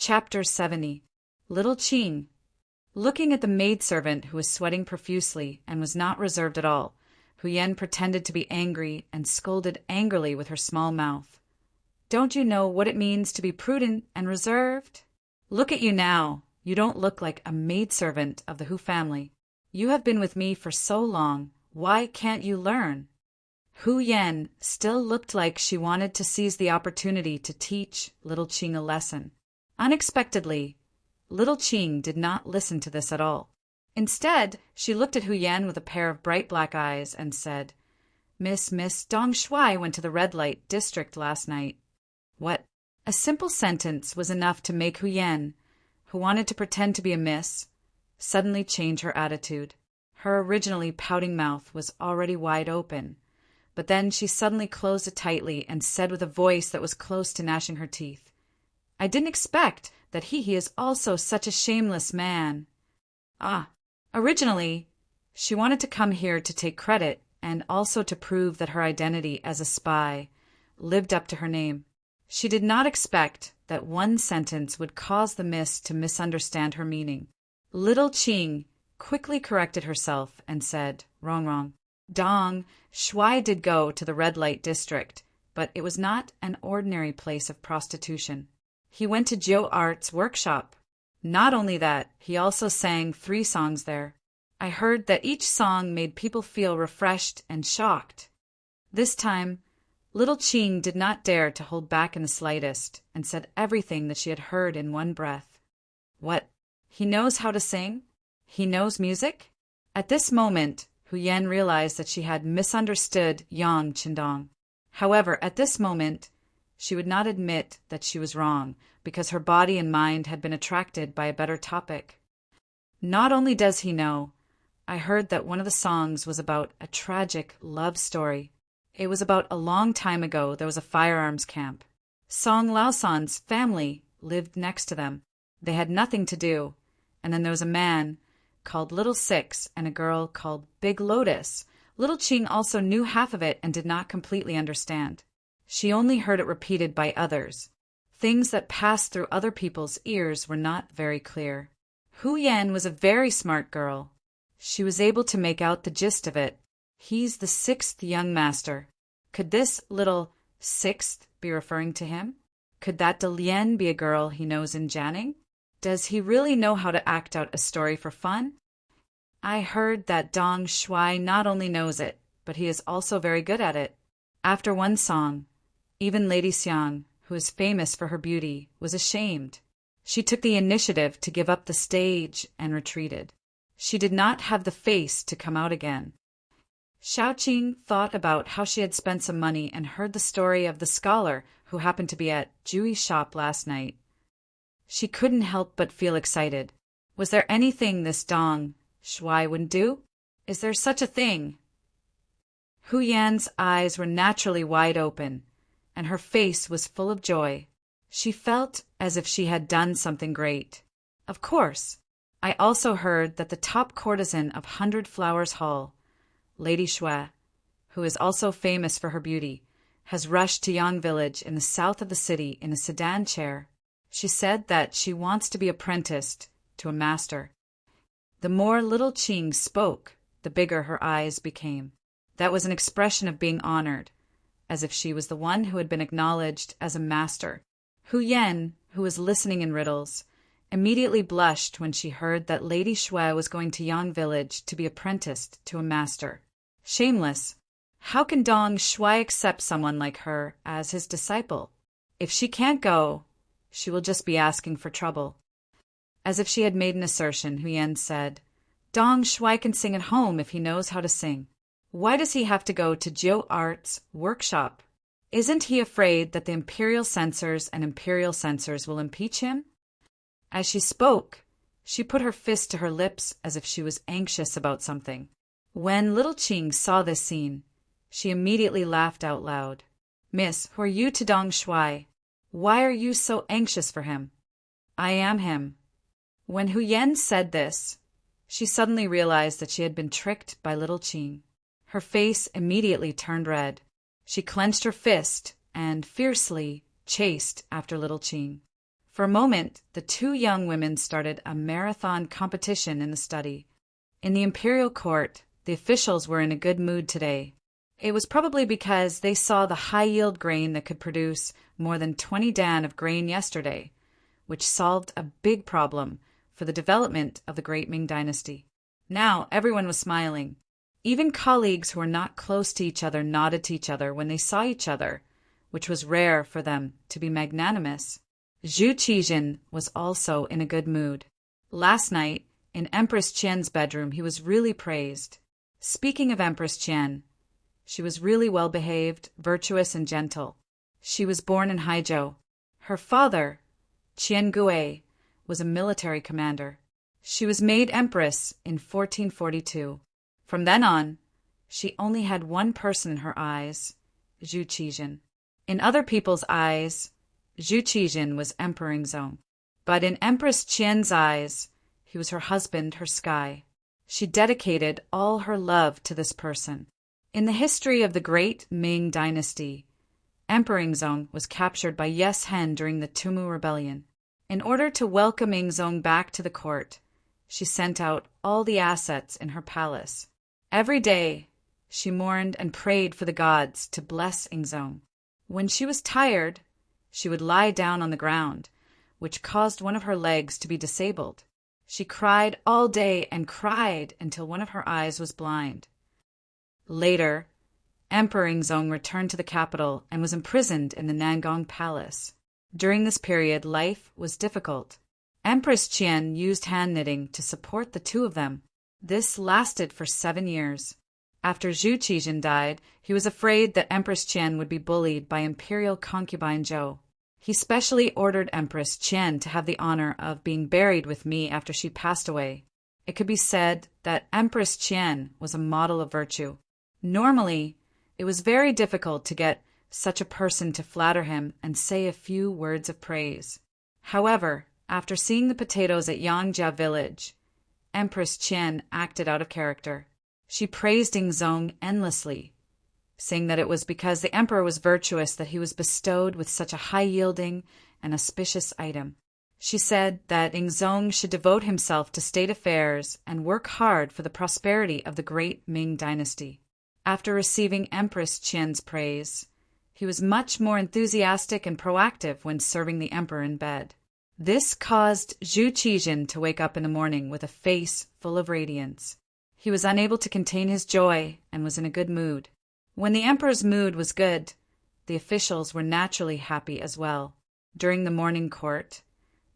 Chapter 70. Little Qing. Looking at the maidservant who was sweating profusely and was not reserved at all, Huyen pretended to be angry and scolded angrily with her small mouth. "Don't you know what it means to be prudent and reserved? Look at you now. You don't look like a maidservant of the Hu family. You have been with me for so long. Why can't you learn?" Huyen still looked like she wanted to seize the opportunity to teach little Qing a lesson. Unexpectedly, little Qing did not listen to this at all. Instead, she looked at Huyen with a pair of bright black eyes and said, Miss Dong Shuai went to the red light district last night." What? A simple sentence was enough to make Huyen, who wanted to pretend to be a miss, suddenly change her attitude. Her originally pouting mouth was already wide open, but then she suddenly closed it tightly and said with a voice that was close to gnashing her teeth, "I didn't expect that he is also such a shameless man." Originally, she wanted to come here to take credit and also to prove that her identity as a spy lived up to her name. She did not expect that one sentence would cause the miss to misunderstand her meaning. Little Qing quickly corrected herself and said, Wrong. Dong Shuai did go to the red light district, but it was not an ordinary place of prostitution. He went to Jiu Art's workshop. Not only that, he also sang 3 songs there. I heard that each song made people feel refreshed and shocked. This time, little Qing did not dare to hold back in the slightest, and said everything that she had heard in one breath. What? He knows how to sing? He knows music? At this moment, Huyen realized that she had misunderstood Yang Qindong. However, at this moment, she would not admit that she was wrong, because her body and mind had been attracted by a better topic. Not only does he know, I heard that one of the songs was about a tragic love story. It was about a long time ago there was a firearms camp. Song Laosan's family lived next to them. They had nothing to do, and then there was a man called Little Six and a girl called Big Lotus. Little Qing also knew half of it and did not completely understand. She only heard it repeated by others. Things that passed through other people's ears were not very clear. Huyen was a very smart girl. She was able to make out the gist of it. He's the 6th young master. Could this little 6th be referring to him? Could that Delien be a girl he knows in Jianing? Does he really know how to act out a story for fun? I heard that Dong Shuai not only knows it, but he is also very good at it. After one song, even Lady Xiang, who is famous for her beauty, was ashamed. She took the initiative to give up the stage and retreated. She did not have the face to come out again. Xiaoqing thought about how she had spent some money and heard the story of the scholar who happened to be at Jui's shop last night. She couldn't help but feel excited. Was there anything this Dong Shuai wouldn't do? Is there such a thing? Huyen's eyes were naturally wide open, and her face was full of joy. She felt as if she had done something great. Of course, I also heard that the top courtesan of 100 Flowers Hall, Lady Shui, who is also famous for her beauty, has rushed to Yang village in the south of the city in a sedan chair. She said that she wants to be apprenticed to a master. The more little Qing spoke, the bigger her eyes became. That was an expression of being honored, as if she was the one who had been acknowledged as a master. Huyen, who was listening in riddles, immediately blushed when she heard that Lady Shui was going to Yang village to be apprenticed to a master. Shameless! How can Dong Shuai accept someone like her as his disciple? If she can't go, she will just be asking for trouble. As if she had made an assertion, Huyen said, Dong Shuai can sing at home if he knows how to sing. Why does he have to go to Jiu Art's workshop? Isn't he afraid that the imperial censors and imperial censors will impeach him? As she spoke, she put her fist to her lips as if she was anxious about something. When little Qing saw this scene, she immediately laughed out loud. Miss, who are you to Dong Shuai? Why are you so anxious for him? I am him. When Huyen said this, she suddenly realized that she had been tricked by little Qing. Her face immediately turned red. She clenched her fist and fiercely chased after little Qing. For a moment, the two young women started a marathon competition in the study. In the imperial court, the officials were in a good mood today. It was probably because they saw the high-yield grain that could produce more than 20 dan of grain yesterday, which solved a big problem for the development of the great Ming dynasty. Now everyone was smiling. Even colleagues who were not close to each other nodded to each other when they saw each other, which was rare for them to be magnanimous. Zhu Qijin was also in a good mood. Last night, in Empress Qian's bedroom, he was really praised. Speaking of Empress Qian, she was really well-behaved, virtuous, and gentle. She was born in Haizhou. Her father, Qian Gui, was a military commander. She was made empress in 1442. From then on, she only had one person in her eyes, Zhu Qijin. In other people's eyes, Zhu Qijin was Emperor Yingzong. But in Empress Qian's eyes, he was her husband, her sky. She dedicated all her love to this person. In the history of the great Ming dynasty, Emperor Yingzong was captured by Yes Hen during the Tumu Rebellion. In order to welcome Yingzong back to the court, she sent out all the assets in her palace. Every day, she mourned and prayed for the gods to bless Yingzong. When she was tired, she would lie down on the ground, which caused one of her legs to be disabled. She cried all day and cried until one of her eyes was blind. Later, Emperor Yingzong returned to the capital and was imprisoned in the Nangong Palace. During this period, life was difficult. Empress Qian used hand knitting to support the two of them. This lasted for 7 years. After Zhu Qijin died, he was afraid that Empress Qian would be bullied by imperial concubine Zhou. He specially ordered Empress Qian to have the honor of being buried with me after she passed away. It could be said that Empress Qian was a model of virtue. Normally, it was very difficult to get such a person to flatter him and say a few words of praise. However, after seeing the potatoes at Yangjia village, Empress Qian acted out of character. She praised Yingzong endlessly, saying that it was because the emperor was virtuous that he was bestowed with such a high-yielding and auspicious item. She said that Yingzong should devote himself to state affairs and work hard for the prosperity of the great Ming dynasty. After receiving Empress Qian's praise, he was much more enthusiastic and proactive when serving the emperor in bed. This caused Zhu Qijin to wake up in the morning with a face full of radiance. He was unable to contain his joy and was in a good mood. When the emperor's mood was good, the officials were naturally happy as well. During the morning court,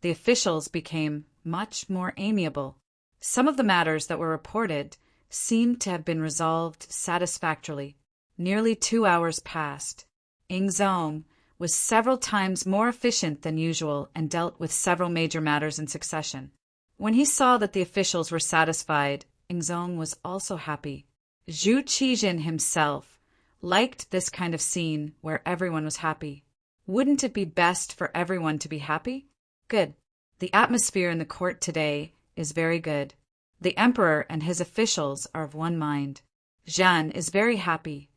the officials became much more amiable. Some of the matters that were reported seemed to have been resolved satisfactorily. Nearly 2 hours passed. Yingzong was several times more efficient than usual and dealt with several major matters in succession. When he saw that the officials were satisfied, Yingzong was also happy. Zhu Qijin himself liked this kind of scene where everyone was happy. Wouldn't it be best for everyone to be happy? Good. The atmosphere in the court today is very good. The emperor and his officials are of one mind. Zhan is very happy.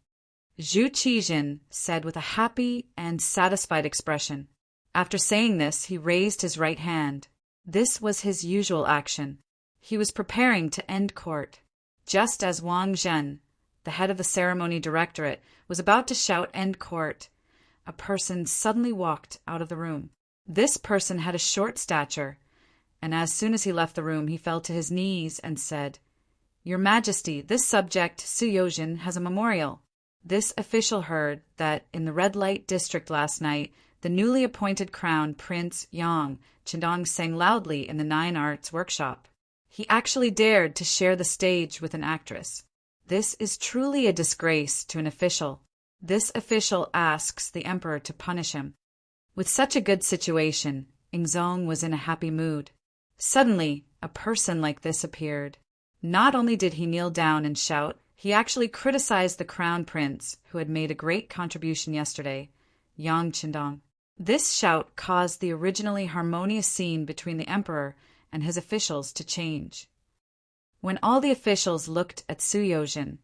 Zhu Qijin said with a happy and satisfied expression. After saying this, he raised his right hand. This was his usual action. He was preparing to end court. Just as Wang Zhen, the head of the ceremony directorate, was about to shout "End court," a person suddenly walked out of the room. This person had a short stature, and as soon as he left the room, he fell to his knees and said, "Your Majesty, this subject, Suyojin, has a memorial." This official heard that in the red light district last night, the newly appointed crown prince Yang Qindong sang loudly in the Nine Arts workshop. He actually dared to share the stage with an actress. This is truly a disgrace to an official. This official asks the emperor to punish him. With such a good situation, Yingzong was in a happy mood. Suddenly, a person like this appeared. Not only did he kneel down and shout, he actually criticized the crown prince, who had made a great contribution yesterday, Yang Qindong. This shout caused the originally harmonious scene between the emperor and his officials to change. When all the officials looked at Suyojin,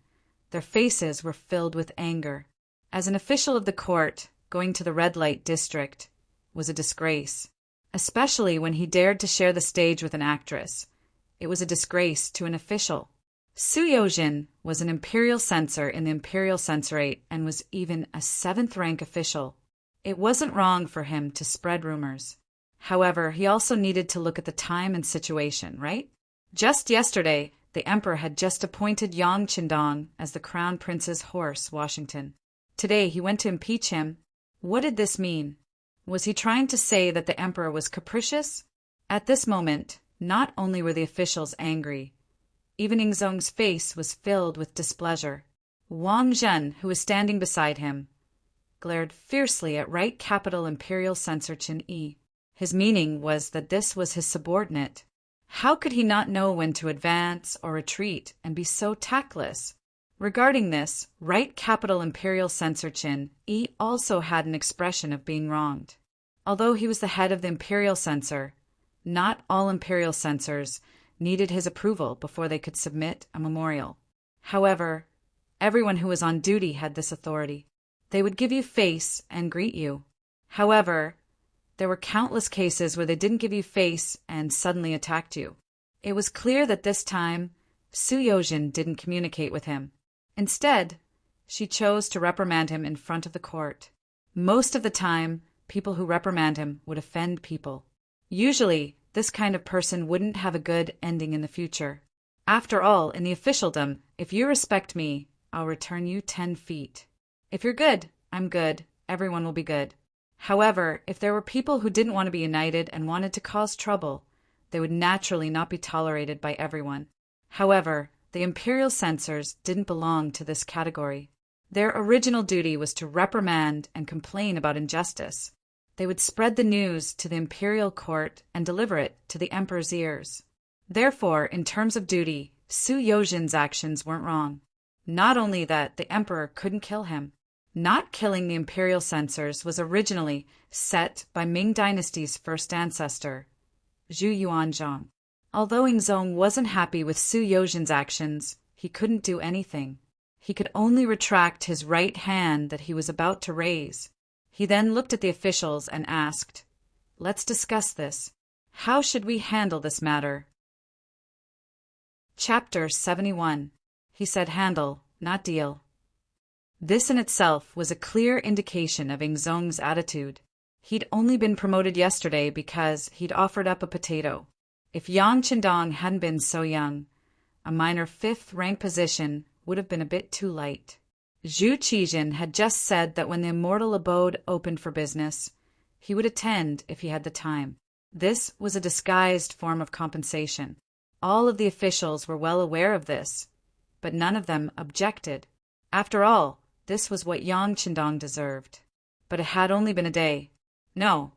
their faces were filled with anger. As an official of the court, going to the red light district was a disgrace. especially when he dared to share the stage with an actress. It was a disgrace to an official. Su Yojin was an imperial censor in the imperial censorate and was even a 7th-rank official. It wasn't wrong for him to spread rumors. However, he also needed to look at the time and situation, right? Just yesterday, the emperor had just appointed Yang Qindong as the crown prince's horse, Washington. Today he went to impeach him. What did this mean? Was he trying to say that the emperor was capricious? At this moment, not only were the officials angry, even Yingzong's face was filled with displeasure. Wang Zhen, who was standing beside him, glared fiercely at Right Capital Imperial Censor Qin Yi. His meaning was that this was his subordinate. How could he not know when to advance or retreat and be so tactless? Regarding this, Right Capital Imperial Censor Qin Yi also had an expression of being wronged. Although he was the head of the imperial censor, not all imperial censors needed his approval before they could submit a memorial. However, everyone who was on duty had this authority. They would give you face and greet you. However, there were countless cases where they didn't give you face and suddenly attacked you. It was clear that this time, Su Yojin didn't communicate with him. Instead, she chose to reprimand him in front of the court. Most of the time, people who reprimand him would offend people. Usually, this kind of person wouldn't have a good ending in the future. After all, in the officialdom, if you respect me, I'll return you 10 feet. If you're good, I'm good, everyone will be good. However, if there were people who didn't want to be united and wanted to cause trouble, they would naturally not be tolerated by everyone. However, the imperial censors didn't belong to this category. Their original duty was to reprimand and complain about injustice. They would spread the news to the imperial court and deliver it to the emperor's ears. Therefore, in terms of duty, Su Yojin's actions weren't wrong. Not only that, the emperor couldn't kill him. Not killing the imperial censors was originally set by Ming dynasty's first ancestor, Zhu Yuanzhang. Although Yingzong wasn't happy with Su Yojin's actions, he couldn't do anything. He could only retract his right hand that he was about to raise. He then looked at the officials and asked, "Let's discuss this. How should we handle this matter?" Chapter 71. He said handle, not deal. This in itself was a clear indication of Yingzong's attitude. He'd only been promoted yesterday because he'd offered up a potato. If Yang Qindong hadn't been so young, a minor 5th-rank position would have been a bit too light. Zhu Qijin had just said that when the immortal abode opened for business, he would attend if he had the time. This was a disguised form of compensation. All of the officials were well aware of this, but none of them objected. After all, this was what Yang Qindong deserved. But it had only been a day. No,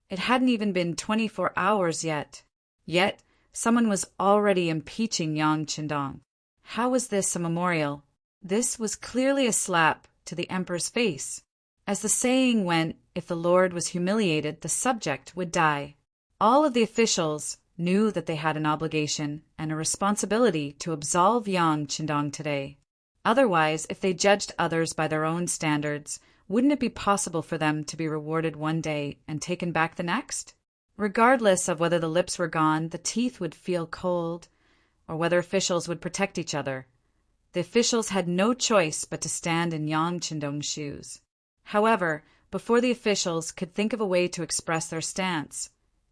it hadn't even been 24 hours yet. Yet, someone was already impeaching Yang Qindong. How was this a memorial? This was clearly a slap to the emperor's face. As the saying went, if the lord was humiliated, the subject would die. All of the officials knew that they had an obligation and a responsibility to absolve Yang Qindong today. Otherwise, if they judged others by their own standards, wouldn't it be possible for them to be rewarded one day and taken back the next? Regardless of whether the lips were gone, the teeth would feel cold, or whether officials would protect each other. The officials had no choice but to stand in Yang Qindong's shoes. However, before the officials could think of a way to express their stance,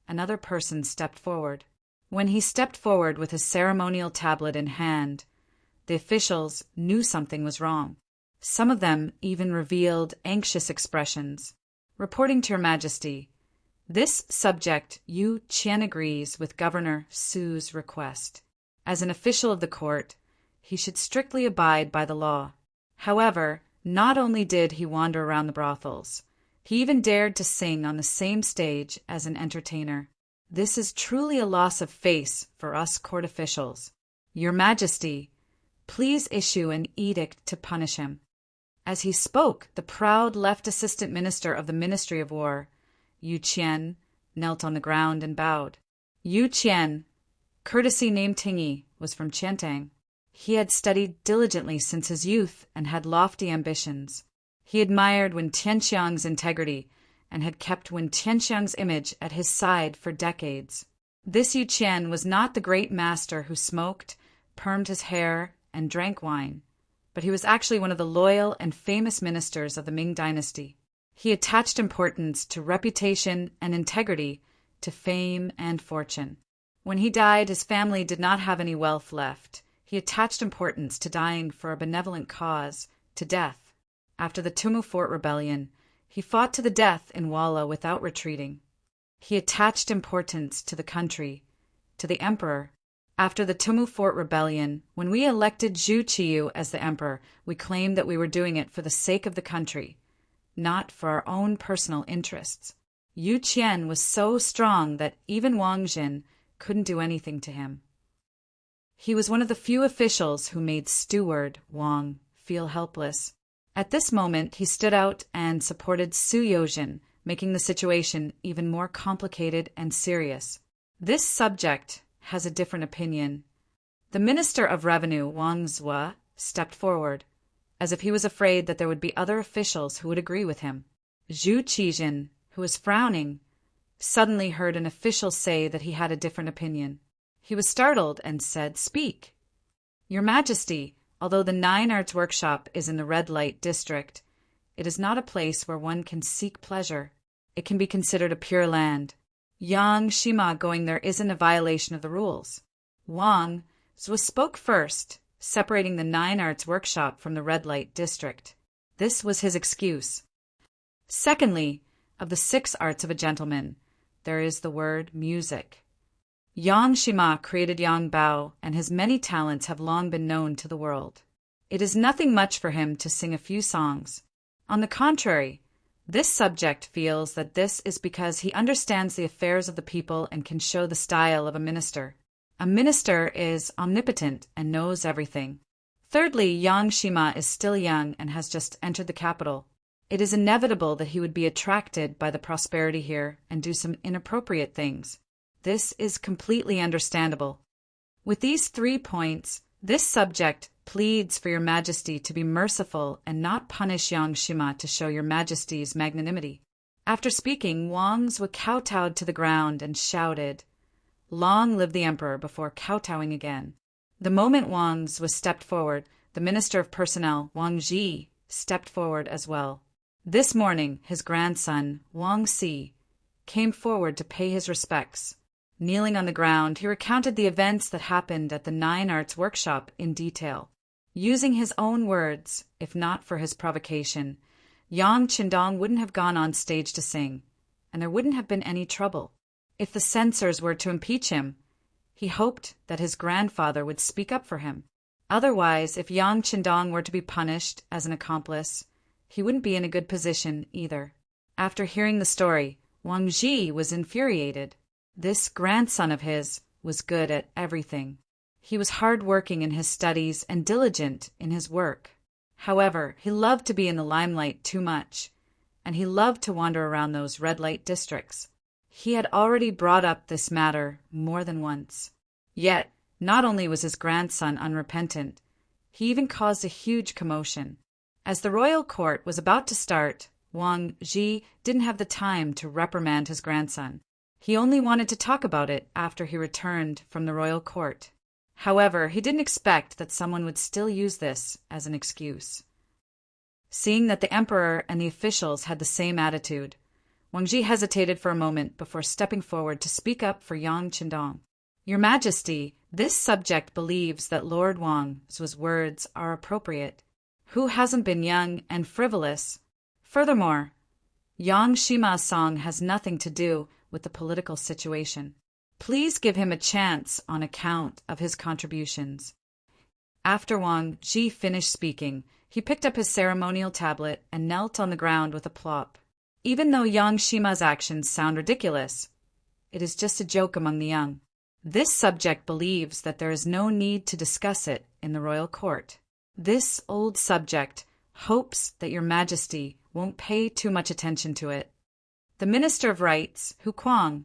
another person stepped forward. When he stepped forward with his ceremonial tablet in hand, the officials knew something was wrong. Some of them even revealed anxious expressions. Reporting to Your Majesty, this subject Yu Qian agrees with Governor Su's request. As an official of the court, he should strictly abide by the law. However, not only did he wander around the brothels, he even dared to sing on the same stage as an entertainer. This is truly a loss of face for us court officials. Your Majesty, please issue an edict to punish him. As he spoke, the proud left assistant minister of the Ministry of War, Yu Qian, knelt on the ground and bowed. Yu Qian, courtesy named Tingyi, was from Qiantang. He had studied diligently since his youth and had lofty ambitions. He admired Wen Tianxiang's integrity and had kept Wen Tianxiang's image at his side for decades. This Yu Qian was not the great master who smoked, permed his hair, and drank wine, but he was actually one of the loyal and famous ministers of the Ming dynasty. He attached importance to reputation and integrity, to fame and fortune. When he died, his family did not have any wealth left. He attached importance to dying for a benevolent cause, to death. After the Tumu Fort rebellion, he fought to the death in Walla without retreating. He attached importance to the country, to the emperor. After the Tumu Fort rebellion, when we elected Zhu Qiyu as the emperor, we claimed that we were doing it for the sake of the country, not for our own personal interests. Yu Qian was so strong that even Wang Jin couldn't do anything to him. He was one of the few officials who made Steward Wang feel helpless. At this moment, he stood out and supported Su Yozhen, making the situation even more complicated and serious. This subject has a different opinion. The Minister of Revenue, Wang Zhua, stepped forward, as if he was afraid that there would be other officials who would agree with him. Zhu Qijin, who was frowning, suddenly heard an official say that he had a different opinion. He was startled and said, "Speak." "Your Majesty, although the Nine Arts Workshop is in the red light district, it is not a place where one can seek pleasure. It can be considered a pure land. Yang Shima going there isn't a violation of the rules." Wang Zhua spoke first, separating the Nine Arts Workshop from the red light district. This was his excuse. Secondly, of the 6 arts of a gentleman, there is the word music. Yang Shima created Yang Bao, and his many talents have long been known to the world. It is nothing much for him to sing a few songs. On the contrary, this subject feels that this is because he understands the affairs of the people and can show the style of a minister. A minister is omnipotent and knows everything. Thirdly, Yang Shima is still young and has just entered the capital. It is inevitable that he would be attracted by the prosperity here and do some inappropriate things. This is completely understandable. With these 3 points, this subject pleads for your Majesty to be merciful and not punish Yang Shima to show your Majesty's magnanimity. After speaking, Wang Zhua kowtowed to the ground and shouted, "Long live the Emperor," before kowtowing again. The moment Wang Zhua stepped forward, the Minister of Personnel, Wang Ji, stepped forward as well. This morning, his grandson, Wang Si, came forward to pay his respects. Kneeling on the ground, he recounted the events that happened at the Nine Arts Workshop in detail. Using his own words, if not for his provocation, Yang Qindong wouldn't have gone on stage to sing, and there wouldn't have been any trouble. If the censors were to impeach him, he hoped that his grandfather would speak up for him. Otherwise, if Yang Qindong were to be punished as an accomplice, he wouldn't be in a good position either. After hearing the story, Wang Ji was infuriated. This grandson of his was good at everything. He was hard-working in his studies and diligent in his work. However, he loved to be in the limelight too much, and he loved to wander around those red-light districts. He had already brought up this matter more than once. Yet, not only was his grandson unrepentant, he even caused a huge commotion. As the royal court was about to start, Wang Ji didn't have the time to reprimand his grandson. He only wanted to talk about it after he returned from the royal court. However, he didn't expect that someone would still use this as an excuse. Seeing that the emperor and the officials had the same attitude, Wang Ji hesitated for a moment before stepping forward to speak up for Yang Qindong. "Your Majesty, this subject believes that Lord Wang's words are appropriate. Who hasn't been young and frivolous? Furthermore, Yang Shima's song has nothing to do with the political situation. Please give him a chance on account of his contributions." After Wang Ji finished speaking, he picked up his ceremonial tablet and knelt on the ground with a plop. Even though Yang Shima's actions sound ridiculous, it is just a joke among the young. This subject believes that there is no need to discuss it in the royal court. This old subject hopes that your Majesty won't pay too much attention to it. The Minister of Rights, Hu Kuang,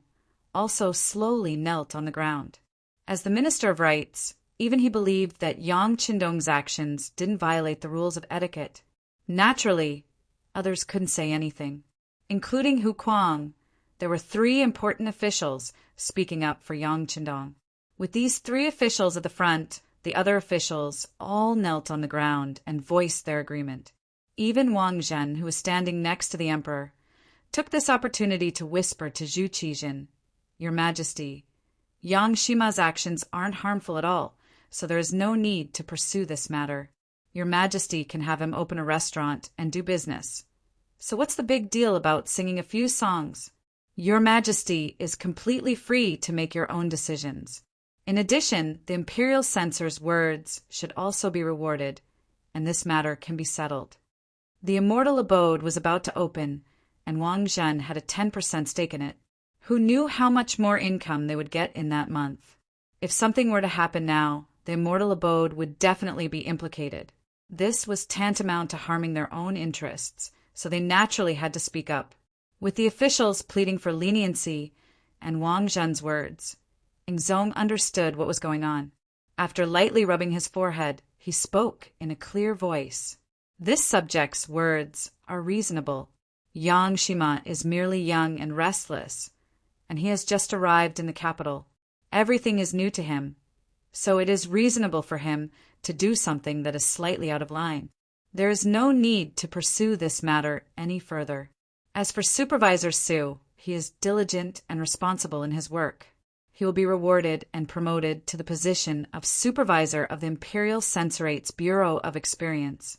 also slowly knelt on the ground. As the Minister of Rights, even he believed that Yang Qindong's actions didn't violate the rules of etiquette. Naturally, others couldn't say anything, including Hu Kuang. There were 3 important officials speaking up for Yang Qindong. With these 3 officials at the front, the other officials all knelt on the ground and voiced their agreement. Even Wang Zhen, who was standing next to the emperor, took this opportunity to whisper to Zhu Qijin, "Your Majesty, Yang Shima's actions aren't harmful at all, so there is no need to pursue this matter. Your Majesty can have him open a restaurant and do business. So what's the big deal about singing a few songs? Your Majesty is completely free to make your own decisions. In addition, the imperial censor's words should also be rewarded, and this matter can be settled." The immortal abode was about to open, and Wang Zhen had a 10% stake in it. Who knew how much more income they would get in that month? If something were to happen now, the immortal abode would definitely be implicated. This was tantamount to harming their own interests, so they naturally had to speak up. With the officials pleading for leniency and Wang Zhen's words, Yingzong understood what was going on. After lightly rubbing his forehead, he spoke in a clear voice. "This subject's words are reasonable. Yang Shima is merely young and restless, and he has just arrived in the capital. Everything is new to him, so it is reasonable for him to do something that is slightly out of line. There is no need to pursue this matter any further. As for Supervisor Su, he is diligent and responsible in his work. He will be rewarded and promoted to the position of Supervisor of the Imperial Censorate's Bureau of Experience."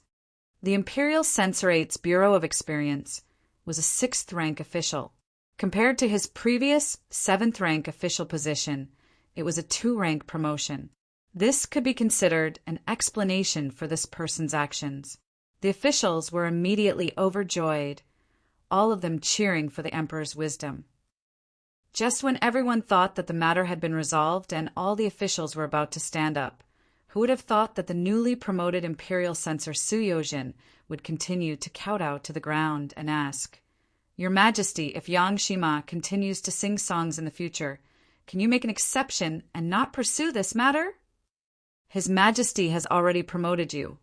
The Imperial Censorate's Bureau of Experience was a 6th-rank official. Compared to his previous 7th-rank official position, it was a 2-rank promotion. This could be considered an explanation for this person's actions. The officials were immediately overjoyed, all of them cheering for the emperor's wisdom. Just when everyone thought that the matter had been resolved and all the officials were about to stand up, who would have thought that the newly promoted imperial censor Su Yozhin would continue to kowtow to the ground and ask, "Your Majesty, if Yang Shima continues to sing songs in the future, can you make an exception and not pursue this matter? His Majesty has already promoted you,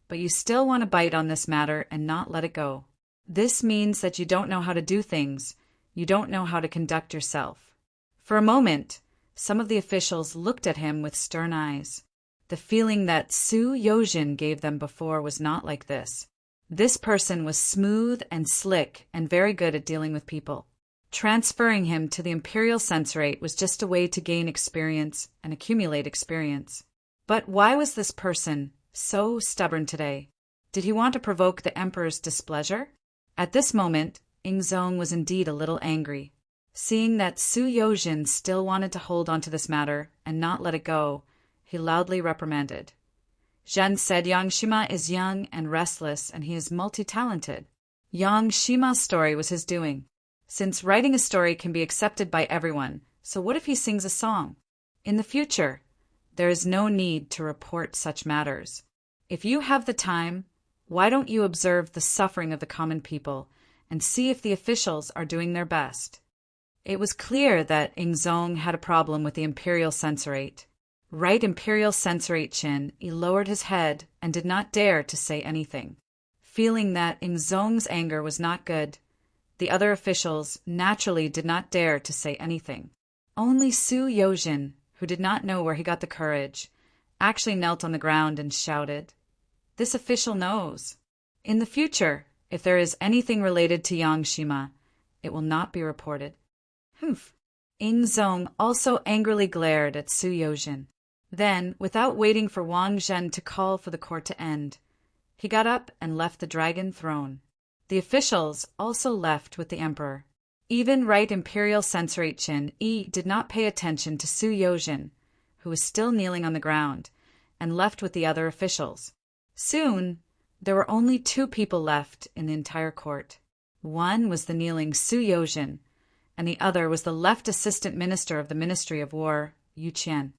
but you still want to bite on this matter and not let it go. This means that you don't know how to do things. You don't know how to conduct yourself." For a moment, some of the officials looked at him with stern eyes. The feeling that Su Yozhin gave them before was not like this. This person was smooth and slick and very good at dealing with people. Transferring him to the Imperial Censorate was just a way to gain experience and accumulate experience. But why was this person so stubborn today? Did he want to provoke the Emperor's displeasure? At this moment, Yingzong was indeed a little angry. Seeing that Su Yozhin still wanted to hold on to this matter and not let it go, he loudly reprimanded. Zhen said Yang Shima is young and restless, and he is multi-talented. Yang Shima's story was his doing. Since writing a story can be accepted by everyone, so what if he sings a song? In the future, there is no need to report such matters. If you have the time, why don't you observe the suffering of the common people and see if the officials are doing their best? It was clear that Yingzong had a problem with the Imperial Censorate. Right Imperial Censorate Qin, he lowered his head and did not dare to say anything. Feeling that Yingzong's anger was not good, the other officials naturally did not dare to say anything. Only Su Yozhin, who did not know where he got the courage, actually knelt on the ground and shouted, "This official knows. In the future, if there is anything related to Yang Shima, it will not be reported." Humph. Yingzong also angrily glared at Su Yozhin. Then, without waiting for Wang Zhen to call for the court to end, he got up and left the dragon throne. The officials also left with the emperor. Even Right Imperial Censorate Qin Yi did not pay attention to Su Yozhin, who was still kneeling on the ground, and left with the other officials. Soon, there were only 2 people left in the entire court. One was the kneeling Su Yozhin, and the other was the left assistant minister of the Ministry of War, Yu Qian.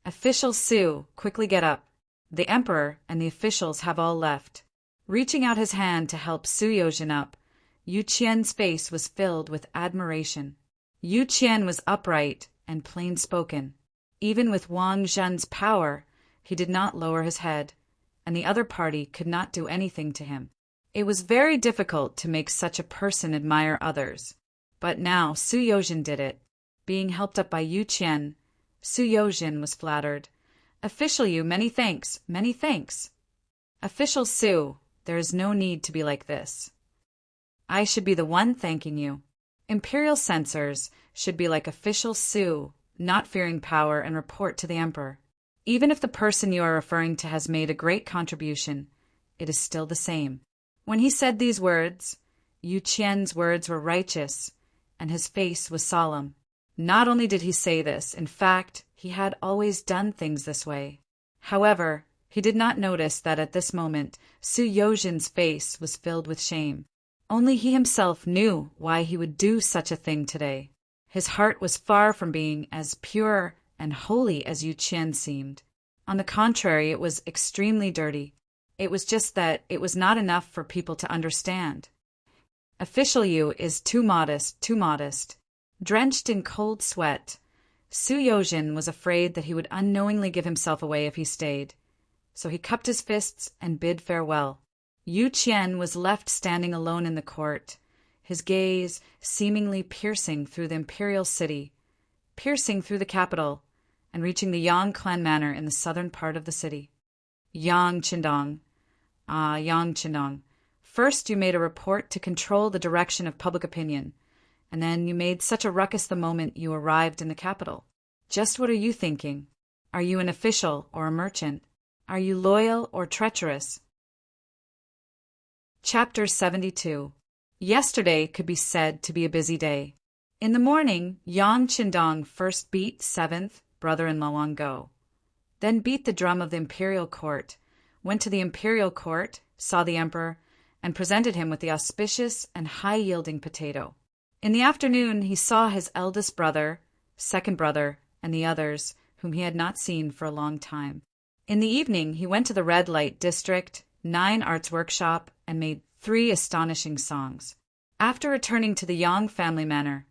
"Official Su, quickly get up. The emperor and the officials have all left." Reaching out his hand to help Su Yozhin up, Yu Qian's face was filled with admiration. Yu Qian was upright and plain-spoken. Even with Wang Zhen's power, he did not lower his head, and the other party could not do anything to him. It was very difficult to make such a person admire others. But now Su Yozhen did it. Being helped up by Yu Qian, Su Yozhen was flattered. Official Yu, many thanks, many thanks. Official Su, there is no need to be like this. I should be the one thanking you. Imperial censors should be like official Su, not fearing power and report to the emperor. Even if the person you are referring to has made a great contribution, it is still the same. When he said these words, Yu Qian's words were righteous, and his face was solemn. Not only did he say this, in fact, he had always done things this way. However, he did not notice that at this moment Su Yozhen's face was filled with shame. Only he himself knew why he would do such a thing today. His heart was far from being as pure and holy as Yu Qian seemed. On the contrary, it was extremely dirty. It was just that it was not enough for people to understand. Official Yu is too modest, too modest. Drenched in cold sweat, Su Yozhen was afraid that he would unknowingly give himself away if he stayed. So he cupped his fists and bid farewell. Yu Qian was left standing alone in the court, his gaze seemingly piercing through the imperial city, piercing through the capital, and reaching the Yang clan manor in the southern part of the city. Yang Qindong. Ah, Yang Qindong. First you made a report to control the direction of public opinion, and then you made such a ruckus the moment you arrived in the capital. Just what are you thinking? Are you an official or a merchant? Are you loyal or treacherous? Chapter 72. Yesterday could be said to be a busy day. In the morning, Yang Qindong first beat 7th brother-in-law Wang Go, then beat the drum of the imperial court, went to the imperial court, saw the emperor, and presented him with the auspicious and high-yielding potato. In the afternoon he saw his eldest brother, second brother, and the others, whom he had not seen for a long time. In the evening he went to the red light district, 9 arts workshop, and made 3 astonishing songs. After returning to the Yang family manor,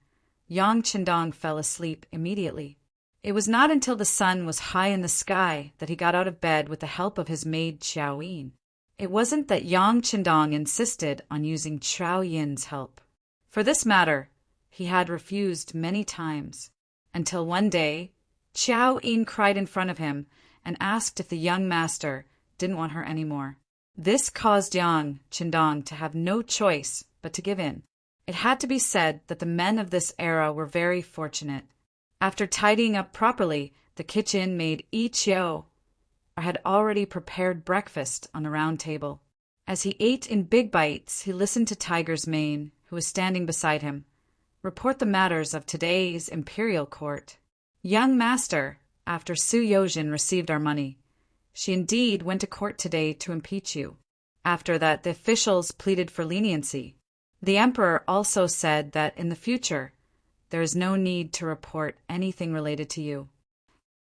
Yang Qindong fell asleep immediately. It was not until the sun was high in the sky that he got out of bed with the help of his maid Xiao Yin. It wasn't that Yang Qindong insisted on using Xiao Yin's help. For this matter, he had refused many times, until one day Xiao Yin cried in front of him and asked if the young master didn't want her anymore. This caused Yang Qindong to have no choice but to give in. It had to be said that the men of this era were very fortunate. After tidying up properly, the kitchen maid Yi Qiu had already prepared breakfast on a round table. As he ate in big bites, he listened to Tiger's Mane, who was standing beside him, report the matters of today's imperial court. Young master, after Su Yozhen received our money, she indeed went to court today to impeach you. After that, the officials pleaded for leniency. The emperor also said that in the future, there is no need to report anything related to you.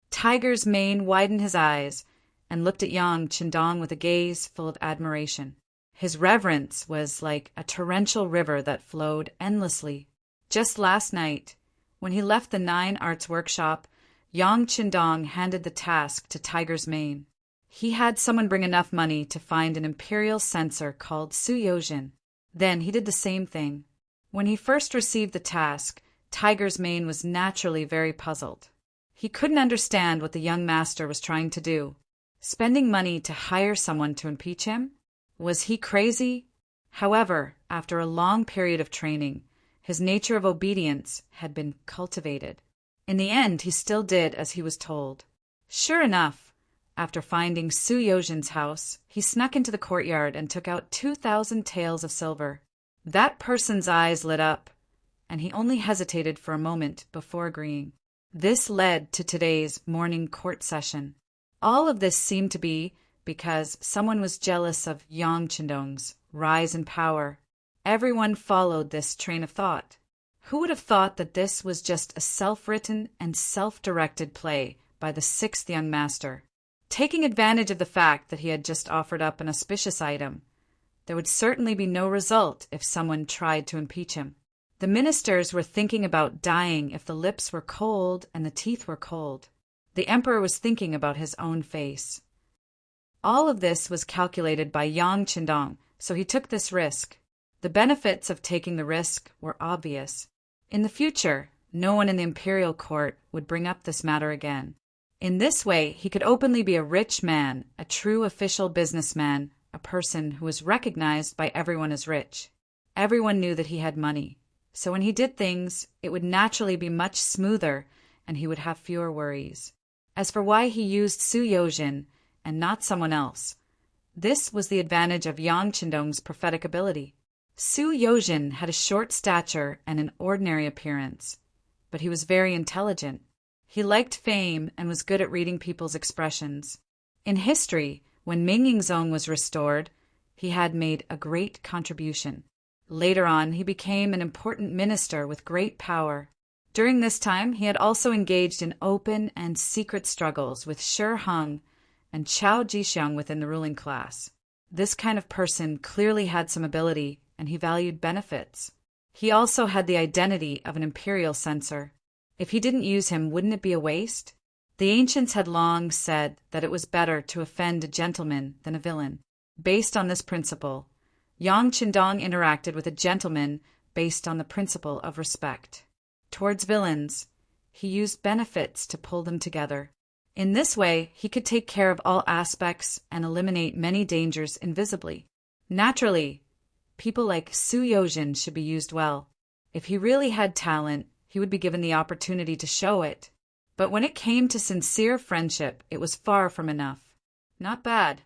Tiger's Mane widened his eyes and looked at Yang Qindong with a gaze full of admiration. His reverence was like a torrential river that flowed endlessly. Just last night, when he left the 9 arts workshop, Yang Qindong handed the task to Tiger's Mane. He had someone bring enough money to find an imperial censor called Su Yozhen. Then he did the same thing. When he first received the task, Tiger's Mane was naturally very puzzled. He couldn't understand what the young master was trying to do. Spending money to hire someone to impeach him? Was he crazy? However, after a long period of training, his nature of obedience had been cultivated. In the end, he still did as he was told. Sure enough, after finding Su Yozhen's house, he snuck into the courtyard and took out 2,000 taels of silver. That person's eyes lit up, and he only hesitated for a moment before agreeing. This led to today's morning court session. All of this seemed to be because someone was jealous of Yang Qindong's rise in power. Everyone followed this train of thought. Who would have thought that this was just a self-written and self-directed play by the 6th young master? Taking advantage of the fact that he had just offered up an auspicious item, there would certainly be no result if someone tried to impeach him. The ministers were thinking about dying if the lips were cold and the teeth were cold. The emperor was thinking about his own face. All of this was calculated by Yang Qindong so he took this risk. The benefits of taking the risk were obvious. In the future, no one in the imperial court would bring up this matter again. In this way, he could openly be a rich man, a true official businessman, a person who was recognized by everyone as rich. Everyone knew that he had money. So when he did things, it would naturally be much smoother and he would have fewer worries. As for why he used Su Yojin and not someone else, this was the advantage of Yang Qindong's prophetic ability. Su Yojin had a short stature and an ordinary appearance, but he was very intelligent. He liked fame and was good at reading people's expressions. In history, when Ming was restored, he had made a great contribution. Later on, he became an important minister with great power. During this time, he had also engaged in open and secret struggles with Shi Heng and Chao Jixiang within the ruling class. This kind of person clearly had some ability, and he valued benefits. He also had the identity of an imperial censor. If he didn't use him, wouldn't it be a waste? The ancients had long said that it was better to offend a gentleman than a villain. Based on this principle, Yang Qindong interacted with a gentleman based on the principle of respect. Towards villains, he used benefits to pull them together. In this way, he could take care of all aspects and eliminate many dangers invisibly. Naturally, people like Su Yojin should be used well. If he really had talent, he would be given the opportunity to show it. But when it came to sincere friendship, it was far from enough. Not bad.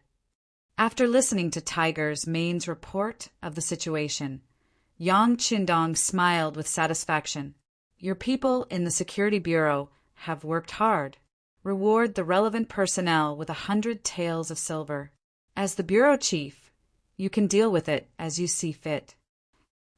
After listening to Tiger's Main's report of the situation, Yang Qindong smiled with satisfaction. Your people in the Security Bureau have worked hard. Reward the relevant personnel with 100 taels of silver. As the bureau chief, you can deal with it as you see fit.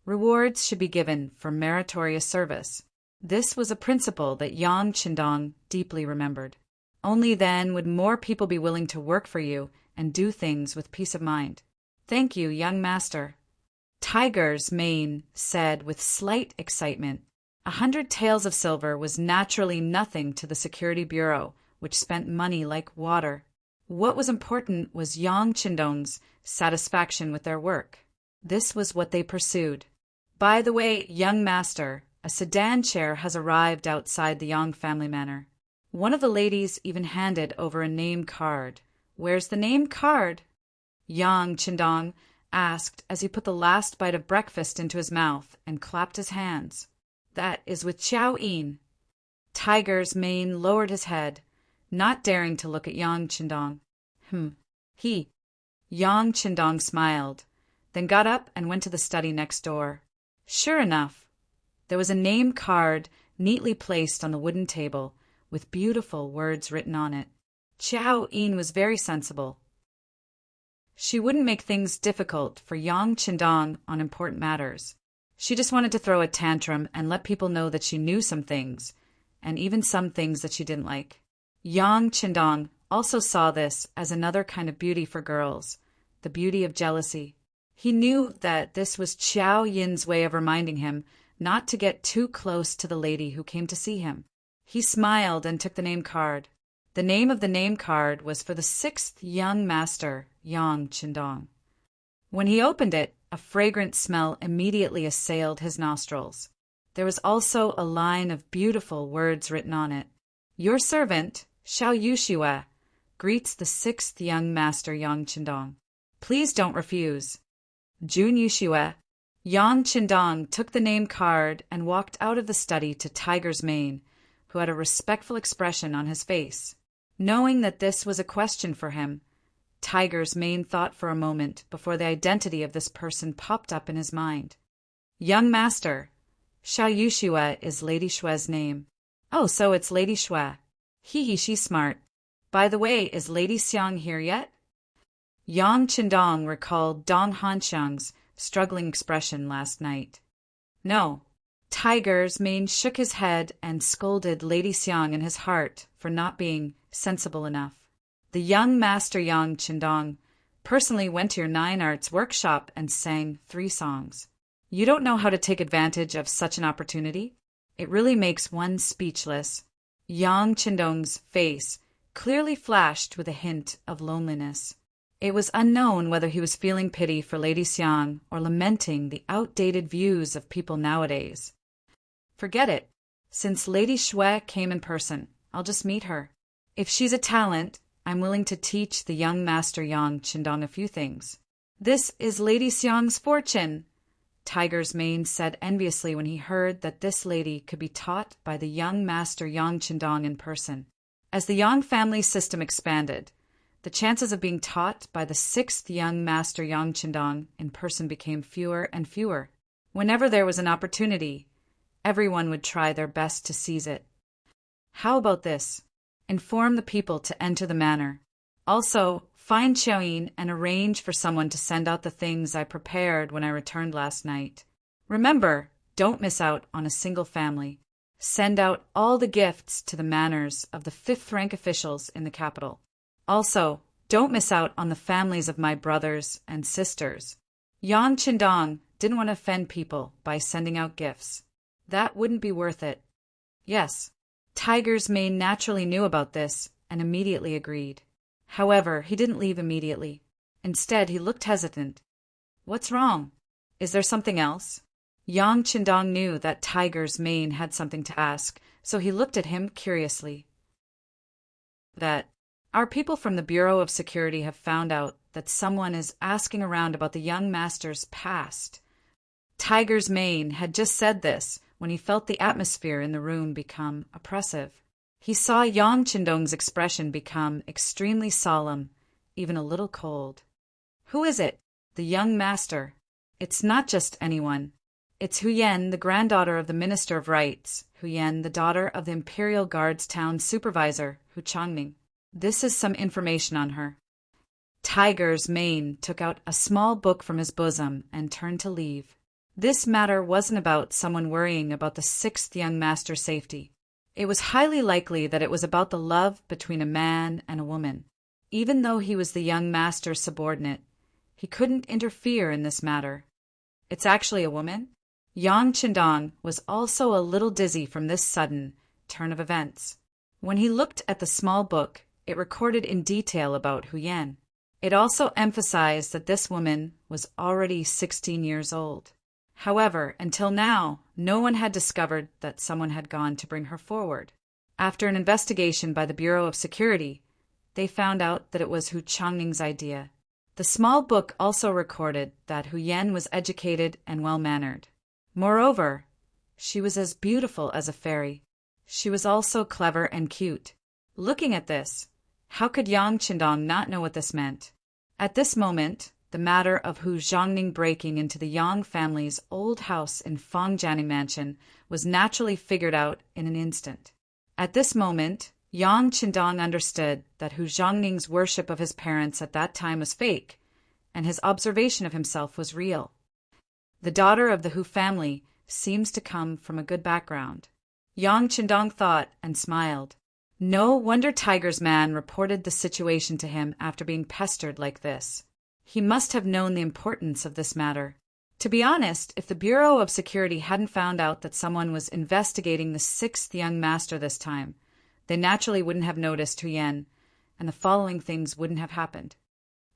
Rewards should be given for meritorious service. This was a principle that Yang Qindong deeply remembered. Only then would more people be willing to work for you and do things with peace of mind. Thank you, young master. Tiger's Mane said with slight excitement. 100 taels of silver was naturally nothing to the Security Bureau, which spent money like water. What was important was Yang Qindong's satisfaction with their work. This was what they pursued. By the way, young master, a sedan chair has arrived outside the Yang family manor. One of the ladies even handed over a name card. Where's the name card? Yang Qindong asked as he put the last bite of breakfast into his mouth and clapped his hands. That is with Qiao Yin. Tiger's Mane lowered his head, not daring to look at Yang Qindong. He. Yang Qindong smiled, then got up and went to the study next door. Sure enough, there was a name card neatly placed on the wooden table with beautiful words written on it. Qiao Yin was very sensible. She wouldn't make things difficult for Yang Qindong on important matters. She just wanted to throw a tantrum and let people know that she knew some things, and even some things that she didn't like. Yang Qindong also saw this as another kind of beauty for girls, the beauty of jealousy. He knew that this was Qiao Yin's way of reminding him not to get too close to the lady who came to see him. He smiled and took the name card. The name of the name card was for the 6th young master, Yang Qindong. When he opened it, a fragrant smell immediately assailed his nostrils. There was also a line of beautiful words written on it. Your servant, Xiao Yuxue, greets the 6th young master Yang Qindong. Please don't refuse. Jun Yuxue. Yang Qindong took the name card and walked out of the study to Tiger's Mane, who had a respectful expression on his face. Knowing that this was a question for him, Tiger's Mane thought for a moment before the identity of this person popped up in his mind. Young master, Xiao Yuxue is Lady Shue's name. Oh, so it's Lady Shue. She's smart. By the way, is Lady Xiang here yet? Yang Qindong recalled Dong Hanxiang's struggling expression last night. No. Tiger's Mane shook his head and scolded Lady Xiang in his heart for not being sensible enough. The young master Yang Qindong personally went to your 9 arts workshop and sang 3 songs. You don't know how to take advantage of such an opportunity? It really makes one speechless. Yang Qindong's face clearly flashed with a hint of loneliness. It was unknown whether he was feeling pity for Lady Xiang or lamenting the outdated views of people nowadays. Forget it. Since Lady Shui came in person, I'll just meet her. If she's a talent, I'm willing to teach the young master Yang Qindong a few things. This is Lady Xiang's fortune, Tiger's Mane said enviously when he heard that this lady could be taught by the young master Yang Qindong in person. As the Yang family system expanded, the chances of being taught by the sixth young master Yang Qindong in person became fewer and fewer. Whenever there was an opportunity, everyone would try their best to seize it. How about this? Inform the people to enter the manor. Also, find Xiaoyin and arrange for someone to send out the things I prepared when I returned last night. Remember, don't miss out on a single family. Send out all the gifts to the manors of the fifth-rank officials in the capital. Also, don't miss out on the families of my brothers and sisters. Yang Qindong didn't want to offend people by sending out gifts. That wouldn't be worth it. Yes, Tiger's Mane naturally knew about this and immediately agreed. However, he didn't leave immediately. Instead, he looked hesitant. What's wrong? Is there something else? Yang Qindong knew that Tiger's Mane had something to ask, so he looked at him curiously. That our people from the Bureau of Security have found out that someone is asking around about the young master's past. Tiger's Mane had just said this when he felt the atmosphere in the room become oppressive. He saw Yang Qindong's expression become extremely solemn, even a little cold. Who is it? The young master. It's not just anyone. It's Huyen, the granddaughter of the Minister of Rights, Huyen, the daughter of the Imperial Guard's town supervisor, Hu Changming. This is some information on her. Tiger's Mane took out a small book from his bosom and turned to leave. This matter wasn't about someone worrying about the sixth young master's safety. It was highly likely that it was about the love between a man and a woman. Even though he was the young master's subordinate, he couldn't interfere in this matter. It's actually a woman? Yang Qindong was also a little dizzy from this sudden turn of events. When he looked at the small book, it recorded in detail about Huyen. It also emphasized that this woman was already 16 years old. However, until now, no one had discovered that someone had gone to bring her forward. After an investigation by the Bureau of Security, they found out that it was Hu Changming's idea. The small book also recorded that Huyen was educated and well-mannered. Moreover, she was as beautiful as a fairy. She was also clever and cute. Looking at this, how could Yang Qindong not know what this meant? At this moment, the matter of Hu Zhongning breaking into the Yang family's old house in Fangjianing Mansion was naturally figured out in an instant. At this moment, Yang Qindong understood that Hu Zhongning's worship of his parents at that time was fake, and his observation of himself was real. The daughter of the Hu family seems to come from a good background. Yang Qindong thought and smiled. No wonder Tiger's man reported the situation to him after being pestered like this. He must have known the importance of this matter. To be honest, if the Bureau of Security hadn't found out that someone was investigating the sixth young master this time, they naturally wouldn't have noticed Huyen, and the following things wouldn't have happened.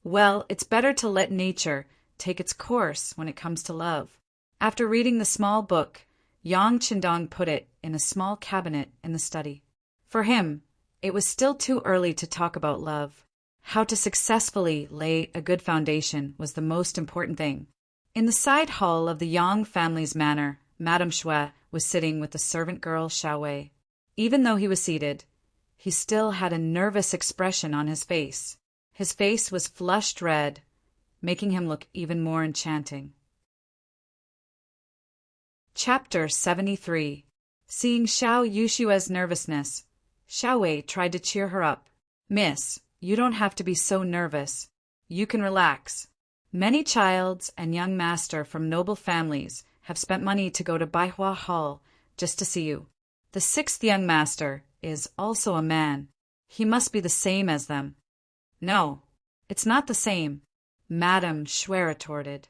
Well, it's better to let nature take its course when it comes to love. After reading the small book, Yang Qindong put it in a small cabinet in the study. For him, it was still too early to talk about love. How to successfully lay a good foundation was the most important thing. In the side hall of the Yang family's manor, Madame Shui was sitting with the servant girl Xiaowei. Even though he was seated, he still had a nervous expression on his face. His face was flushed red, making him look even more enchanting. Chapter 73. Seeing Xiao Yushua's nervousness, Xiaowei tried to cheer her up. Miss, you don't have to be so nervous. You can relax. Many childs and young master from noble families have spent money to go to Baihua Hall just to see you. The sixth young master is also a man. He must be the same as them. No, it's not the same, Madame Shui retorted.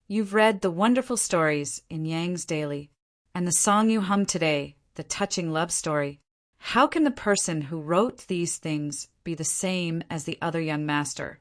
You've read the wonderful stories in Yang's Daily, and the song you hummed today, the touching love story. How can the person who wrote these things be the same as the other young master?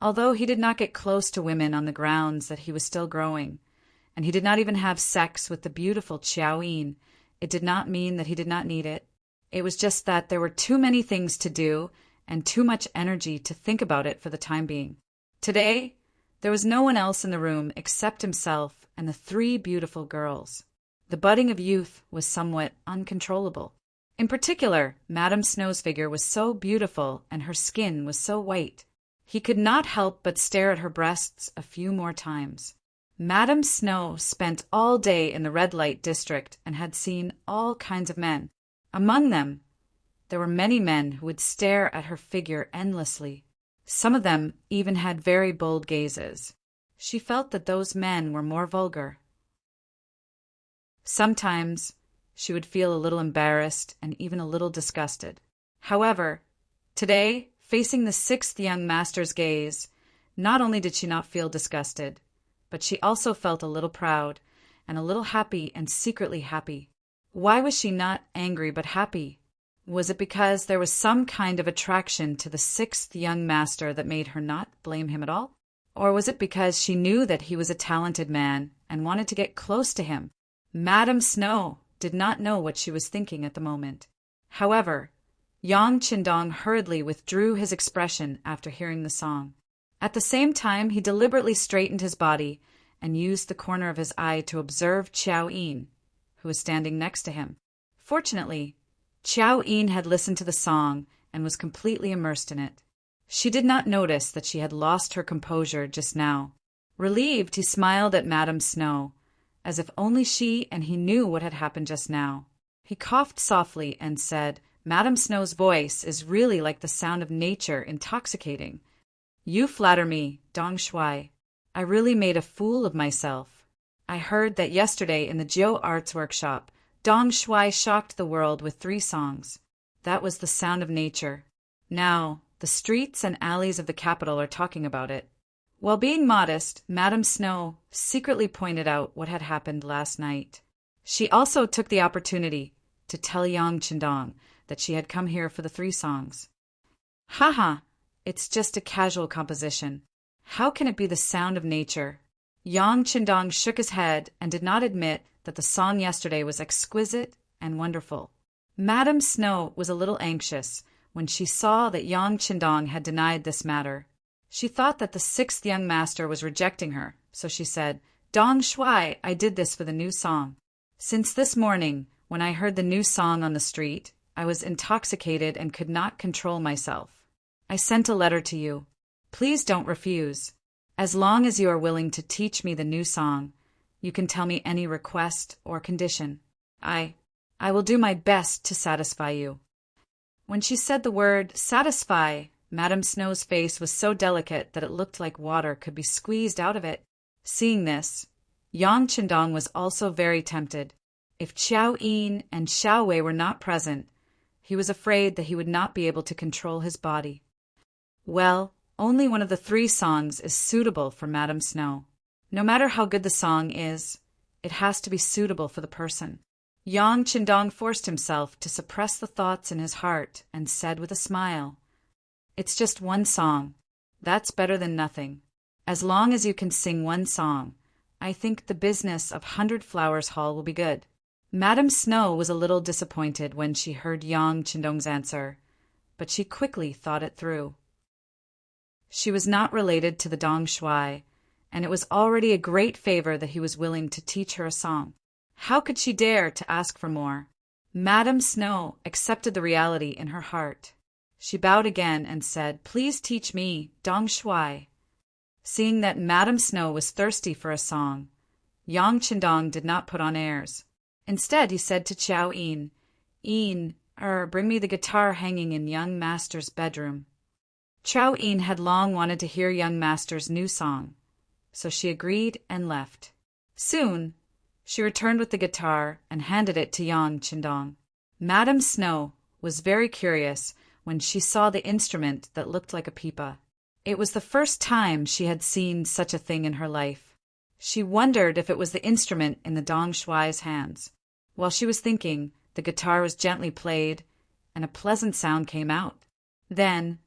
Although he did not get close to women on the grounds that he was still growing, and he did not even have sex with the beautiful Qiao Yin, it did not mean that he did not need it. It was just that there were too many things to do and too much energy to think about it for the time being. Today, there was no one else in the room except himself and the three beautiful girls. The budding of youth was somewhat uncontrollable. In particular, Madame Snow's figure was so beautiful and her skin was so white. He could not help but stare at her breasts a few more times. Madame Snow spent all day in the red light district and had seen all kinds of men. Among them, there were many men who would stare at her figure endlessly. Some of them even had very bold gazes. She felt that those men were more vulgar. Sometimes she would feel a little embarrassed and even a little disgusted. However, today, facing the sixth young master's gaze, not only did she not feel disgusted, but she also felt a little proud and a little happy and secretly happy. Why was she not angry but happy? Was it because there was some kind of attraction to the sixth young master that made her not blame him at all? Or was it because she knew that he was a talented man and wanted to get close to him? Madame Snow did not know what she was thinking at the moment. However, Yang Qindong hurriedly withdrew his expression after hearing the song. At the same time, he deliberately straightened his body and used the corner of his eye to observe Qiao Yin, who was standing next to him. Fortunately, Qiao Yin had listened to the song and was completely immersed in it. She did not notice that she had lost her composure just now. Relieved, he smiled at Madame Snow, as if only she and he knew what had happened just now. He coughed softly and said, "Madame Snow's voice is really like the sound of nature, intoxicating. You flatter me, Dong Shuai. I really made a fool of myself. I heard that yesterday in the Jiu Arts Workshop, Dong Shuai shocked the world with 3 songs. That was the sound of nature. Now, the streets and alleys of the capital are talking about it." While being modest, Madame Snow secretly pointed out what had happened last night. She also took the opportunity to tell Yang Qindong that she had come here for the 3 songs. "Haha, it's just a casual composition. How can it be the sound of nature?" Yang Qindong shook his head and did not admit that the song yesterday was exquisite and wonderful. Madame Snow was a little anxious when she saw that Yang Qindong had denied this matter. She thought that the 6th young master was rejecting her, so she said, "Dong Shuai, I did this for the new song. Since this morning, when I heard the new song on the street, I was intoxicated and could not control myself. I sent a letter to you. Please don't refuse. As long as you are willing to teach me the new song, you can tell me any request or condition. I will do my best to satisfy you." When she said the word satisfy, Madame Snow's face was so delicate that it looked like water could be squeezed out of it. Seeing this, Yang Qindong was also very tempted. If Qiao Yin and Xiao Wei were not present, he was afraid that he would not be able to control his body. Well, only one of the 3 songs is suitable for Madame Snow. No matter how good the song is, it has to be suitable for the person. Yang Qindong forced himself to suppress the thoughts in his heart and said with a smile, "It's just 1 song. That's better than nothing. As long as you can sing 1 song, I think the business of 100 Flowers Hall will be good." Madame Snow was a little disappointed when she heard Yang Qindong's answer, but she quickly thought it through. She was not related to the Dong Shuai, and it was already a great favor that he was willing to teach her a song. How could she dare to ask for more? Madame Snow accepted the reality in her heart. She bowed again and said, "Please teach me, Dong Shuai." Seeing that Madame Snow was thirsty for a song, Yang Qindong did not put on airs. Instead, he said to Qiao Yin, "Yin, bring me the guitar hanging in young master's bedroom." Qiao Yin had long wanted to hear young master's new song, so she agreed and left. Soon, she returned with the guitar and handed it to Yang Qindong. Madame Snow was very curious when she saw the instrument that looked like a pipa. It was the first time she had seen such a thing in her life. She wondered if it was the instrument in the Dong Shuai's hands. While she was thinking, the guitar was gently played, and a pleasant sound came out. Then,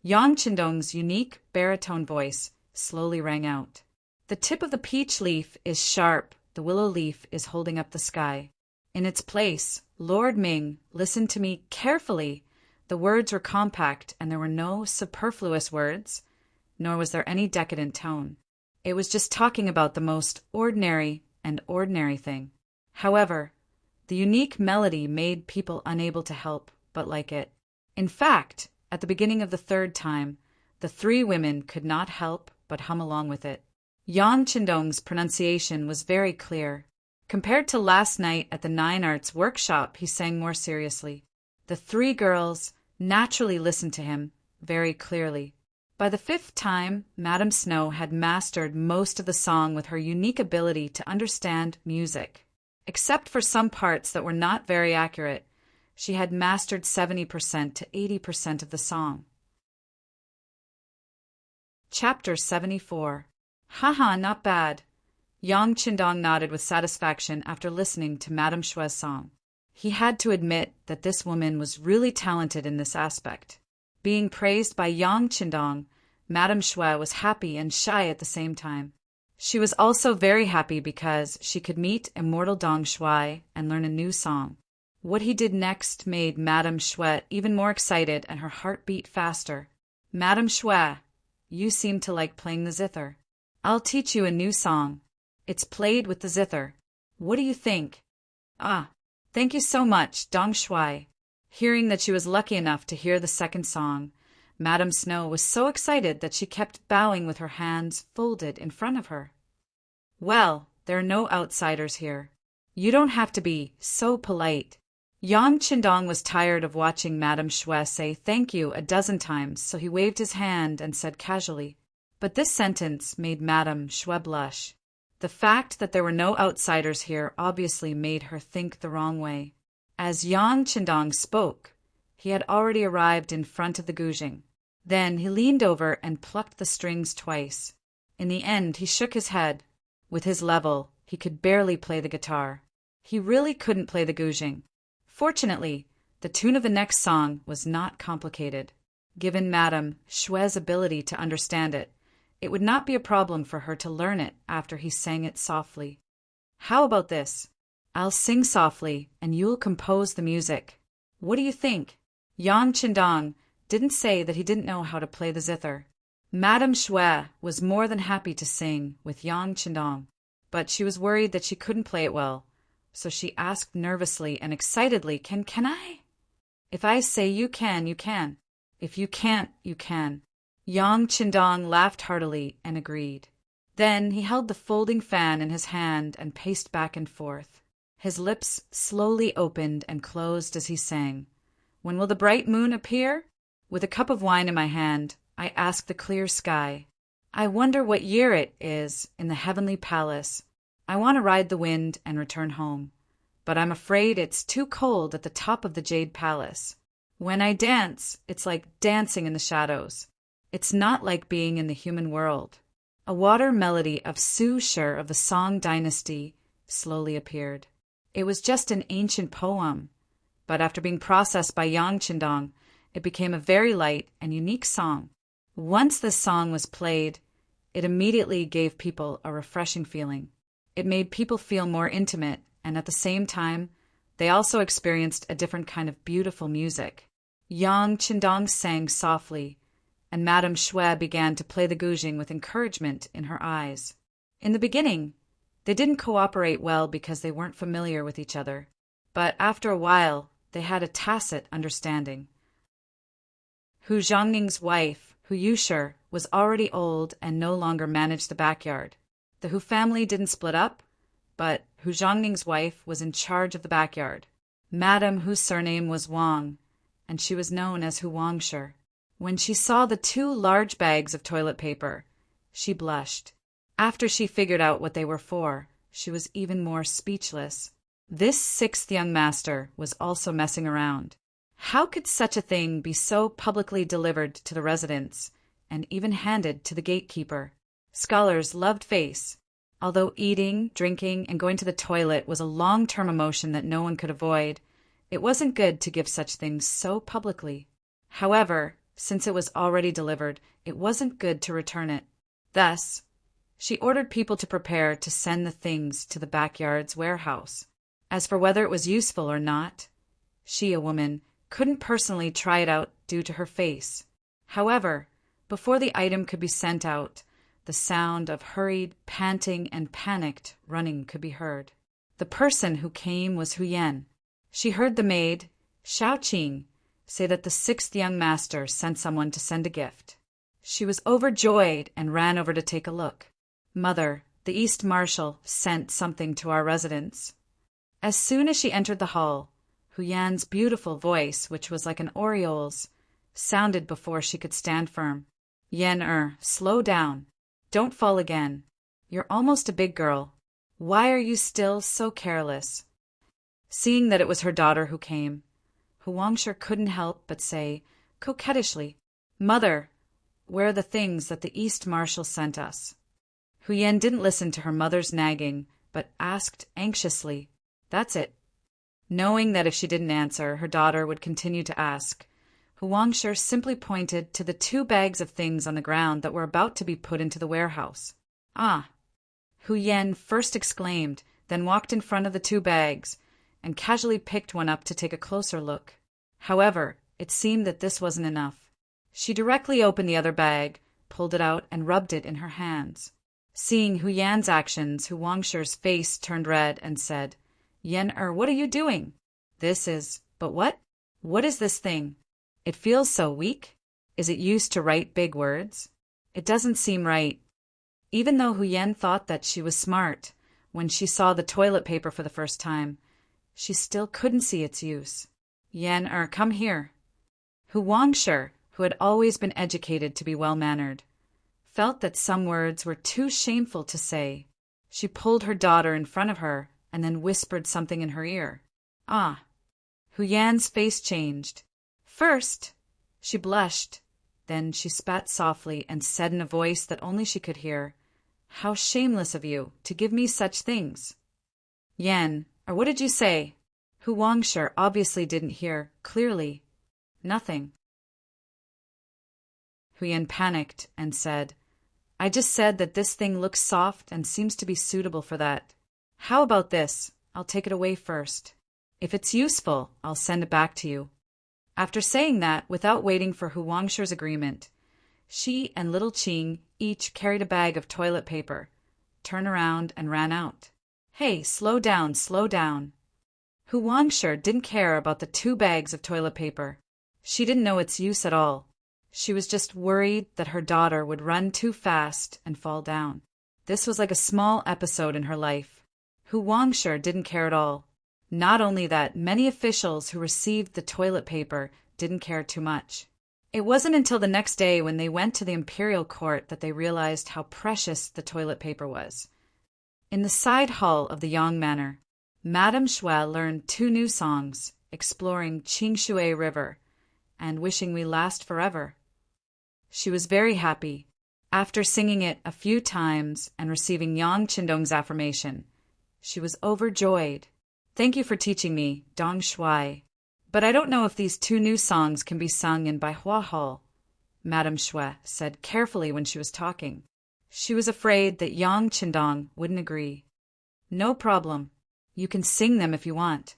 Yang Qindong's unique baritone voice slowly rang out. The tip of the peach leaf is sharp, the willow leaf is holding up the sky. In its place, Lord Ming, listen to me carefully. The words were compact, and there were no superfluous words, nor was there any decadent tone. It was just talking about the most ordinary and ordinary thing. However, the unique melody made people unable to help but like it. In fact, at the beginning of the third time, the three women could not help but hum along with it. Yang Qindong's pronunciation was very clear. Compared to last night at the Nine Arts workshop, he sang more seriously. The three girls naturally listened to him very clearly. By the fifth time, Madame Snow had mastered most of the song with her unique ability to understand music. Except for some parts that were not very accurate, she had mastered 70% to 80% of the song. Chapter 74. Haha, not bad. Yang Qindong nodded with satisfaction after listening to Madame Shue's song. He had to admit that this woman was really talented in this aspect. Being praised by Yang Qindong, Madame Shue was happy and shy at the same time. She was also very happy because she could meet immortal Dong Shuai and learn a new song. What he did next made Madame Shue even more excited, and her heart beat faster. Madame Shue, you seem to like playing the zither. I'll teach you a new song. It's played with the zither. What do you think? Ah, thank you so much, Dong Shuai. Hearing that she was lucky enough to hear the second song, Madame Snow was so excited that she kept bowing with her hands folded in front of her. Well, there are no outsiders here. You don't have to be so polite. Yang Qindong was tired of watching Madame Shue say thank you a dozen times, so he waved his hand and said casually. But this sentence made Madame Shue blush. The fact that there were no outsiders here obviously made her think the wrong way. As Yang Qindong spoke, he had already arrived in front of the guzheng. Then he leaned over and plucked the strings twice. In the end, he shook his head. With his level, he could barely play the guitar. He really couldn't play the guzheng. Fortunately, the tune of the next song was not complicated. Given Madame Shue's ability to understand it, it would not be a problem for her to learn it after he sang it softly. How about this? I'll sing softly, and you'll compose the music. What do you think? Yang Qindong didn't say that he didn't know how to play the zither. Madame Shue was more than happy to sing with Yang Qindong, but she was worried that she couldn't play it well, so she asked nervously and excitedly, Can I? If I say you can, you can. If you can't, you can. Yang Qindong laughed heartily and agreed. Then he held the folding fan in his hand and paced back and forth. His lips slowly opened and closed as he sang. When will the bright moon appear? With a cup of wine in my hand, I ask the clear sky. I wonder what year it is in the heavenly palace. I want to ride the wind and return home, but I'm afraid it's too cold at the top of the Jade Palace. When I dance, it's like dancing in the shadows. It's not like being in the human world. A water melody of Su Shi of the Song dynasty slowly appeared. It was just an ancient poem, but after being processed by Yang Qindong, it became a very light and unique song. Once this song was played, it immediately gave people a refreshing feeling. It made people feel more intimate, and at the same time, they also experienced a different kind of beautiful music. Yang Qindong sang softly, and Madame Shue began to play the guzheng with encouragement in her eyes. In the beginning, they didn't cooperate well because they weren't familiar with each other, but after a while, they had a tacit understanding. Hu Zhongning's wife, Hu Yushi, was already old and no longer managed the backyard. The Hu family didn't split up, but Hu Zhongning's wife was in charge of the backyard. Madame Hu's surname was Wang, and she was known as Hu Wangshi. When she saw the 2 large bags of toilet paper, she blushed. After she figured out what they were for, she was even more speechless. This 6th young master was also messing around. How could such a thing be so publicly delivered to the residents and even handed to the gatekeeper? Scholars loved face. Although eating, drinking, and going to the toilet was a long-term emotion that no one could avoid, it wasn't good to give such things so publicly. However, Since it was already delivered, it wasn't good to return it. Thus, she ordered people to prepare to send the things to the backyard's warehouse. As for whether it was useful or not, she, a woman, couldn't personally try it out due to her face. However, before the item could be sent out, the sound of hurried, panting, and panicked running could be heard. The person who came was Huyen. She heard the maid, Xiaoqing, say that the sixth young master sent someone to send a gift. She was overjoyed and ran over to take a look. "Mother, the East Marshal sent something to our residence." As soon as she entered the hall, Huyan's beautiful voice, which was like an oriole's, sounded before she could stand firm. "Yen, slow down. Don't fall again. You're almost a big girl. Why are you still so careless?" Seeing that it was her daughter who came, Huangsher couldn't help but say, coquettishly, "Mother, where are the things that the East Marshal sent us?" Huyen didn't listen to her mother's nagging, but asked anxiously, "That's it." Knowing that if she didn't answer, her daughter would continue to ask, Huangsher simply pointed to the 2 bags of things on the ground that were about to be put into the warehouse. "Ah!" Huyen first exclaimed, then walked in front of the 2 bags, and casually picked one up to take a closer look. However, it seemed that this wasn't enough. She directly opened the other bag, pulled it out, and rubbed it in her hands. Seeing Huyan's actions, Huangsher's face turned red and said, "Yen, what are you doing?" But what? What is this thing? It feels so weak. Is it used to write big words? It doesn't seem right." Even though Huyen thought that she was smart, when she saw the toilet paper for the first time, she still couldn't see its use. "Yen, come here." Huangsher, who had always been educated to be well-mannered, felt that some words were too shameful to say. She pulled her daughter in front of her and then whispered something in her ear. "Ah!" Huyan's face changed. First, she blushed. Then she spat softly and said in a voice that only she could hear, "How shameless of you to give me such things." "Yen, what did you say?" Huangsher obviously didn't hear clearly. "Nothing." Huyen panicked and said, "I just said that this thing looks soft and seems to be suitable for that. How about this? I'll take it away first. If it's useful, I'll send it back to you." After saying that, without waiting for Huangsher's agreement, she and little Qing each carried a bag of toilet paper, turned around, and ran out. "Hey, slow down, slow down." Huangsher didn't care about the 2 bags of toilet paper. She didn't know its use at all. She was just worried that her daughter would run too fast and fall down. This was like a small episode in her life. Huangsher didn't care at all. Not only that, many officials who received the toilet paper didn't care too much. It wasn't until the next day when they went to the imperial court that they realized how precious the toilet paper was. In the side hall of the Yang Manor, Madame Shui learned 2 new songs, exploring Qingshui River and Wishing We Last Forever. She was very happy. After singing it a few times and receiving Yang Qindong's affirmation, she was overjoyed. "Thank you for teaching me, Dong Shui. But I don't know if these 2 new songs can be sung in Baihua Hall," Madame Shui said carefully when she was talking. She was afraid that Yang Qindong wouldn't agree. "No problem. You can sing them if you want."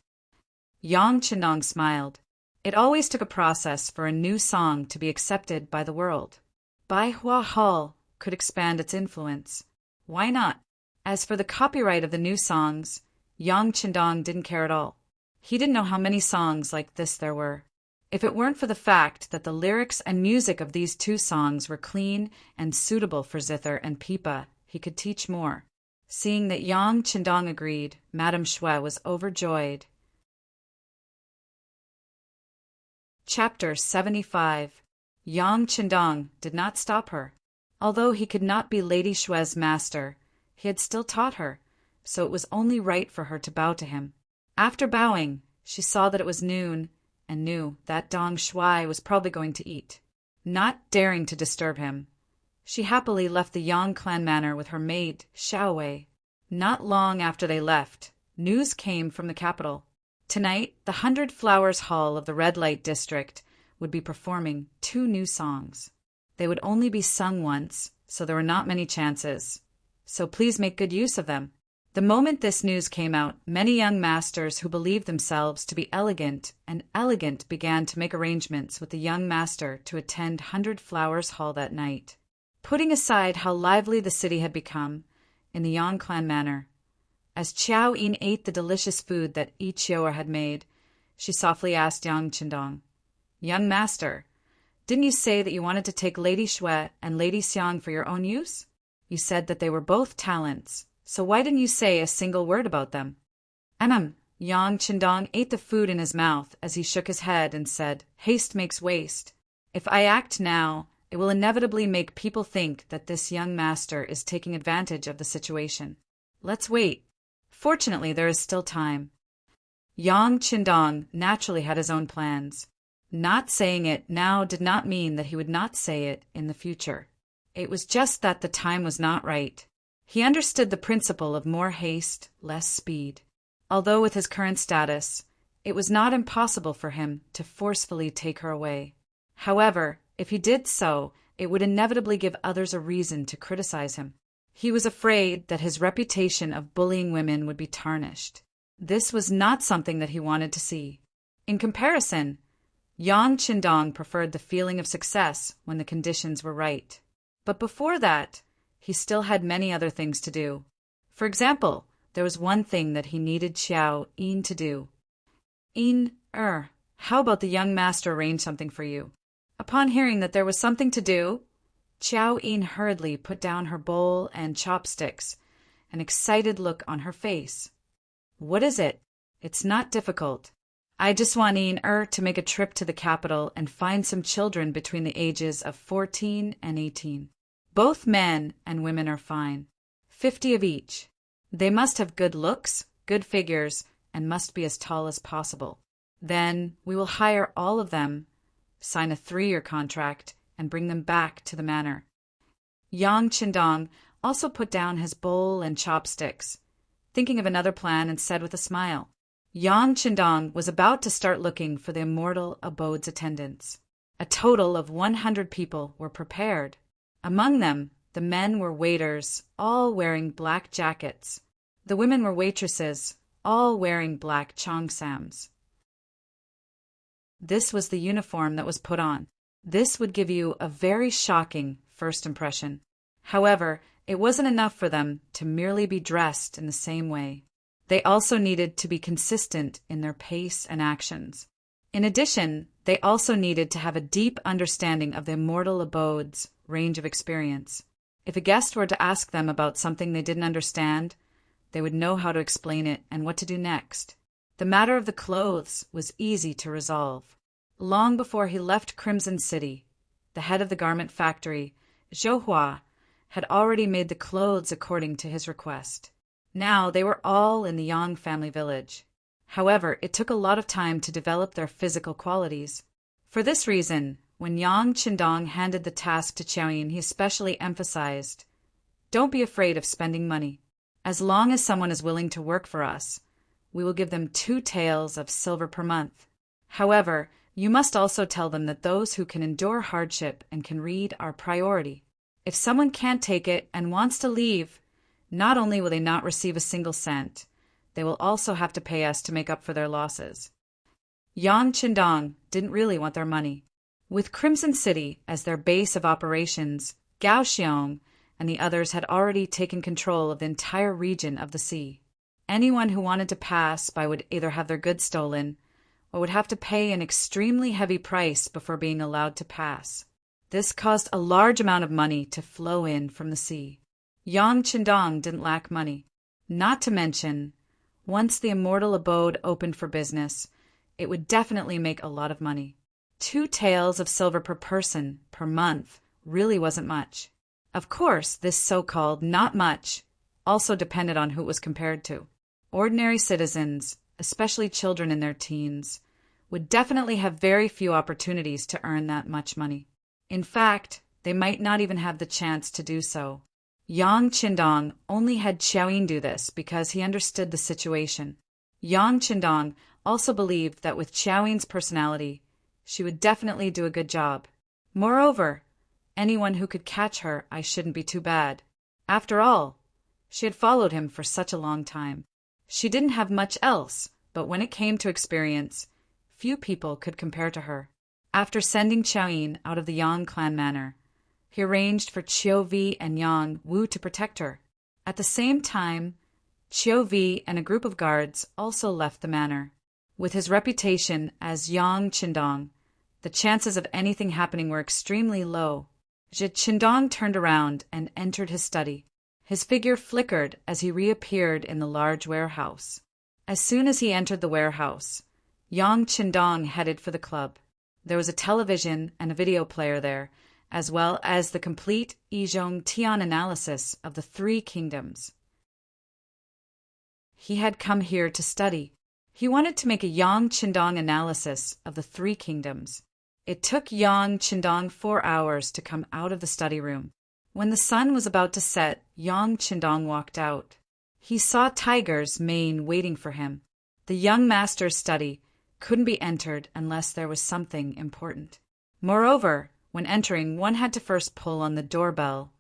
Yang Qindong smiled. It always took a process for a new song to be accepted by the world. Baihua Hall could expand its influence. Why not? As for the copyright of the new songs, Yang Qindong didn't care at all. He didn't know how many songs like this there were. If it weren't for the fact that the lyrics and music of these 2 songs were clean and suitable for zither and pipa, he could teach more. Seeing that Yang Qindong agreed, Madame Shui was overjoyed. Chapter 75. Yang Qindong did not stop her. Although he could not be Lady Shui's master, he had still taught her, so it was only right for her to bow to him. After bowing, she saw that it was noon, and knew that Dong Shui was probably going to eat. Not daring to disturb him, she happily left the Yang clan manor with her maid, Xiaowei. Not long after they left, news came from the capital. Tonight, the 100 Flowers Hall of the Red Light District would be performing 2 new songs. They would only be sung once, so there were not many chances. So please make good use of them. The moment this news came out, many young masters who believed themselves to be elegant began to make arrangements with the young master to attend 100 Flowers Hall that night. Putting aside how lively the city had become, in the Yang clan manner, as Qiao Yin ate the delicious food that I Chioer had made, she softly asked Yang Qindong, "Young master, didn't you say that you wanted to take Lady Shui and Lady Xiang for your own use? You said that they were both talents, so why didn't you say a single word about them?" Yang Qindong ate the food in his mouth as he shook his head and said, "Haste makes waste. If I act now, it will inevitably make people think that this young master is taking advantage of the situation. Let's wait. Fortunately, there is still time." Yang Qindong naturally had his own plans. Not saying it now did not mean that he would not say it in the future. It was just that the time was not right. He understood the principle of more haste, less speed. Although with his current status, it was not impossible for him to forcefully take her away. However, if he did so, it would inevitably give others a reason to criticize him. He was afraid that his reputation of bullying women would be tarnished. This was not something that he wanted to see. In comparison, Yang Qindong preferred the feeling of success when the conditions were right. But before that, he still had many other things to do. For example, there was one thing that he needed Qiao Yin to do. How about the young master arrange something for you?" Upon hearing that there was something to do, Qiao Yin hurriedly put down her bowl and chopsticks, an excited look on her face. "What is it? It's not difficult. I just want to make a trip to the capital and find some children between the ages of 14 and 18. Both men and women are fine. 50 of each. They must have good looks, good figures, and must be as tall as possible. Then we will hire all of them, sign a 3-year contract, and bring them back to the manor." Yang Qindong also put down his bowl and chopsticks, thinking of another plan, and said with a smile. Yang Qindong was about to start looking for the immortal abode's attendants. A total of 100 people were prepared. Among them, the men were waiters, all wearing black jackets. The women were waitresses, all wearing black cheongsams. This was the uniform that was put on. This would give you a very shocking first impression. However, it wasn't enough for them to merely be dressed in the same way. They also needed to be consistent in their pace and actions. In addition, they also needed to have a deep understanding of the immortal abode's range of experience. If a guest were to ask them about something they didn't understand, they would know how to explain it and what to do next. The matter of the clothes was easy to resolve. Long before he left Crimson City, the head of the garment factory, Zhou Hua, had already made the clothes according to his request. Now they were all in the Yang family village. However, it took a lot of time to develop their physical qualities. For this reason, when Yang Qindong handed the task to Qiao Yin, he especially emphasized, "Don't be afraid of spending money. As long as someone is willing to work for us, we will give them 2 taels of silver per month. However, you must also tell them that those who can endure hardship and can read are priority. If someone can't take it and wants to leave, not only will they not receive a single cent, they will also have to pay us to make up for their losses." Yang Qindong didn't really want their money. With Crimson City as their base of operations, Gao Xiong and the others had already taken control of the entire region of the sea. Anyone who wanted to pass by would either have their goods stolen or would have to pay an extremely heavy price before being allowed to pass. This caused a large amount of money to flow in from the sea. Yang Qindong didn't lack money. Not to mention, once the immortal abode opened for business, it would definitely make a lot of money. 2 taels of silver per person per month really wasn't much. Of course, this so-called not much also depended on who it was compared to. Ordinary citizens, especially children in their teens, would definitely have very few opportunities to earn that much money. In fact, they might not even have the chance to do so. Yang Qindong only had Qiao Yin do this because he understood the situation. Yang Qindong also believed that with Qiao Yin's personality, She would definitely do a good job. Moreover, anyone who could catch her, I shouldn't be too bad. After all, she had followed him for such a long time. She didn't have much else, but when it came to experience, few people could compare to her. After sending Xiaoyin out of the Yang clan manor, he arranged for Qiu Vi and Yang Wu to protect her. At the same time, Qiu Vi and a group of guards also left the manor. With his reputation as Yang Qindong, the chances of anything happening were extremely low. Zhi Qindong turned around and entered his study. His figure flickered as he reappeared in the large warehouse. As soon as he entered the warehouse, Yang Qindong headed for the club. There was a television and a video player there, as well as the complete Yizhong Tian analysis of the three kingdoms. He had come here to study. He wanted to make a Yang Qindong analysis of the three kingdoms. It took Yang Qindong 4 hours to come out of the study room. When the sun was about to set, Yang Qindong walked out. He saw Tiger's mane waiting for him. The young master's study couldn't be entered unless there was something important. Moreover, when entering, one had to first pull on the doorbell,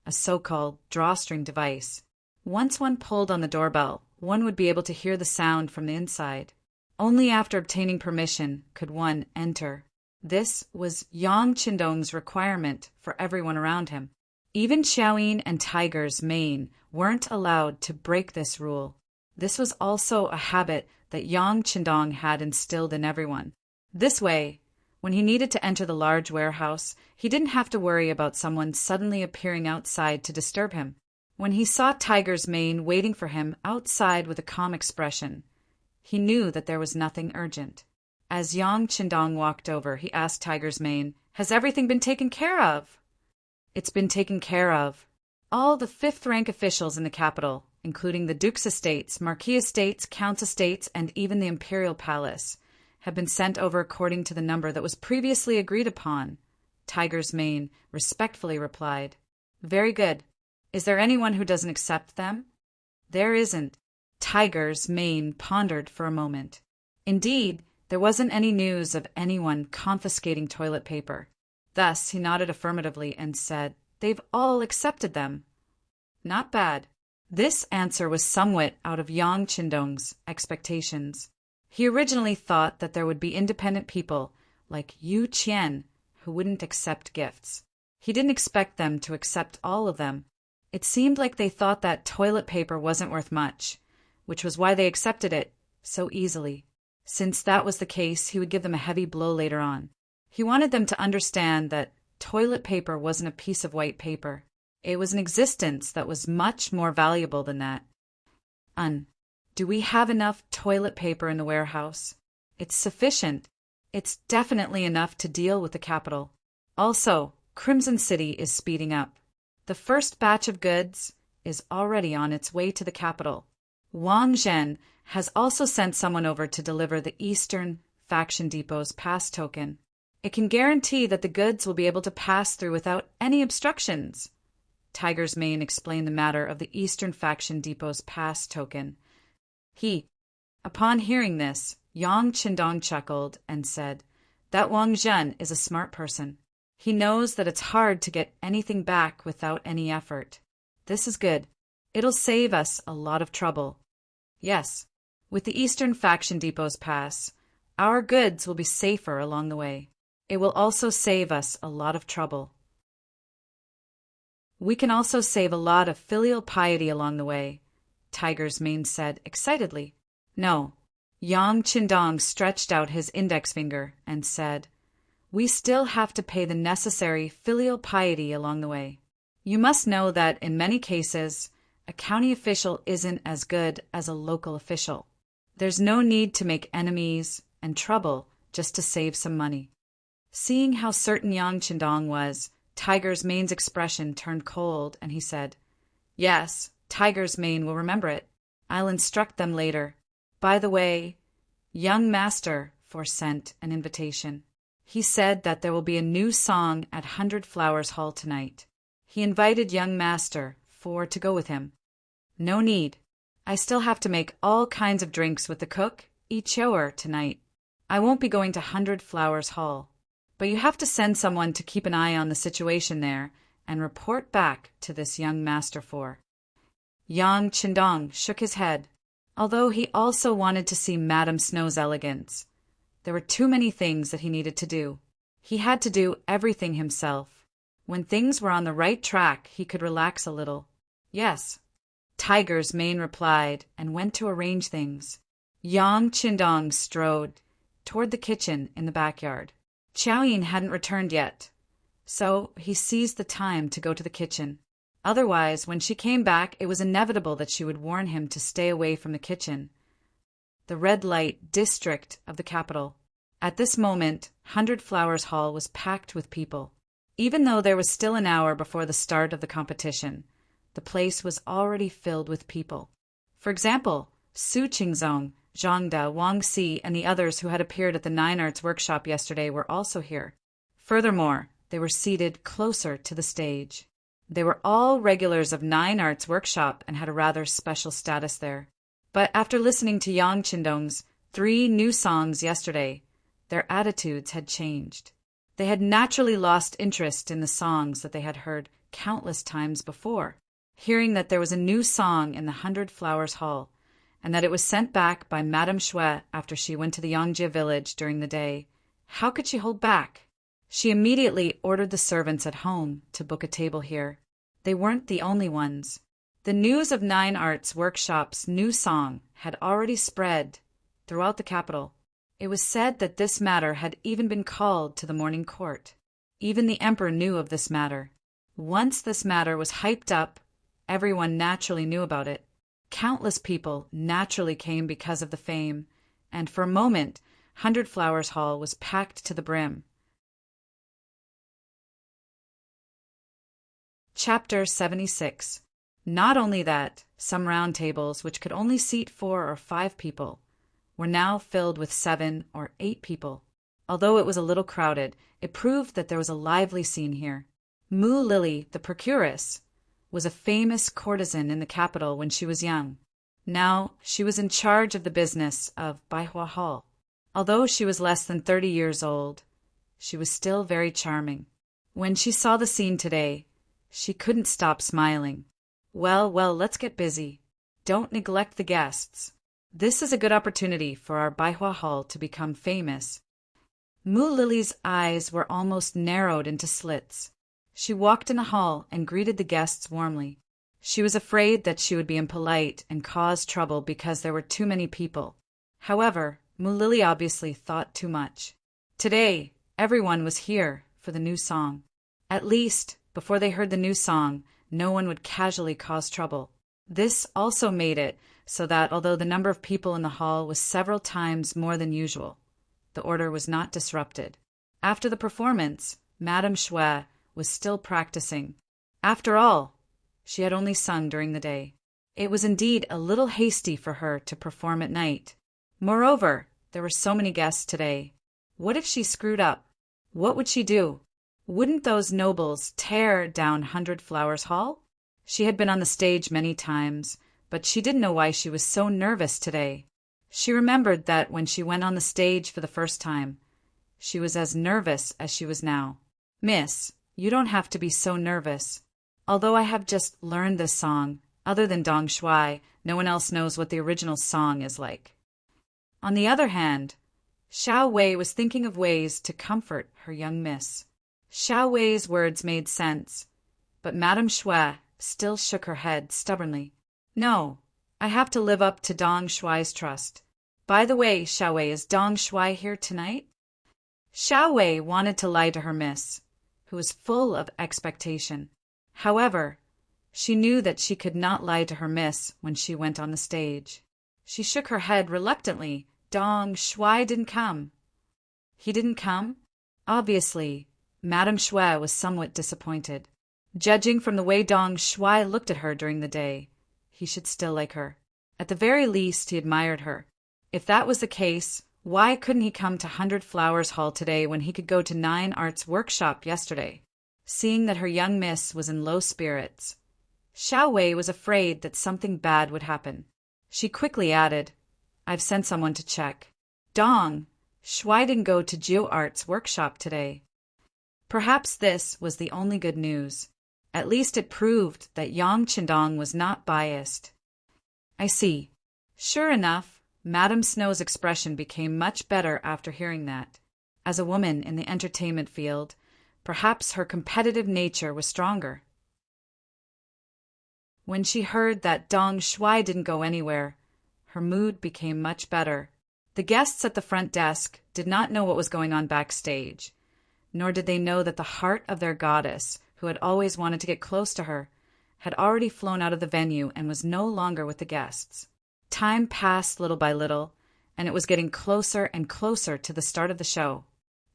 a so-called drawstring device. Once one pulled on the doorbell, one would be able to hear the sound from the inside. Only after obtaining permission could one enter. This was Yang Qindong's requirement for everyone around him. Even Xiaoyin and Tiger's mane weren't allowed to break this rule. This was also a habit that Yang Qindong had instilled in everyone. This way, when he needed to enter the large warehouse, he didn't have to worry about someone suddenly appearing outside to disturb him. When he saw Tiger's mane waiting for him outside with a calm expression, he knew that there was nothing urgent. As Yang Qindong walked over, he asked Tiger's mane, "Has everything been taken care of?" "It's been taken care of. All the 5th-rank officials in the capital, including the Duke's estates, Marquis estates, Count's estates, and even the Imperial Palace, have been sent over according to the number that was previously agreed upon," Tiger's mane respectfully replied. "Very good. Is there anyone who doesn't accept them?" "There isn't." Tiger's mane pondered for a moment. Indeed, there wasn't any news of anyone confiscating toilet paper. Thus, he nodded affirmatively and said, "They've all accepted them." "Not bad." This answer was somewhat out of Yang Qindong's expectations. He originally thought that there would be independent people like Yu Qian who wouldn't accept gifts. He didn't expect them to accept all of them. It seemed like they thought that toilet paper wasn't worth much, which was why they accepted it so easily. Since that was the case, he would give them a heavy blow later on. He wanted them to understand that toilet paper wasn't a piece of white paper. It was an existence that was much more valuable than that. Do we have enough toilet paper in the warehouse? It's sufficient. It's definitely enough to deal with the capital. Also, Crimson City is speeding up. The first batch of goods is already on its way to the capital. Wang Zhen has also sent someone over to deliver the Eastern Faction Depot's pass token. It can guarantee that the goods will be able to pass through without any obstructions. Tiger's mane explained the matter of the Eastern Faction Depot's pass token. Upon hearing this, Yang Qindong chuckled and said, "That Wang Zhen is a smart person. He knows that it's hard to get anything back without any effort. This is good. It'll save us a lot of trouble." Yes, with the Eastern Faction Depot's pass, our goods will be safer along the way. It will also save us a lot of trouble. We can also save a lot of filial piety along the way, Tiger's mane said excitedly. No. Yang Qindong stretched out his index finger and said, "We still have to pay the necessary filial piety along the way. You must know that in many cases, a county official isn't as good as a local official. There's no need to make enemies and trouble just to save some money." Seeing how certain Yang Qindong was, Tiger's mane's expression turned cold, and he said, "Yes, Tiger's mane will remember it. I'll instruct them later. By the way, young master sent an invitation. He said that there will be a new song at 100 Flowers Hall tonight. He invited young master to go with him." "No need. I still have to make all kinds of drinks with the cook each hour tonight." I won't be going to 100 Flowers Hall, but you have to send someone to keep an eye on the situation there and report back to this young master for. Yang Qindong shook his head, although he also wanted to see Madame Snow's elegance. There were too many things that he needed to do. He had to do everything himself. When things were on the right track, he could relax a little. Yes, Tiger's mane replied and went to arrange things. Yang Qindong strode toward the kitchen in the backyard. Xiaoyin hadn't returned yet, so he seized the time to go to the kitchen. Otherwise, when she came back, it was inevitable that she would warn him to stay away from the kitchen, the red light district of the capital. At this moment, 100 Flowers Hall was packed with people. Even though there was still an hour before the start of the competition, the place was already filled with people. For example, Su Qingzong, Zhang Da, Wang Si, and the others who had appeared at the Nine Arts workshop yesterday were also here. Furthermore, they were seated closer to the stage. They were all regulars of Nine Arts workshop and had a rather special status there. But after listening to Yang Qindong's 3 new songs yesterday, their attitudes had changed. They had naturally lost interest in the songs that they had heard countless times before. Hearing that there was a new song in the 100 Flowers Hall, and that it was sent back by Madame Shui after she went to the Yongjie village during the day, how could she hold back? She immediately ordered the servants at home to book a table here. They weren't the only ones. The news of Nine Arts Workshop's new song had already spread throughout the capital. It was said that this matter had even been called to the morning court. Even the emperor knew of this matter. Once this matter was hyped up, everyone naturally knew about it. Countless people naturally came because of the fame, and for a moment, 100 Flowers Hall was packed to the brim. Chapter 76. Not only that, some round tables, which could only seat 4 or 5 people, were now filled with 7 or 8 people. Although it was a little crowded, it proved that there was a lively scene here. Mu Lily, the procuress, was a famous courtesan in the capital when she was young. Now she was in charge of the business of Baihua Hall. Although she was less than 30 years old, she was still very charming. When she saw the scene today, she couldn't stop smiling. Well, let's get busy. Don't neglect the guests. This is a good opportunity for our Baihua Hall to become famous. Mu Lily's eyes were almost narrowed into slits. She walked in the hall and greeted the guests warmly. She was afraid that she would be impolite and cause trouble because there were too many people. However, Mu Lily obviously thought too much. Today, everyone was here for the new song. At least, before they heard the new song, no one would casually cause trouble. This also made it so that although the number of people in the hall was several times more than usual, the order was not disrupted. After the performance, Madame Shui was still practicing. After all, she had only sung during the day. It was indeed a little hasty for her to perform at night. Moreover, there were so many guests today. What if she screwed up? What would she do? Wouldn't those nobles tear down 100 Flowers Hall? She had been on the stage many times, but she didn't know why she was so nervous today. She remembered that when she went on the stage for the first time, she was as nervous as she was now. Miss, you don't have to be so nervous. Although I have just learned this song, other than Dong Shui, no one else knows what the original song is like. On the other hand, Xiao Wei was thinking of ways to comfort her young miss. Xiao Wei's words made sense, but Madame Shui still shook her head stubbornly. No, I have to live up to Dong Shui's trust. By the way, Xiao Wei, is Dong Shui here tonight? Xiao Wei wanted to lie to her miss, who was full of expectation. However, she knew that she could not lie to her miss when she went on the stage. She shook her head reluctantly. Dong Shui didn't come. He didn't come? Obviously, Madame Shui was somewhat disappointed. Judging from the way Dong Shui looked at her during the day, he should still like her. At the very least, he admired her. If that was the case, why couldn't he come to 100 Flowers Hall today when he could go to Nine Arts Workshop yesterday? Seeing that her young miss was in low spirits, Xiao Wei was afraid that something bad would happen. She quickly added, I've sent someone to check. Dong, Shui didn't go to Jiu Art's workshop today. Perhaps this was the only good news. At least it proved that Yang Qindong was not biased. I see. Sure enough, Madame Snow's expression became much better after hearing that. As a woman in the entertainment field, perhaps her competitive nature was stronger. When she heard that Dong Shui didn't go anywhere, her mood became much better. The guests at the front desk did not know what was going on backstage, nor did they know that the heart of their goddess, who had always wanted to get close to her, had already flown out of the venue and was no longer with the guests. Time passed little by little, and it was getting closer and closer to the start of the show.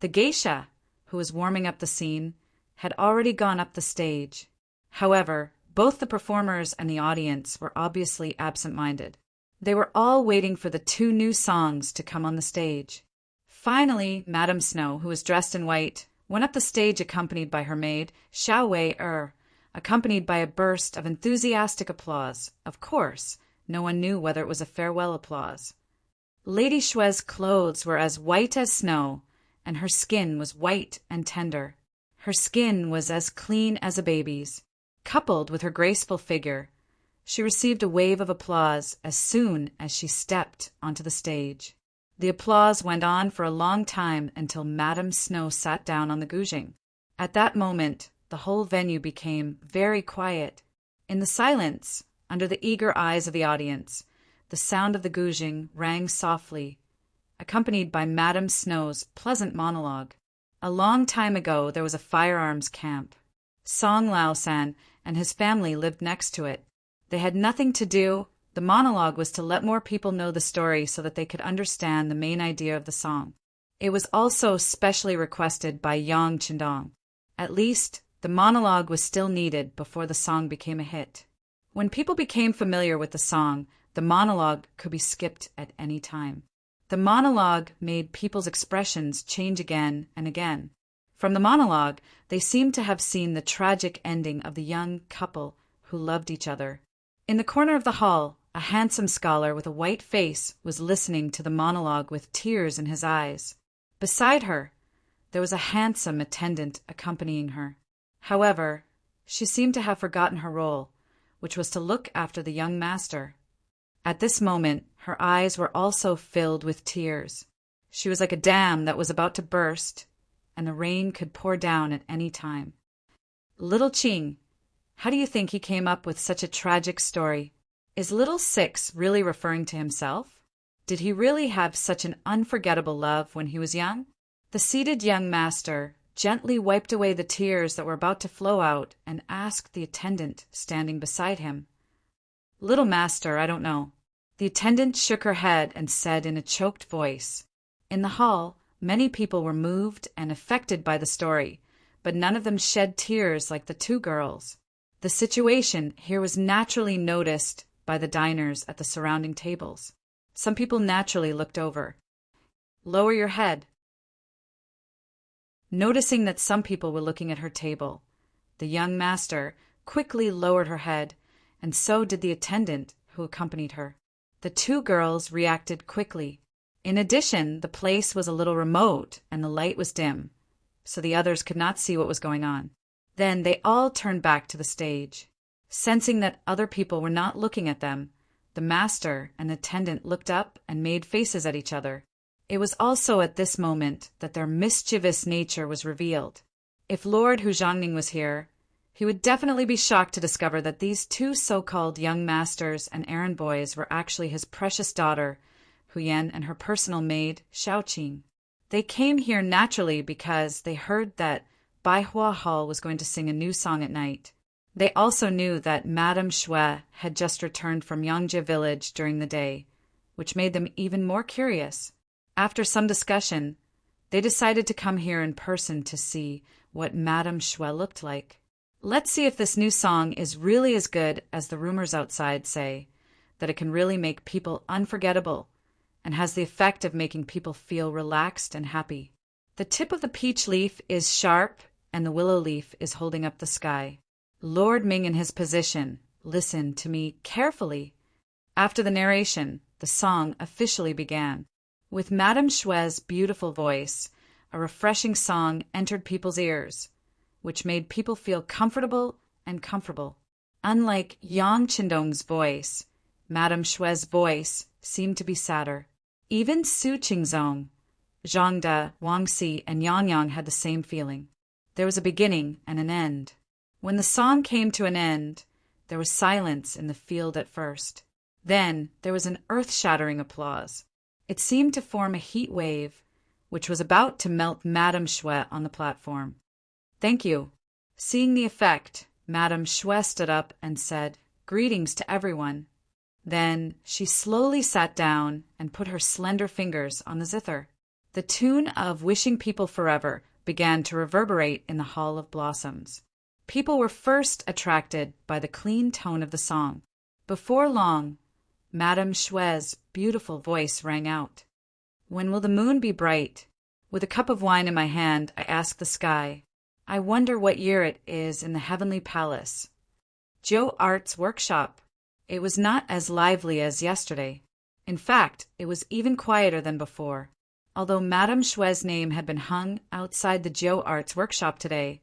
The geisha, who was warming up the scene, had already gone up the stage. However, both the performers and the audience were obviously absent-minded. They were all waiting for the two new songs to come on the stage. Finally, Madame Snow, who was dressed in white, went up the stage accompanied by her maid, Xiao Wei accompanied by a burst of enthusiastic applause. Of course, no one knew whether it was a farewell applause. Lady Shui's clothes were as white as snow, and her skin was white and tender. Her skin was as clean as a baby's. Coupled with her graceful figure, she received a wave of applause as soon as she stepped onto the stage. The applause went on for a long time until Madame Snow sat down on the guzheng. At that moment, the whole venue became very quiet. In the silence, under the eager eyes of the audience, the sound of the guzheng rang softly, accompanied by Madame Snow's pleasant monologue. A long time ago there was a firearms camp. Song Lao-san and his family lived next to it. They had nothing to do. The monologue was to let more people know the story so that they could understand the main idea of the song. It was also specially requested by Yang Qindong. At least, the monologue was still needed before the song became a hit. When people became familiar with the song, the monologue could be skipped at any time. The monologue made people's expressions change again and again. From the monologue, they seemed to have seen the tragic ending of the young couple who loved each other. In the corner of the hall, a handsome scholar with a white face was listening to the monologue with tears in his eyes. Beside her, there was a handsome attendant accompanying her. However, she seemed to have forgotten her role, which was to look after the young master. At this moment, her eyes were also filled with tears. She was like a dam that was about to burst, and the rain could pour down at any time. Little Qing, how do you think he came up with such a tragic story? Is Little Six really referring to himself? Did he really have such an unforgettable love when he was young? The seated young master gently wiped away the tears that were about to flow out and asked the attendant standing beside him. Little master, I don't know. The attendant shook her head and said in a choked voice. In the hall, many people were moved and affected by the story, but none of them shed tears like the two girls. The situation here was naturally noticed by the diners at the surrounding tables. Some people naturally looked over. Lower your head. Noticing that some people were looking at her table, the young master quickly lowered her head, and so did the attendant who accompanied her. The two girls reacted quickly. In addition, the place was a little remote and the light was dim, so the others could not see what was going on. Then they all turned back to the stage. Sensing that other people were not looking at them, the master and attendant looked up and made faces at each other. It was also at this moment that their mischievous nature was revealed. If Lord Hu Zhongning was here, he would definitely be shocked to discover that these two so-called young masters and errand boys were actually his precious daughter, Huyen, and her personal maid, Xiaoqing. They came here naturally because they heard that Baihua Hall was going to sing a new song at night. They also knew that Madame Shui had just returned from Yangzhe village during the day, which made them even more curious. After some discussion, they decided to come here in person to see what Madame Shui looked like. Let's see if this new song is really as good as the rumors outside say, that it can really make people unforgettable and has the effect of making people feel relaxed and happy. The tip of the peach leaf is sharp and the willow leaf is holding up the sky. Lord Ming in his position, listen to me carefully. After the narration, the song officially began. With Madame Shui's beautiful voice, a refreshing song entered people's ears, which made people feel comfortable and comfortable. Unlike Yang Qindong's voice, Madame Shui's voice seemed to be sadder. Even Su Qingzong, Zhang De, Wang Si, and Yang Yang had the same feeling. There was a beginning and an end. When the song came to an end, there was silence in the field at first. Then there was an earth-shattering applause. It seemed to form a heat wave, which was about to melt Madame Shui on the platform. "Thank you." Seeing the effect, Madame Shui stood up and said, "Greetings to everyone." Then she slowly sat down and put her slender fingers on the zither. The tune of "Wishing People Forever" began to reverberate in the Hall of Blossoms. People were first attracted by the clean tone of the song. Before long, Madame Shui's beautiful voice rang out. "When will the moon be bright?" With a cup of wine in my hand, I asked the sky, "I wonder what year it is in the heavenly palace." Joe Art's workshop. It was not as lively as yesterday. In fact, it was even quieter than before. Although Madame Shui's name had been hung outside the Joe Art's workshop today,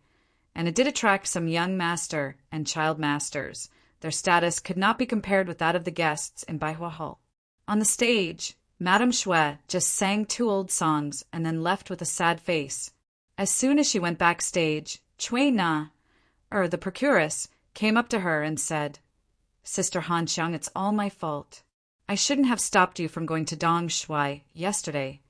and it did attract some young master and child masters, their status could not be compared with that of the guests in Baihua Hall. On the stage, Madame Shui just sang 2 old songs and then left with a sad face. As soon as she went backstage, Cui Na, the procuress, came up to her and said, "Sister Han Xiang, it's all my fault. I shouldn't have stopped you from going to Dong Shui yesterday."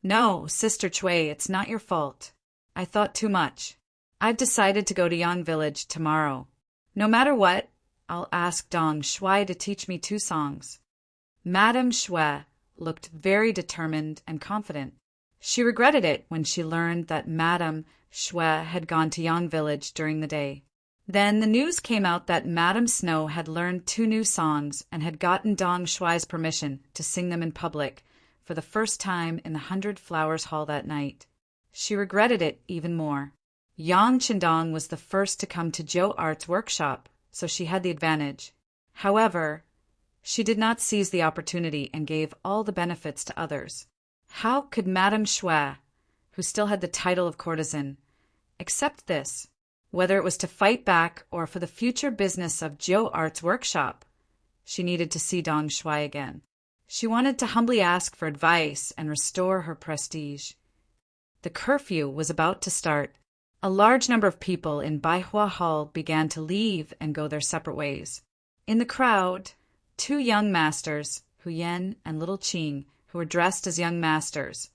"No, Sister Cui, it's not your fault. I thought too much. I've decided to go to Yang Village tomorrow. No matter what, I'll ask Dong Shui to teach me 2 songs. Madame Shui looked very determined and confident. She regretted it when she learned that Madame Shui had gone to Yang Village during the day. Then the news came out that Madame Snow had learned 2 new songs and had gotten Dong Shui's permission to sing them in public for the first time in the 100 Flowers Hall that night. She regretted it even more. Yang Qindong was the first to come to Joe Art's workshop, so she had the advantage. However, she did not seize the opportunity and gave all the benefits to others. How could Madame Shui, who still had the title of courtesan, accept this? Whether it was to fight back or for the future business of Joe Art's workshop, she needed to see Dong Shui again. She wanted to humbly ask for advice and restore her prestige. The curfew was about to start. A large number of people in Baihua Hall began to leave and go their separate ways. In the crowd, 2 young masters, Hu Yan and Little Qing, who were dressed as young masters,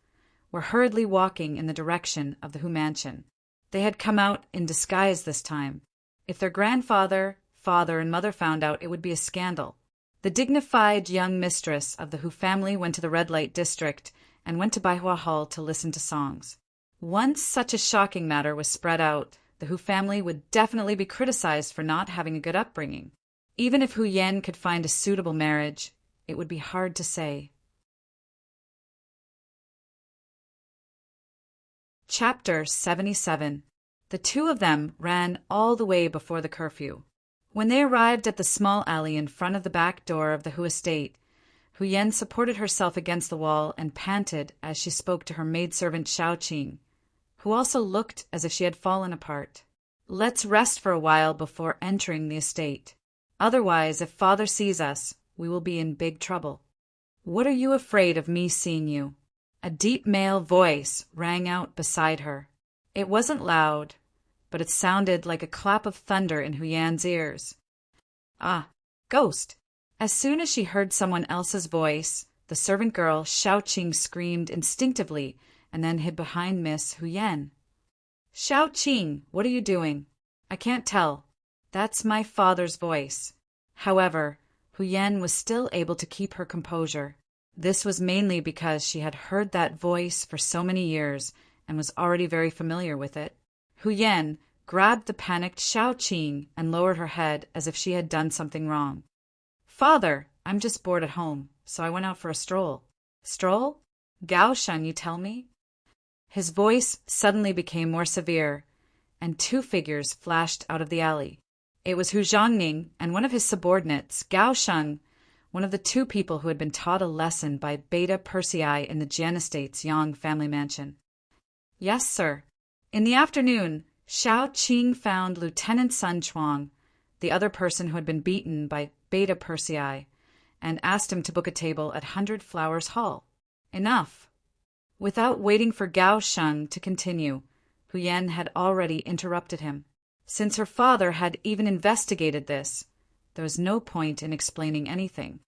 were hurriedly walking in the direction of the Hu mansion. They had come out in disguise this time. If their grandfather, father, and mother found out, it would be a scandal. The dignified young mistress of the Hu family went to the red light district and went to Baihua Hall to listen to songs. Once such a shocking matter was spread out, the Hu family would definitely be criticized for not having a good upbringing. Even if Hu Yan could find a suitable marriage, it would be hard to say. Chapter 77. The 2 of them ran all the way before the curfew. When they arrived at the small alley in front of the back door of the Hu estate, Hu Yan supported herself against the wall and panted as she spoke to her maidservant Xiaoqing, who also looked as if she had fallen apart. "Let's rest for a while before entering the estate. Otherwise, if father sees us, we will be in big trouble." "What are you afraid of me seeing you?" A deep male voice rang out beside her. It wasn't loud, but it sounded like a clap of thunder in Hu Yan's ears. "Ah, ghost." As soon as she heard someone else's voice, the servant girl Xiaoqing screamed instinctively and then hid behind Miss Hu Yan. "Xiaoqing, what are you doing?" "I can't tell. That's my father's voice." However, Hu Yan was still able to keep her composure. This was mainly because she had heard that voice for so many years and was already very familiar with it. Hu Yan grabbed the panicked Xiaoqing and lowered her head as if she had done something wrong. "Father, I'm just bored at home, so I went out for a stroll." "Stroll? Gao Shan, you tell me?" His voice suddenly became more severe, and 2 figures flashed out of the alley. It was Hu Zhangning and one of his subordinates, Gao Sheng, one of the two people who had been taught a lesson by Beta Persei in the Jian Estate's Yang family mansion. "Yes, sir." In the afternoon, Shao Qing found Lieutenant Sun Chuang, the other person who had been beaten by Beta Persei, and asked him to book a table at 100 Flowers Hall. Enough. Without waiting for Gao Sheng to continue, Huyen had already interrupted him. Since her father had even investigated this, there was no point in explaining anything.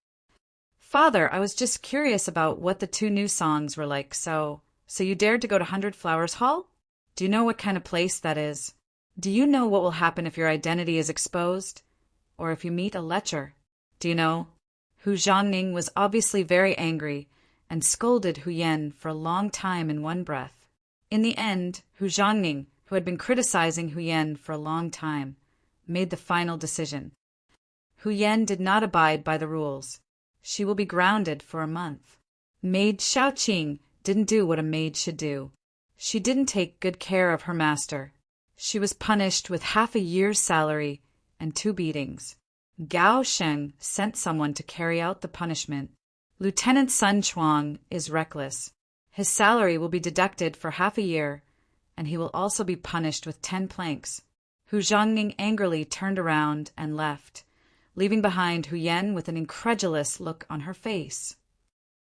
"Father, I was just curious about what the two new songs were like, so you dared to go to 100 Flowers Hall? Do you know what kind of place that is? Do you know what will happen if your identity is exposed? Or if you meet a lecher? Do you know?" Hu Zhongning was obviously very angry and scolded Huyen for a long time in one breath. In the end, Hu Zhongning, who had been criticizing Huyen for a long time, made the final decision. Huyen did not abide by the rules. She will be grounded for a month. Maid Shao Qing didn't do what a maid should do. She didn't take good care of her master. She was punished with half a year's salary and 2 beatings. Gao Sheng sent someone to carry out the punishment. Lieutenant Sun Chuang is reckless. His salary will be deducted for half a year, and he will also be punished with 10 planks. Hu Zhongning angrily turned around and left, leaving behind Huyen with an incredulous look on her face.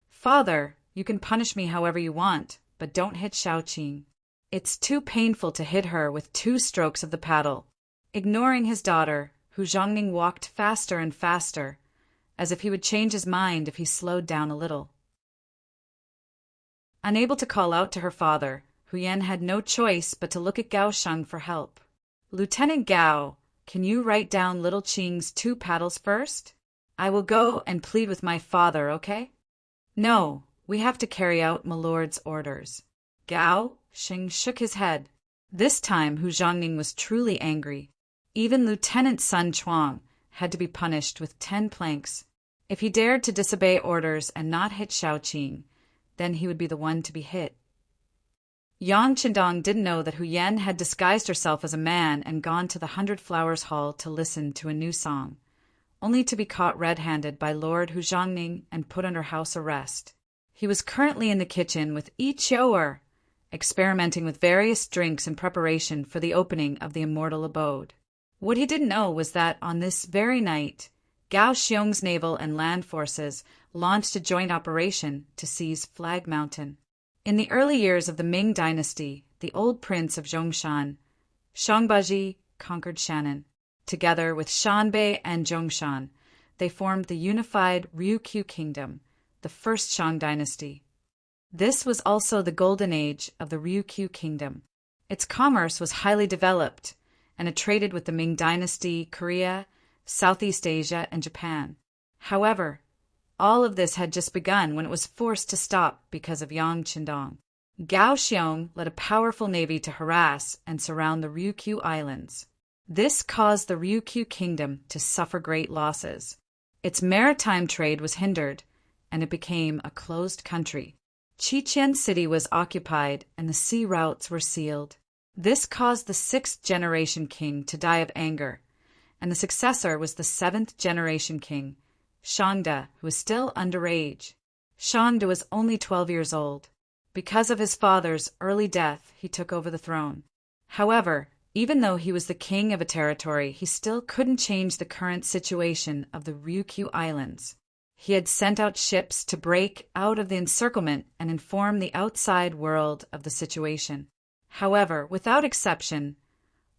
"Father, you can punish me however you want, but don't hit Shao Qing. It's too painful to hit her with 2 strokes of the paddle." Ignoring his daughter, Hu Zhongning walked faster and faster, as if he would change his mind if he slowed down a little. Unable to call out to her father, Huyen had no choice but to look at Gao Sheng for help. "Lieutenant Gao, can you write down little Qing's 2 paddles first? I will go and plead with my father, okay?" "No, we have to carry out my lord's orders." Gao Sheng shook his head. This time Hu Zhongning was truly angry. Even Lieutenant Sun Chuang had to be punished with 10 planks. If he dared to disobey orders and not hit Shao Qing, then he would be the one to be hit. Yang Qindong didn't know that Huyen had disguised herself as a man and gone to the 100 Flowers Hall to listen to a new song, only to be caught red-handed by Lord Hu Zhongning and put under house arrest. He was currently in the kitchen with Yi Qiu'er, experimenting with various drinks in preparation for the opening of the immortal abode. What he didn't know was that on this very night, Gao Xiong's naval and land forces launched a joint operation to seize Flag Mountain. In the early years of the Ming dynasty, the old prince of Zhongshan, Shangbaji, conquered Shannon. Together with Shanbei and Zhongshan, they formed the unified Ryukyu Kingdom, the first Shang dynasty. This was also the golden age of the Ryukyu Kingdom. Its commerce was highly developed, and it traded with the Ming dynasty, Korea, Southeast Asia, and Japan. However, all of this had just begun when it was forced to stop because of Yang Qindong. Gao Xiong led a powerful navy to harass and surround the Ryukyu Islands. This caused the Ryukyu Kingdom to suffer great losses. Its maritime trade was hindered, and it became a closed country. Qiqian City was occupied, and the sea routes were sealed. This caused the 6th-generation king to die of anger, and the successor was the 7th-generation king, Shangde, who was still underage. Shangde was only 12 years old. Because of his father's early death, he took over the throne. However, even though he was the king of a territory, he still couldn't change the current situation of the Ryukyu Islands. He had sent out ships to break out of the encirclement and inform the outside world of the situation. However, without exception,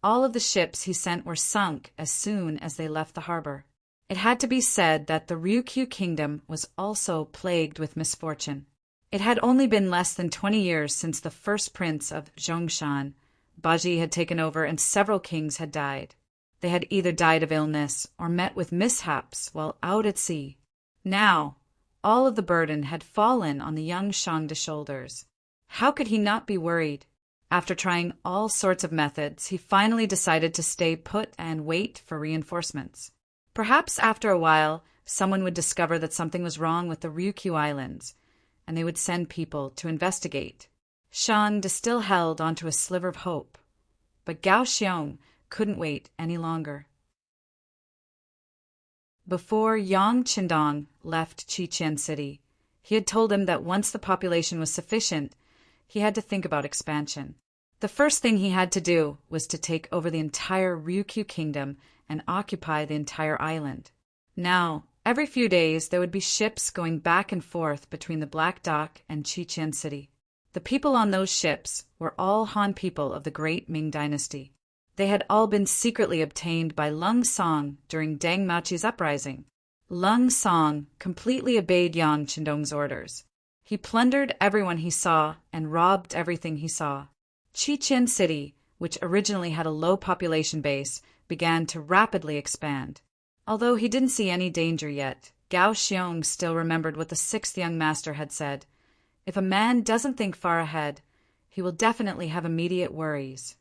all of the ships he sent were sunk as soon as they left the harbor. It had to be said that the Ryukyu Kingdom was also plagued with misfortune. It had only been less than 20 years since the first prince of Zhongshan, Baji, had taken over, and several kings had died. They had either died of illness or met with mishaps while out at sea. Now, all of the burden had fallen on the young Shangde shoulders. How could he not be worried? After trying all sorts of methods, he finally decided to stay put and wait for reinforcements. Perhaps after a while, someone would discover that something was wrong with the Ryukyu Islands, and they would send people to investigate. Shangde still held onto a sliver of hope, but Gao Xiong couldn't wait any longer. Before Yang Qindong left Qiqian City, he had told him that once the population was sufficient, he had to think about expansion. The first thing he had to do was to take over the entire Ryukyu kingdom and occupy the entire island. Now, every few days there would be ships going back and forth between the Black Dock and Qiqian City. The people on those ships were all Han people of the great Ming dynasty. They had all been secretly obtained by Lung Song during Deng Machi's uprising. Lung Song completely obeyed Yang Qindong's orders. He plundered everyone he saw and robbed everything he saw. Qiqian City, which originally had a low population base, began to rapidly expand. Although he didn't see any danger yet, Gao Xiong still remembered what the sixth young master had said. If a man doesn't think far ahead, he will definitely have immediate worries.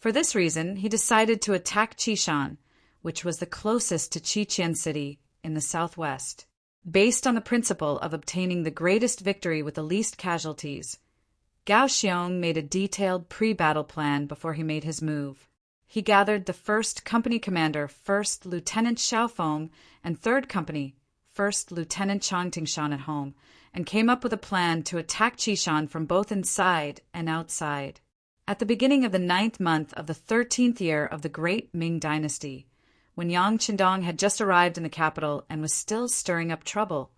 For this reason, he decided to attack Qishan, which was the closest to Qiqian City in the southwest. Based on the principle of obtaining the greatest victory with the least casualties, Gao Xiong made a detailed pre-battle plan before he made his move. He gathered the 1st Company Commander 1st Lieutenant Xiaofeng and 3rd Company 1st Lieutenant Chang Tingshan at home, and came up with a plan to attack Qishan from both inside and outside. At the beginning of the 9th month of the 13th year of the Great Ming Dynasty, when Yang Qindong had just arrived in the capital and was still stirring up trouble,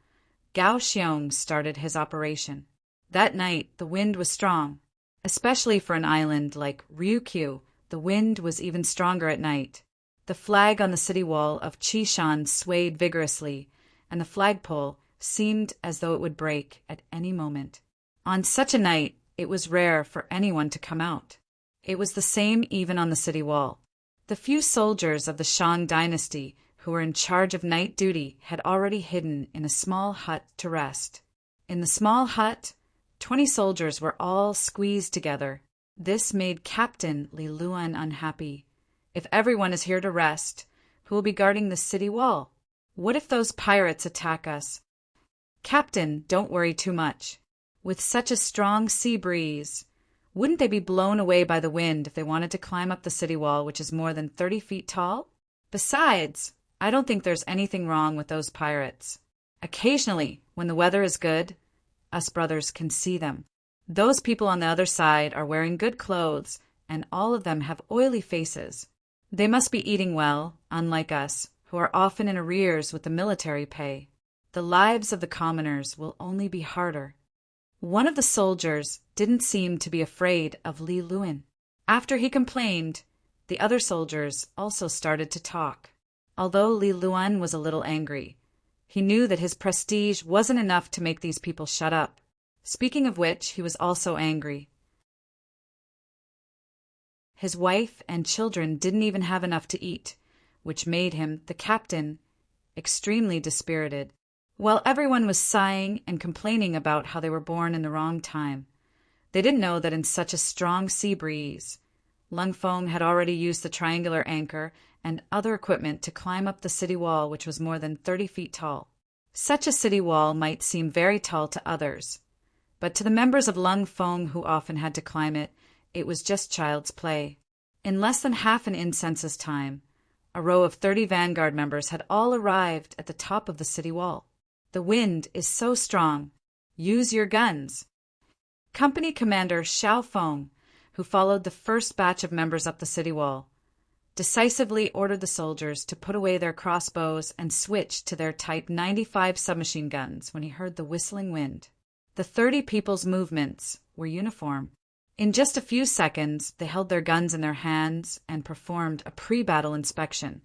Gao Xiong started his operation. That night the wind was strong. Especially for an island like Ryukyu, the wind was even stronger at night. The flag on the city wall of Qishan swayed vigorously, and the flagpole seemed as though it would break at any moment. On such a night, it was rare for anyone to come out. It was the same even on the city wall. The few soldiers of the Shang dynasty who were in charge of night duty had already hidden in a small hut to rest. In the small hut, 20 soldiers were all squeezed together. This made Captain Li Luan unhappy. If everyone is here to rest, who will be guarding the city wall? What if those pirates attack us? Captain, don't worry too much. With such a strong sea breeze, wouldn't they be blown away by the wind if they wanted to climb up the city wall, which is more than 30 feet tall? Besides, I don't think there's anything wrong with those pirates. Occasionally, when the weather is good, us brothers can see them. Those people on the other side are wearing good clothes, and all of them have oily faces. They must be eating well, unlike us, who are often in arrears with the military pay. The lives of the commoners will only be harder. One of the soldiers didn't seem to be afraid of Li Luan. After he complained, the other soldiers also started to talk. Although Li Luan was a little angry, he knew that his prestige wasn't enough to make these people shut up. Speaking of which, he was also angry. His wife and children didn't even have enough to eat, which made him, the captain, extremely dispirited. While everyone was sighing and complaining about how they were born in the wrong time, they didn't know that in such a strong sea breeze, Lung Feng had already used the triangular anchor and other equipment to climb up the city wall, which was more than 30 feet tall. Such a city wall might seem very tall to others, but to the members of Lung Feng who often had to climb it, it was just child's play. In less than half an incensus time, a row of 30 vanguard members had all arrived at the top of the city wall. The wind is so strong. Use your guns. Company Commander Xiaofeng, who followed the first batch of members up the city wall, decisively ordered the soldiers to put away their crossbows and switch to their Type 95 submachine guns when he heard the whistling wind. The 30 people's movements were uniform. In just a few seconds, they held their guns in their hands and performed a pre-battle inspection.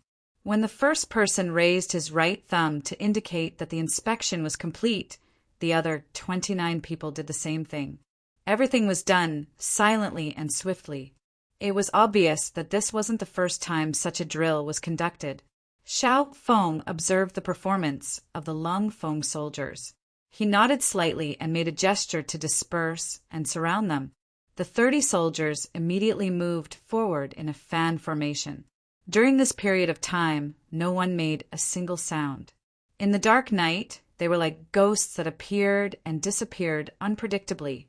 When the first person raised his right thumb to indicate that the inspection was complete, the other 29 people did the same thing. Everything was done silently and swiftly. It was obvious that this wasn't the first time such a drill was conducted. Xiao Feng observed the performance of the Lung Feng soldiers. He nodded slightly and made a gesture to disperse and surround them. The 30 soldiers immediately moved forward in a fan formation. During this period of time, no one made a single sound. In the dark night, they were like ghosts that appeared and disappeared unpredictably,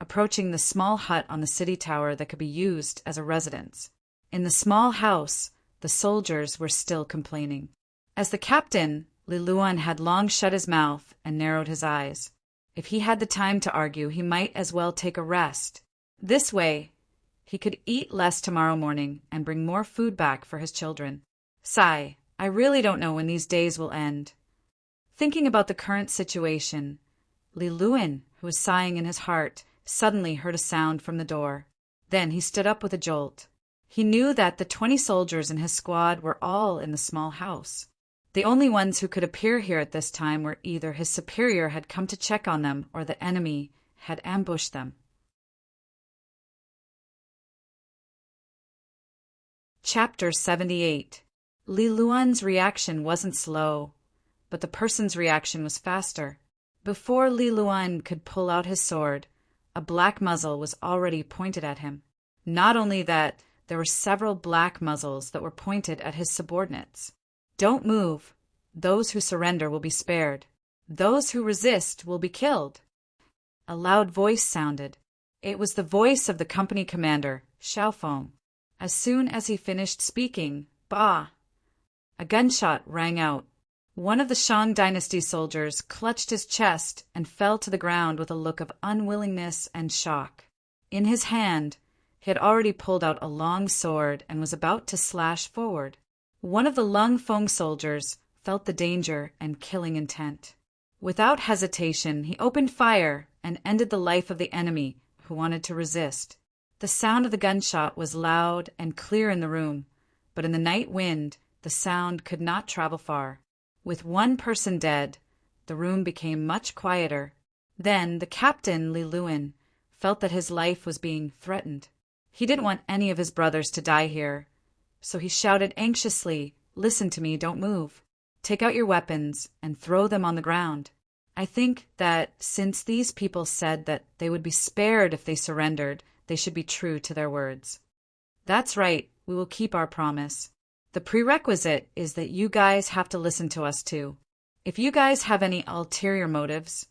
approaching the small hut on the city tower that could be used as a residence. In the small house, the soldiers were still complaining. As the captain, Li Luan had long shut his mouth and narrowed his eyes. If he had the time to argue, he might as well take a rest. This way, he could eat less tomorrow morning and bring more food back for his children. Sigh, I really don't know when these days will end. Thinking about the current situation, Li Luan, who was sighing in his heart, suddenly heard a sound from the door. Then he stood up with a jolt. He knew that the 20 soldiers in his squad were all in the small house. The only ones who could appear here at this time were either his superior had come to check on them or the enemy had ambushed them. Chapter 78. Li Luan's reaction wasn't slow, but the person's reaction was faster. Before Li Luan could pull out his sword, a black muzzle was already pointed at him. Not only that, there were several black muzzles that were pointed at his subordinates. Don't move. Those who surrender will be spared. Those who resist will be killed. A loud voice sounded. It was the voice of the company commander, Xiaofeng. As soon as he finished speaking, bah! A gunshot rang out. One of the Shang dynasty soldiers clutched his chest and fell to the ground with a look of unwillingness and shock. In his hand, he had already pulled out a long sword and was about to slash forward. One of the Lung Feng soldiers felt the danger and killing intent. Without hesitation, he opened fire and ended the life of the enemy who wanted to resist. The sound of the gunshot was loud and clear in the room, but in the night wind, the sound could not travel far. With one person dead, the room became much quieter. Then the captain, Li Luan, felt that his life was being threatened. He didn't want any of his brothers to die here, so he shouted anxiously, "Listen to me, don't move. Take out your weapons and throw them on the ground. I think that since these people said that they would be spared if they surrendered, they should be true to their words." "That's right, we will keep our promise. The prerequisite is that you guys have to listen to us too. If you guys have any ulterior motives,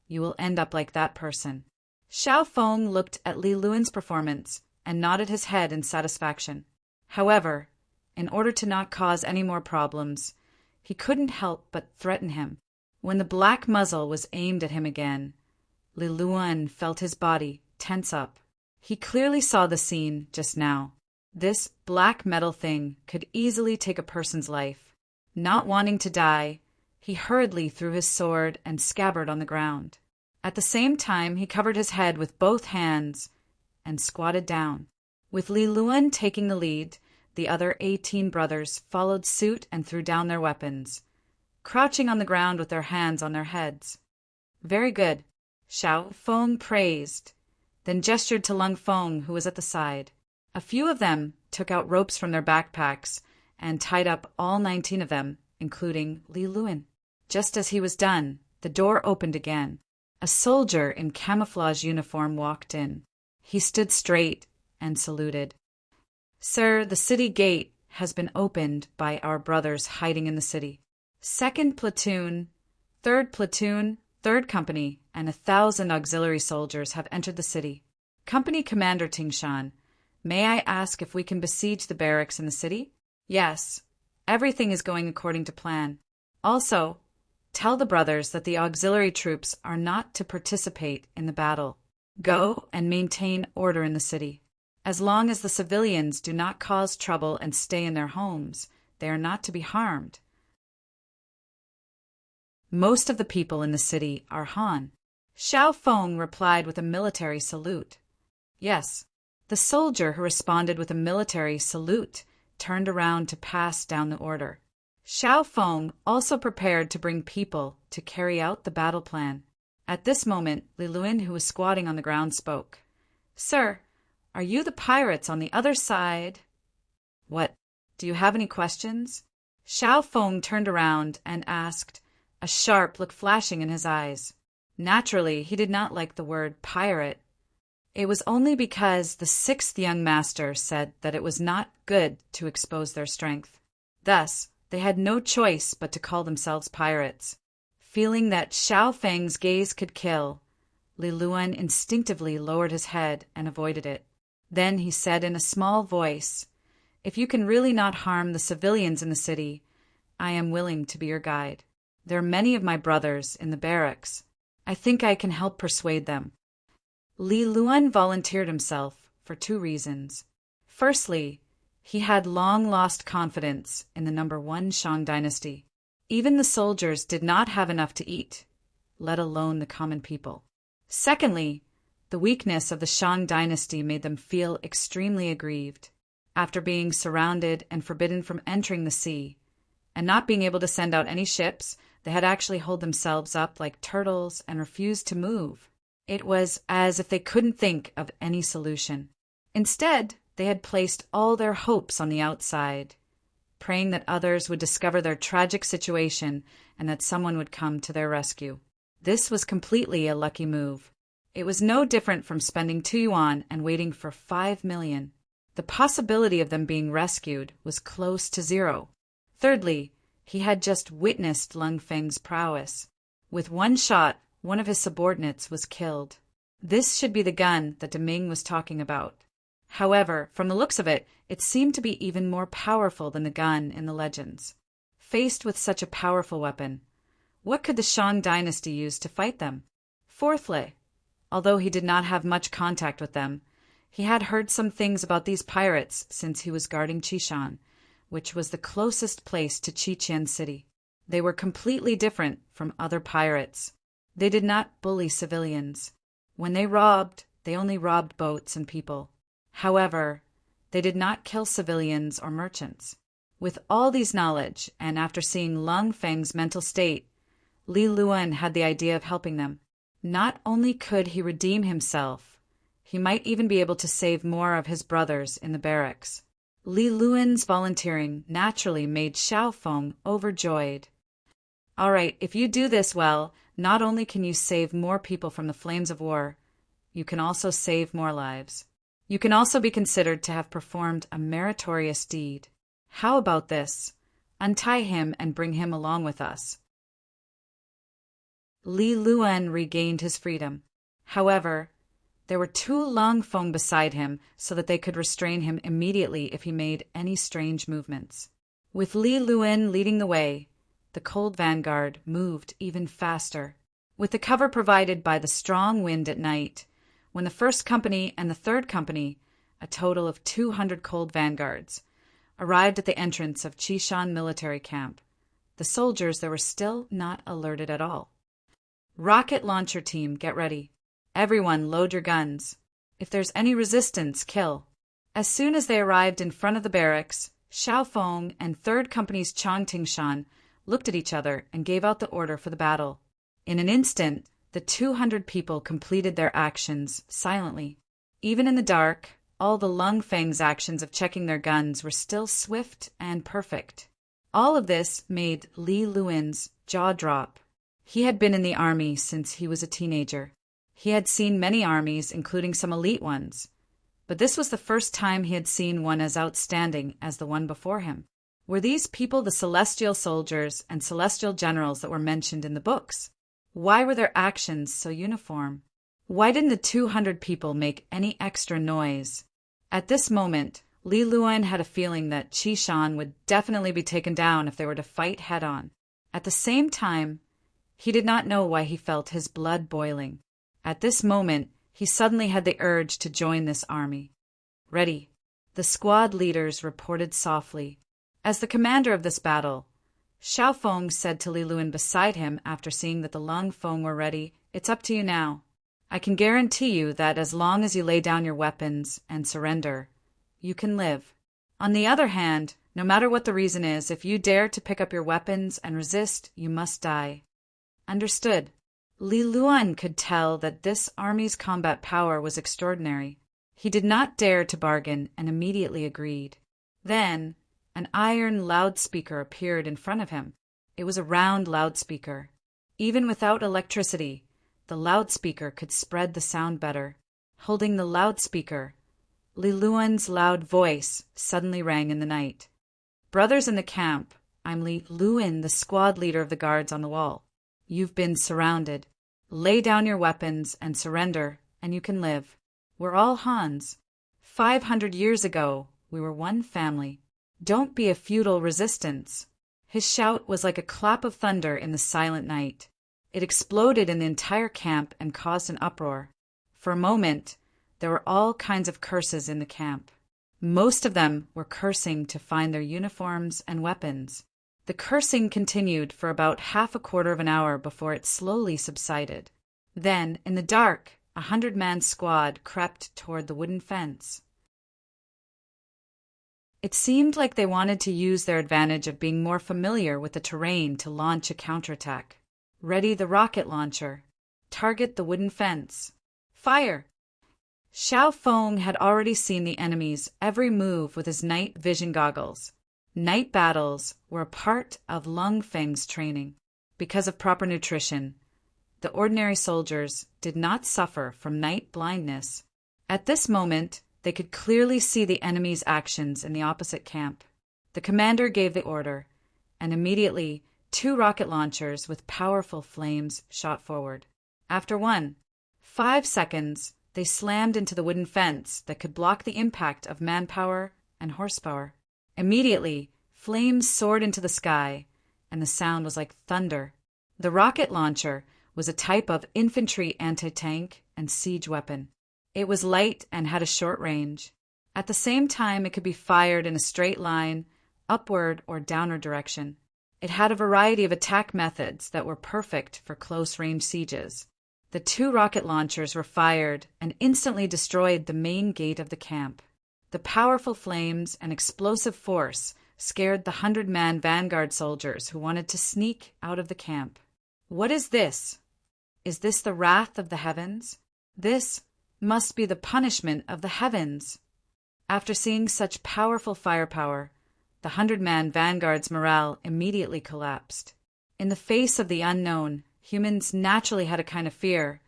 you will end up like that person." Xiaofeng looked at Li Luan's performance and nodded his head in satisfaction. However, in order to not cause any more problems, he couldn't help but threaten him. When the black muzzle was aimed at him again, Li Luan felt his body tense up. He clearly saw the scene just now. This black metal thing could easily take a person's life. Not wanting to die, he hurriedly threw his sword and scabbard on the ground. At the same time, he covered his head with both hands and squatted down. With Li Luan taking the lead, the other 18 brothers followed suit and threw down their weapons, crouching on the ground with their hands on their heads. "Very good," Xiaofeng praised, then gestured to Lung Feng, who was at the side. A few of them took out ropes from their backpacks and tied up all 19 of them, including Li Luan. Just as he was done, the door opened again. A soldier in camouflage uniform walked in. He stood straight and saluted. "Sir, the city gate has been opened by our brothers hiding in the city. 2nd platoon, 3rd platoon, 3rd company, and 1,000 auxiliary soldiers have entered the city. Company Commander Tingshan, may I ask if we can besiege the barracks in the city?" "Yes. Everything is going according to plan. Also, tell the brothers that the auxiliary troops are not to participate in the battle. Go and maintain order in the city. As long as the civilians do not cause trouble and stay in their homes, they are not to be harmed. Most of the people in the city are Han." Xiaofeng replied with a military salute. "Yes." The soldier who responded with a military salute turned around to pass down the order. Xiaofeng also prepared to bring people to carry out the battle plan. At this moment, Li Luan, who was squatting on the ground, spoke. "Sir, are you the pirates on the other side?" "What? Do you have any questions?" Xiaofeng turned around and asked, a sharp look flashing in his eyes. Naturally, he did not like the word pirate. It was only because the 6th young master said that it was not good to expose their strength. Thus, they had no choice but to call themselves pirates. Feeling that Xiaofeng's gaze could kill, Li Luan instinctively lowered his head and avoided it. Then he said in a small voice, "If you can really not harm the civilians in the city, I am willing to be your guide. There are many of my brothers in the barracks. I think I can help persuade them. Li Luan volunteered himself for 2 reasons. Firstly, he had long lost confidence in the #1 Shang dynasty. Even the soldiers did not have enough to eat, let alone the common people. Secondly, the weakness of the Shang dynasty made them feel extremely aggrieved. After being surrounded and forbidden from entering the sea, and not being able to send out any ships, they had actually holed themselves up like turtles and refused to move. It was as if they couldn't think of any solution. Instead, they had placed all their hopes on the outside, praying that others would discover their tragic situation and that someone would come to their rescue. This was completely a lucky move. It was no different from spending 2 yuan and waiting for 5 million. The possibility of them being rescued was close to 0. Thirdly, he had just witnessed Lung Feng's prowess. With 1 shot, one of his subordinates was killed. This should be the gun that Ming was talking about. However, from the looks of it, it seemed to be even more powerful than the gun in the legends. Faced with such a powerful weapon, what could the Shang dynasty use to fight them? Fourthly, although he did not have much contact with them, he had heard some things about these pirates since he was guarding Qishan, which was the closest place to Qiqian City. They were completely different from other pirates. They did not bully civilians. When they robbed, they only robbed boats and people. However, they did not kill civilians or merchants. With all these knowledge, and after seeing Lung Feng's mental state, Li Luan had the idea of helping them. Not only could he redeem himself, he might even be able to save more of his brothers in the barracks. Li Luan's volunteering naturally made Xiaofeng overjoyed. All right, if you do this well, not only can you save more people from the flames of war, you can also save more lives. You can also be considered to have performed a meritorious deed. How about this? Untie him and bring him along with us. Li Luan regained his freedom. However, there were 2 Long Feng beside him so that they could restrain him immediately if he made any strange movements. With Li Luan leading the way, the cold vanguard moved even faster. With the cover provided by the strong wind at night, when the 1st company and the 3rd company, a total of 200 cold vanguards, arrived at the entrance of Qishan military camp, the soldiers there were still not alerted at all. Rocket launcher team, get ready. Everyone load your guns. If there's any resistance, kill. As soon as they arrived in front of the barracks, Xiaofeng and 3rd Company's Chang Tingshan looked at each other and gave out the order for the battle. In an instant, the 200 people completed their actions silently. Even in the dark, all the Lung Feng's actions of checking their guns were still swift and perfect. All of this made Li Luan's jaw drop. He had been in the army since he was a teenager. He had seen many armies, including some elite ones, but this was the first time he had seen one as outstanding as the one before him. Were these people the celestial soldiers and celestial generals that were mentioned in the books? Why were their actions so uniform? Why didn't the 200 people make any extra noise? At this moment, Li Luan had a feeling that Qishan would definitely be taken down if they were to fight head-on. At the same time, he did not know why he felt his blood boiling. At this moment, he suddenly had the urge to join this army. Ready, the squad leaders reported softly. As the commander of this battle, Xiaofeng said to Li Luan beside him after seeing that the Long Feng were ready, "It's up to you now. I can guarantee you that as long as you lay down your weapons and surrender, you can live. On the other hand, no matter what the reason is, if you dare to pick up your weapons and resist, you must die." Understood. Li Luan could tell that this army's combat power was extraordinary. He did not dare to bargain and immediately agreed. Then, an iron loudspeaker appeared in front of him. It was a round loudspeaker. Even without electricity, the loudspeaker could spread the sound better. Holding the loudspeaker, Li Luan's loud voice suddenly rang in the night. "Brothers in the camp, I'm Li Luan, the squad leader of the guards on the wall. You've been surrounded. Lay down your weapons and surrender, and you can live. We're all Hans. 500 years ago, we were one family. Don't be a feudal resistance." His shout was like a clap of thunder in the silent night. It exploded in the entire camp and caused an uproar. For a moment, there were all kinds of curses in the camp. Most of them were cursing to find their uniforms and weapons. The cursing continued for about half a quarter of an hour before it slowly subsided. Then, in the dark, 100-man squad crept toward the wooden fence. It seemed like they wanted to use their advantage of being more familiar with the terrain to launch a counterattack. Ready the rocket launcher. Target the wooden fence. Fire! Xiao Feng had already seen the enemy's every move with his night vision goggles. Night battles were a part of Lung Feng's training. Because of proper nutrition, the ordinary soldiers did not suffer from night blindness. At this moment, they could clearly see the enemy's actions in the opposite camp. The commander gave the order, and immediately 2 rocket launchers with powerful flames shot forward. After 5 seconds, they slammed into the wooden fence that could block the impact of manpower and horsepower. Immediately, flames soared into the sky, and the sound was like thunder. The rocket launcher was a type of infantry anti-tank and siege weapon. It was light and had a short range. At the same time, it could be fired in a straight line, upward or downward direction. It had a variety of attack methods that were perfect for close-range sieges. The 2 rocket launchers were fired and instantly destroyed the main gate of the camp. The powerful flames and explosive force scared the 100-man vanguard soldiers who wanted to sneak out of the camp. What is this? Is this the wrath of the heavens? This must be the punishment of the heavens. After seeing such powerful firepower, the 100-man vanguard's morale immediately collapsed. In the face of the unknown, humans naturally had a kind of fear,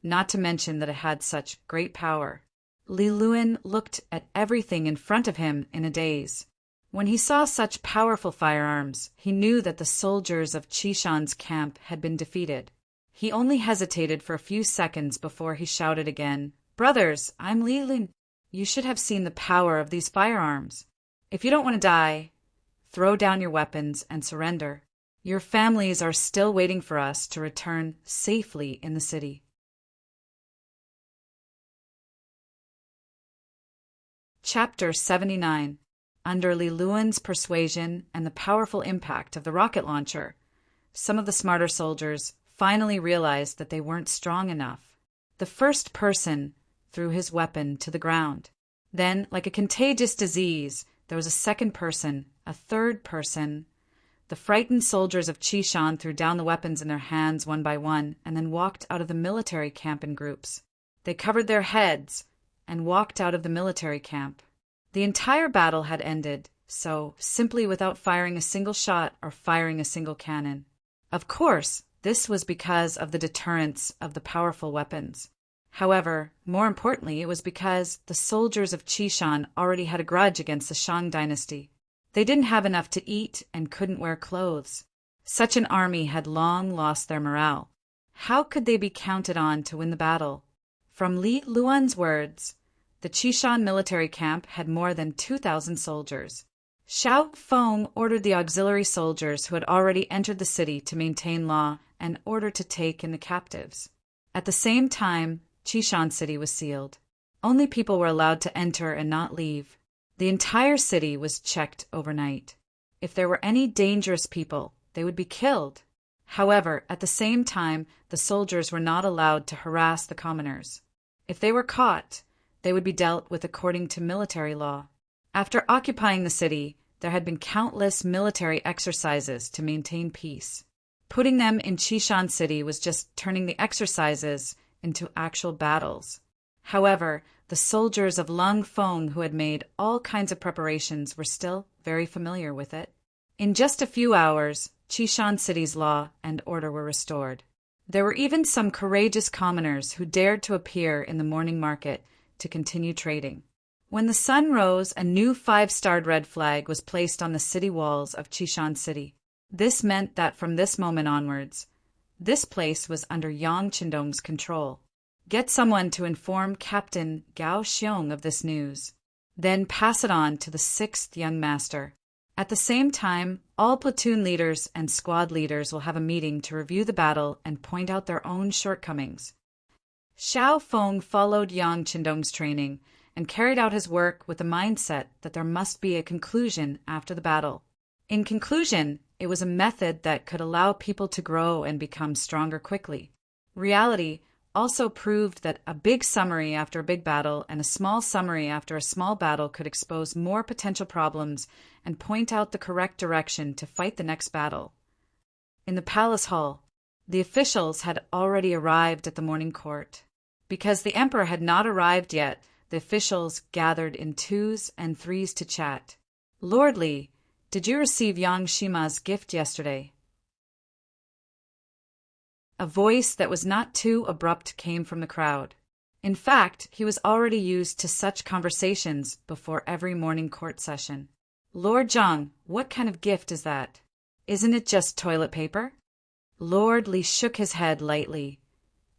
not to mention that it had such great power. Li Luan looked at everything in front of him in a daze. When he saw such powerful firearms, he knew that the soldiers of Qishan's camp had been defeated. He only hesitated for a few seconds before he shouted again, "Brothers, I'm Li Luan. You should have seen the power of these firearms. If you don't want to die, throw down your weapons and surrender. Your families are still waiting for us to return safely in the city." Chapter 79. Under Li Luan's persuasion and the powerful impact of the rocket launcher, some of the smarter soldiers finally realized that they weren't strong enough. The first person threw his weapon to the ground. Then, like a contagious disease, there was a second person, a third person. The frightened soldiers of Qishan threw down the weapons in their hands one by one and then walked out of the military camp in groups. They covered their heads and walked out of the military camp. The entire battle had ended, so simply without firing a single shot or firing a single cannon. Of course, this was because of the deterrence of the powerful weapons. However, more importantly, it was because the soldiers of Qishan already had a grudge against the Shang dynasty. They didn't have enough to eat and couldn't wear clothes. Such an army had long lost their morale. How could they be counted on to win the battle? From Li Luan's words, the Qishan military camp had more than 2,000 soldiers. Xiao Feng ordered the auxiliary soldiers who had already entered the city to maintain law and order to take in the captives. At the same time, Qishan city was sealed. Only people were allowed to enter and not leave. The entire city was checked overnight. If there were any dangerous people, they would be killed. However, at the same time, the soldiers were not allowed to harass the commoners. If they were caught, they would be dealt with according to military law. After occupying the city, there had been countless military exercises to maintain peace. Putting them in Qishan city was just turning the exercises into actual battles. However, the soldiers of Lung Feng who had made all kinds of preparations were still very familiar with it. In just a few hours, Qishan city's law and order were restored. There were even some courageous commoners who dared to appear in the morning market to continue trading. When the sun rose, a new 5-starred red flag was placed on the city walls of Qishan city. This meant that from this moment onwards, this place was under Yang Qindong's control. Get someone to inform Captain Gao Xiong of this news. Then pass it on to the 6th young master. At the same time, all platoon leaders and squad leaders will have a meeting to review the battle and point out their own shortcomings. Xiao Feng followed Yang Qindong's training and carried out his work with the mindset that there must be a conclusion after the battle. In conclusion, it was a method that could allow people to grow and become stronger quickly. Reality also proved that a big summary after a big battle and a small summary after a small battle could expose more potential problems and point out the correct direction to fight the next battle. In the palace hall, the officials had already arrived at the morning court. Because the emperor had not arrived yet, the officials gathered in twos and threes to chat. "Lord Li, did you receive Yang Shima's gift yesterday?" A voice that was not too abrupt came from the crowd. In fact, he was already used to such conversations before every morning court session. "Lord Zhang, what kind of gift is that? Isn't it just toilet paper?" Lord Li shook his head lightly,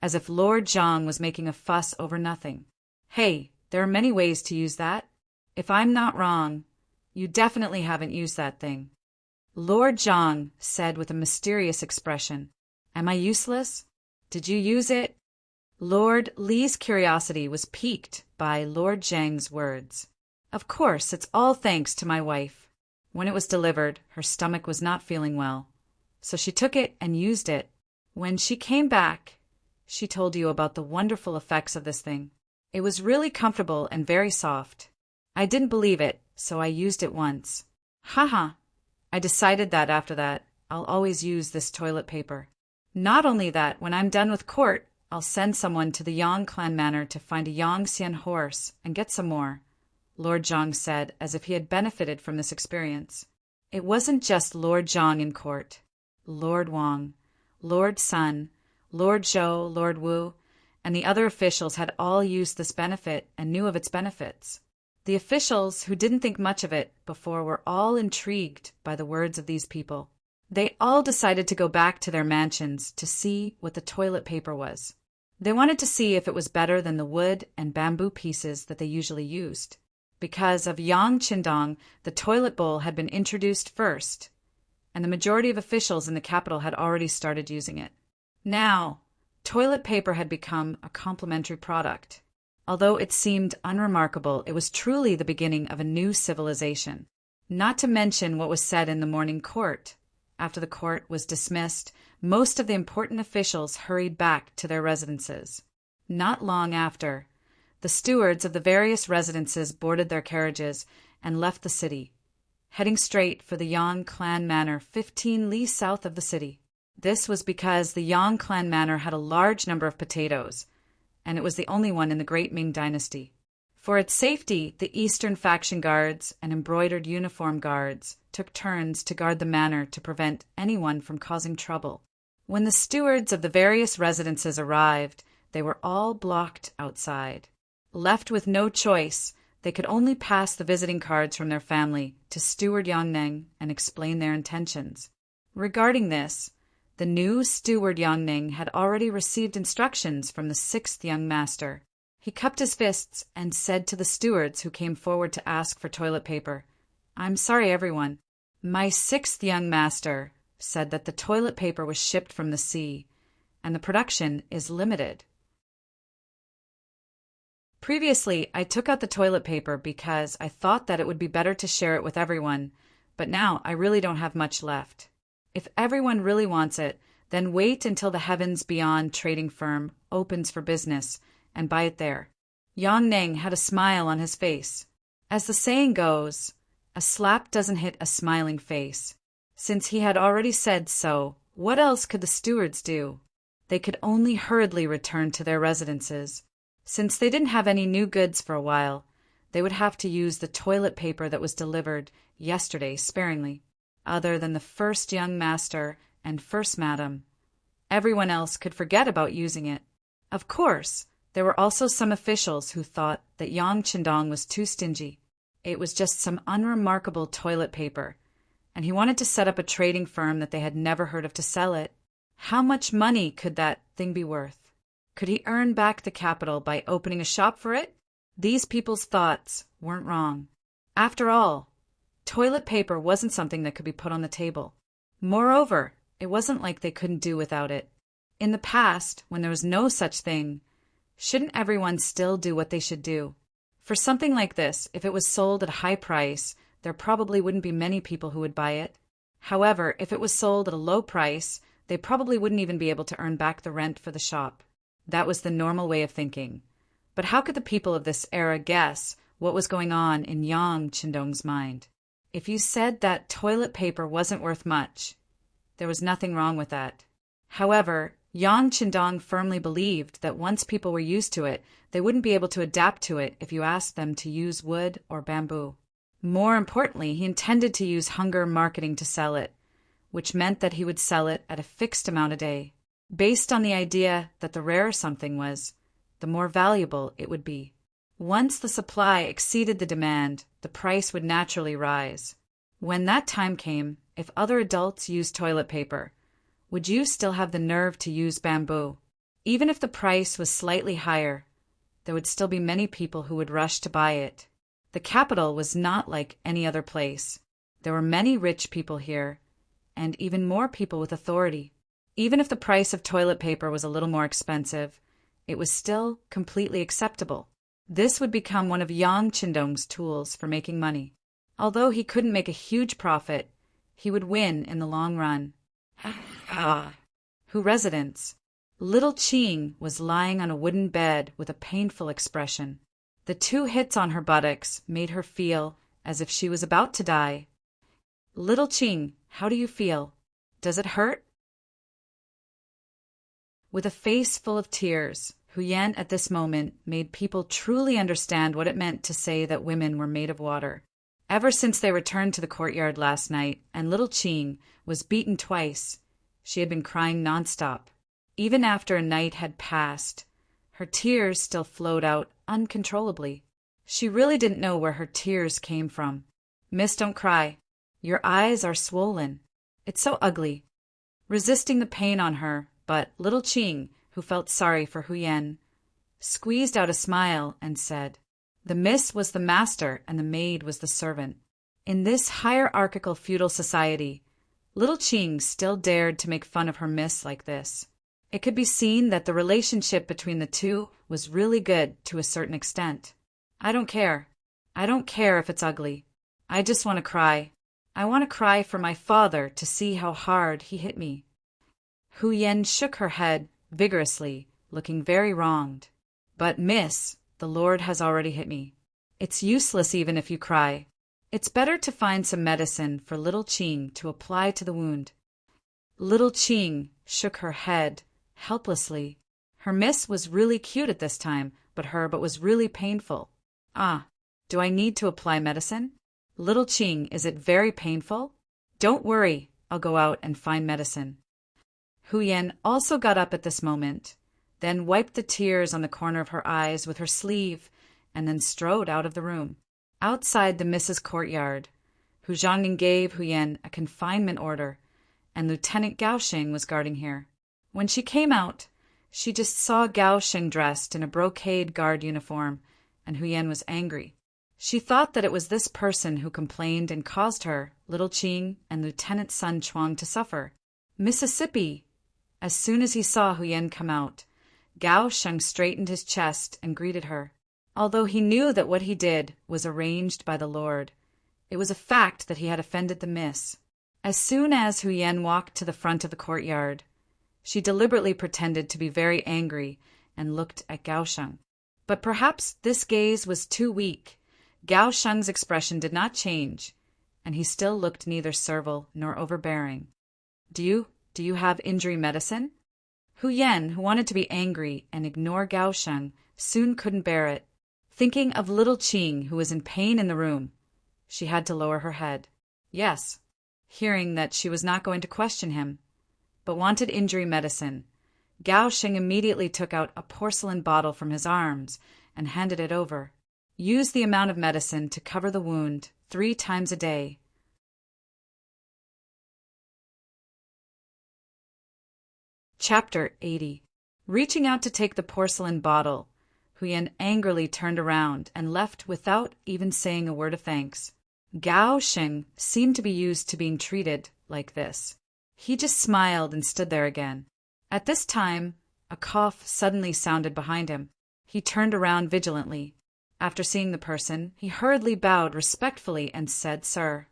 as if Lord Zhang was making a fuss over nothing. "Hey, there are many ways to use that. If I'm not wrong, you definitely haven't used that thing." Lord Zhang said with a mysterious expression, "Am I useless? Did you use it?" Lord Li's curiosity was piqued by Lord Zhang's words. "Of course, it's all thanks to my wife. When it was delivered, her stomach was not feeling well, so she took it and used it. When she came back, she told you about the wonderful effects of this thing. It was really comfortable and very soft. I didn't believe it, so I used it once. Haha. I decided that after that, I'll always use this toilet paper. Not only that, when I'm done with court, I'll send someone to the Yang clan manor to find a Yangxian horse and get some more," Lord Zhang said, as if he had benefited from this experience. It wasn't just Lord Zhang in court. Lord Wang, Lord Sun, Lord Zhou, Lord Wu, and the other officials had all used this benefit and knew of its benefits. The officials who didn't think much of it before were all intrigued by the words of these people. They all decided to go back to their mansions to see what the toilet paper was. They wanted to see if it was better than the wood and bamboo pieces that they usually used. Because of Yang Qindong, the toilet bowl had been introduced first, and the majority of officials in the capital had already started using it. Now, toilet paper had become a complementary product. Although it seemed unremarkable, it was truly the beginning of a new civilization. Not to mention what was said in the morning court. After the court was dismissed, most of the important officials hurried back to their residences. Not long after, the stewards of the various residences boarded their carriages and left the city, heading straight for the Yang clan manor 15 li south of the city. This was because the Yang clan manor had a large number of potatoes, and it was the only one in the Great Ming dynasty. For its safety, the Eastern faction guards and embroidered uniform guards took turns to guard the manor to prevent anyone from causing trouble. When the stewards of the various residences arrived, they were all blocked outside. Left with no choice, they could only pass the visiting cards from their family to Steward Yang Neng and explain their intentions. Regarding this, the new Steward Yang Neng had already received instructions from the 6th young master. He cupped his fists and said to the stewards who came forward to ask for toilet paper, "I'm sorry, everyone. My 6th young master said that the toilet paper was shipped from the sea, and the production is limited." Previously, I took out the toilet paper because I thought that it would be better to share it with everyone, but now I really don't have much left. If everyone really wants it, then wait until the Heavens Beyond trading firm opens for business and buy it there. Yang Neng had a smile on his face. As the saying goes, a slap doesn't hit a smiling face. Since he had already said so, what else could the stewards do? They could only hurriedly return to their residences. Since they didn't have any new goods for a while, they would have to use the toilet paper that was delivered yesterday sparingly. Other than the 1st young master and 1st madam, everyone else could forget about using it. Of course, there were also some officials who thought that Yang Qindong was too stingy. It was just some unremarkable toilet paper, and he wanted to set up a trading firm that they had never heard of to sell it. How much money could that thing be worth? Could he earn back the capital by opening a shop for it? These people's thoughts weren't wrong. After all, Toilet paper wasn't something that could be put on the table. Moreover, it wasn't like they couldn't do without it. In the past, when there was no such thing, shouldn't everyone still do what they should do? For something like this, if it was sold at a high price, there probably wouldn't be many people who would buy it. However, if it was sold at a low price, they probably wouldn't even be able to earn back the rent for the shop. That was the normal way of thinking. But how could the people of this era guess what was going on in Yang Qindong's mind? If you said that toilet paper wasn't worth much, there was nothing wrong with that. However, Yang Qindong firmly believed that once people were used to it, they wouldn't be able to adapt to it if you asked them to use wood or bamboo. More importantly, he intended to use hunger marketing to sell it, which meant that he would sell it at a fixed amount a day, based on the idea that the rarer something was, the more valuable it would be. Once the supply exceeded the demand, the price would naturally rise. When that time came, if other adults used toilet paper, would you still have the nerve to use bamboo? Even if the price was slightly higher, there would still be many people who would rush to buy it. The capital was not like any other place. There were many rich people here, and even more people with authority. Even if the price of toilet paper was a little more expensive, it was still completely acceptable. This would become one of Yang Qindong's tools for making money. Although he couldn't make a huge profit, he would win in the long run. Who residence? Little Qing was lying on a wooden bed with a painful expression. The 2 hits on her buttocks made her feel as if she was about to die. Little Qing, how do you feel? Does it hurt? With a face full of tears, Huyen at this moment made people truly understand what it meant to say that women were made of water. Ever since they returned to the courtyard last night and little Qing was beaten twice, she had been crying nonstop. Even after a night had passed, her tears still flowed out uncontrollably. She really didn't know where her tears came from. Miss, don't cry. Your eyes are swollen. It's so ugly. Resisting the pain on her, but little Qing, who felt sorry for Huyen, squeezed out a smile and said, "The miss was the master and the maid was the servant." In this hierarchical feudal society, little Qing still dared to make fun of her miss like this. It could be seen that the relationship between the two was really good to a certain extent. "I don't care. I don't care if it's ugly. I just want to cry. I want to cry for my father to see how hard he hit me." Huyen shook her head vigorously, looking very wronged. "But miss, the Lord has already hit me. It's useless even if you cry. It's better to find some medicine for little Qing to apply to the wound." Little Qing shook her head helplessly. Her miss was really cute at this time, but was really painful. "Ah, do I need to apply medicine? Little Qing, is it very painful?" "Don't worry, I'll go out and find medicine." Huyen also got up at this moment, then wiped the tears on the corner of her eyes with her sleeve, and then strode out of the room. Outside the Mrs. Courtyard, Hu Zhangning gave Huyen a confinement order, and Lieutenant Gao Sheng was guarding here. When she came out, she just saw Gao Sheng dressed in a brocade guard uniform, and Huyen was angry. She thought that it was this person who complained and caused her, little Qing, and Lieutenant Sun Chuang to suffer. "Mississippi!" As soon as he saw Huyen come out, Gao Sheng straightened his chest and greeted her. Although he knew that what he did was arranged by the Lord, it was a fact that he had offended the miss. As soon as Huyen walked to the front of the courtyard, she deliberately pretended to be very angry and looked at Gao Sheng. But perhaps this gaze was too weak. Gao Sheng's expression did not change, and he still looked neither servile nor overbearing. Do you have injury medicine?" Huyen, who wanted to be angry and ignore Gao Sheng, soon couldn't bear it. Thinking of little Qing, who was in pain in the room, she had to lower her head. "Yes," hearing that she was not going to question him, but wanted injury medicine. Gao Sheng immediately took out a porcelain bottle from his arms and handed it over. "Use the amount of medicine to cover the wound 3 times a day." Chapter 80. Reaching out to take the porcelain bottle, Huyen angrily turned around and left without even saying a word of thanks. Gao Sheng seemed to be used to being treated like this. He just smiled and stood there again. At this time, a cough suddenly sounded behind him. He turned around vigilantly. After seeing the person, he hurriedly bowed respectfully and said, "Sir."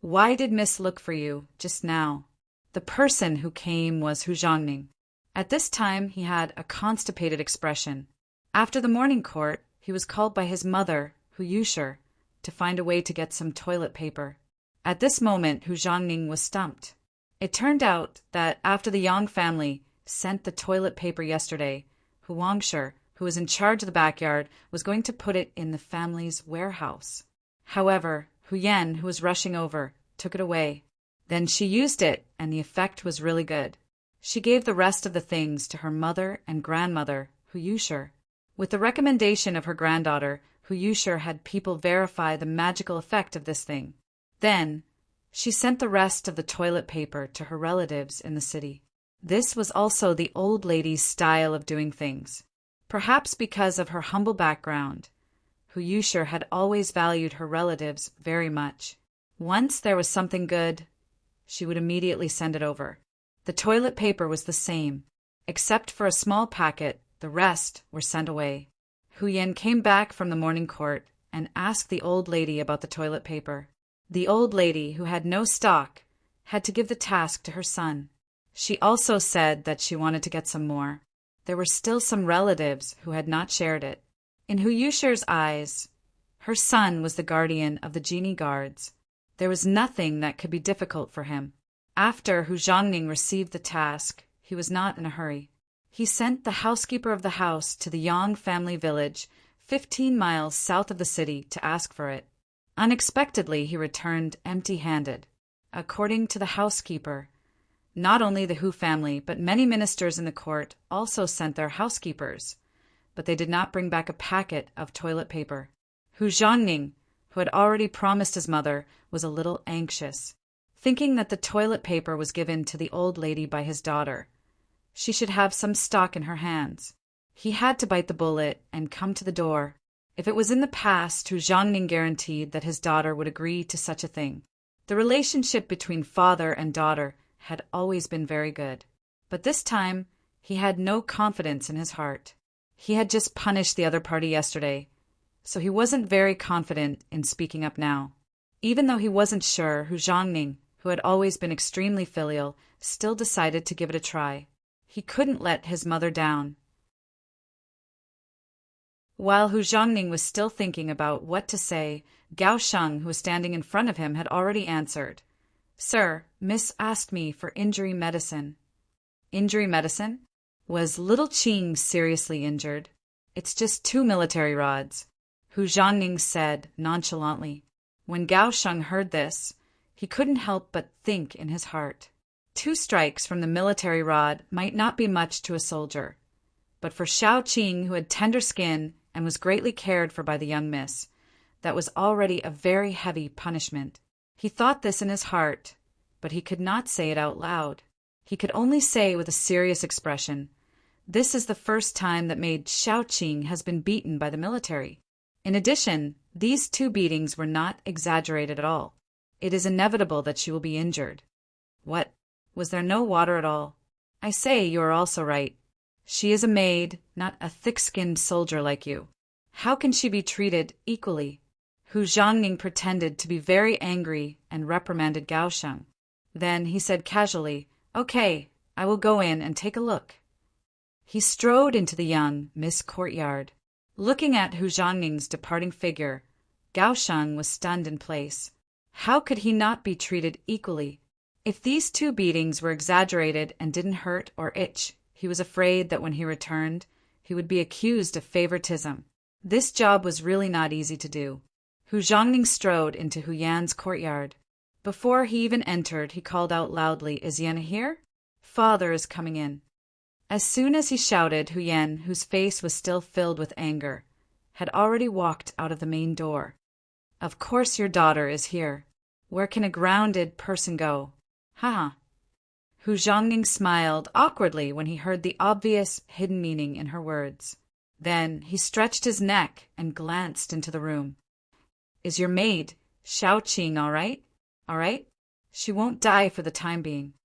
Why did Miss look for you just now?" The person who came was Hu Zhongning. At this time he had a constipated expression. After the morning court, he was called by his mother, Hu Yusher, to find a way to get some toilet paper. At this moment, Hu Zhongning was stumped. It turned out that after the Yang family sent the toilet paper yesterday, Hu Wangsher, who was in charge of the backyard, was going to put it in the family's warehouse. However, Hu Yan, who was rushing over, took it away. Then she used it, and the effect was really good. She gave the rest of the things to her mother and grandmother, Hu Yusher. With the recommendation of her granddaughter, Hu Yusher had people verify the magical effect of this thing. Then, she sent the rest of the toilet paper to her relatives in the city. This was also the old lady's style of doing things. Perhaps because of her humble background, Hu Yusher had always valued her relatives very much. Once there was something good, she would immediately send it over. The toilet paper was the same. Except for a small packet, the rest were sent away. Hu Yan came back from the morning court and asked the old lady about the toilet paper. The old lady, who had no stock, had to give the task to her son. She also said that she wanted to get some more. There were still some relatives who had not shared it. In Hu Yusher's eyes, her son was the guardian of the genie guards. There was nothing that could be difficult for him. After Hu Zhongning received the task, he was not in a hurry. He sent the housekeeper of the house to the Yang family village, 15 miles south of the city, to ask for it. Unexpectedly, he returned empty-handed. According to the housekeeper, not only the Hu family, but many ministers in the court also sent their housekeepers, but they did not bring back a packet of toilet paper. Hu Zhongning, who had already promised his mother, was a little anxious, thinking that the toilet paper was given to the old lady by his daughter. She should have some stock in her hands. He had to bite the bullet and come to the door. If it was in the past, Hu Zhongning guaranteed that his daughter would agree to such a thing. The relationship between father and daughter had always been very good. But this time, he had no confidence in his heart. He had just punished the other party yesterday, so he wasn't very confident in speaking up now. Even though he wasn't sure, Hu Zhongning, who had always been extremely filial, still decided to give it a try. He couldn't let his mother down. While Hu Zhongning was still thinking about what to say, Gao Sheng, who was standing in front of him, had already answered. "Sir, Miss asked me for injury medicine." "Injury medicine? Was little Qing seriously injured?" "It's just 2 military rods," Hu Zhongning said nonchalantly. When Gao Sheng heard this, he couldn't help but think in his heart. 2 strikes from the military rod might not be much to a soldier, but for Shao Qing, who had tender skin and was greatly cared for by the young miss, that was already a very heavy punishment. He thought this in his heart, but he could not say it out loud. He could only say with a serious expression, "This is the first time that maid Shao Qing has been beaten by the military. In addition, these 2 beatings were not exaggerated at all. It is inevitable that she will be injured." "What? Was there no water at all?" "I say, you are also right. She is a maid, not a thick-skinned soldier like you. How can she be treated equally?" Hu Zhongning pretended to be very angry and reprimanded Gao Sheng. Then he said casually, "Okay, I will go in and take a look." He strode into the young miss courtyard. Looking at Hu Zhongning's departing figure, Gao Sheng was stunned in place. How could he not be treated equally? If these 2 beatings were exaggerated and didn't hurt or itch, he was afraid that when he returned, he would be accused of favoritism. This job was really not easy to do. Hu Zhongning strode into Hu Yan's courtyard. Before he even entered, he called out loudly, "Is Yan here? Father is coming in." As soon as he shouted, Hu Yan, whose face was still filled with anger, had already walked out of the main door. "Of course your daughter is here. Where can a grounded person go? Ha!" Hu Zhongning smiled awkwardly when he heard the obvious hidden meaning in her words. Then he stretched his neck and glanced into the room. Is your maid, Xiaoqing, all right? All right? She won't die for the time being.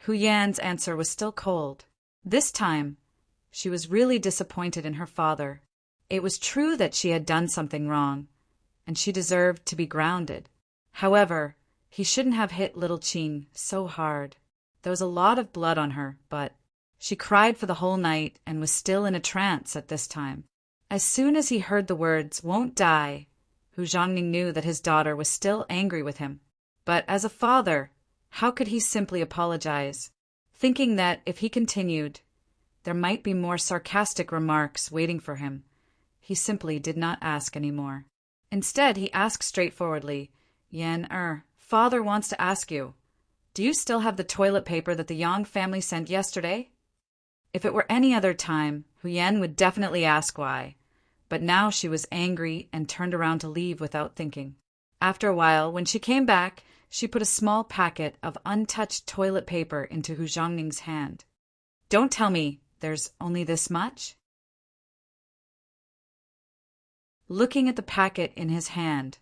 Hu Yan's answer was still cold. This time, she was really disappointed in her father. It was true that she had done something wrong, and she deserved to be grounded. However, he shouldn't have hit little Qing so hard. There was a lot of blood on her, but she cried for the whole night and was still in a trance at this time. As soon as he heard the words, "won't die," Hu Zhongning knew that his daughter was still angry with him. But as a father, how could he simply apologize? Thinking that if he continued, there might be more sarcastic remarks waiting for him, he simply did not ask any more. Instead, he asked straightforwardly, Father wants to ask you, do you still have the toilet paper that the Yang family sent yesterday?" If it were any other time, Hu Yan would definitely ask why, but now she was angry and turned around to leave without thinking. After a while, when she came back, she put a small packet of untouched toilet paper into Hu Zhongning's hand. "Don't tell me there's only this much?" Looking at the packet in his hand,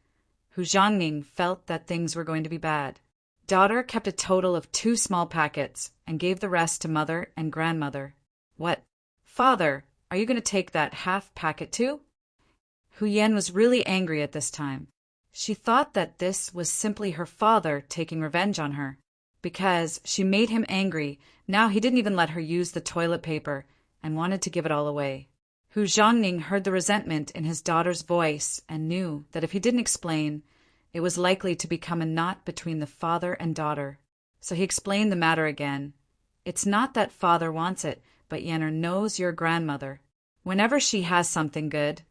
Hu Zhongning felt that things were going to be bad. Daughter kept a total of 2 small packets and gave the rest to mother and grandmother. "What? Father, are you going to take that half packet too?" Hu Yan was really angry at this time. She thought that this was simply her father taking revenge on her. Because she made him angry, now he didn't even let her use the toilet paper and wanted to give it all away. Hu Zhongning heard the resentment in his daughter's voice and knew that if he didn't explain, it was likely to become a knot between the father and daughter. So he explained the matter again. "It's not that father wants it, but Yenner knows your grandmother. Whenever she has something good,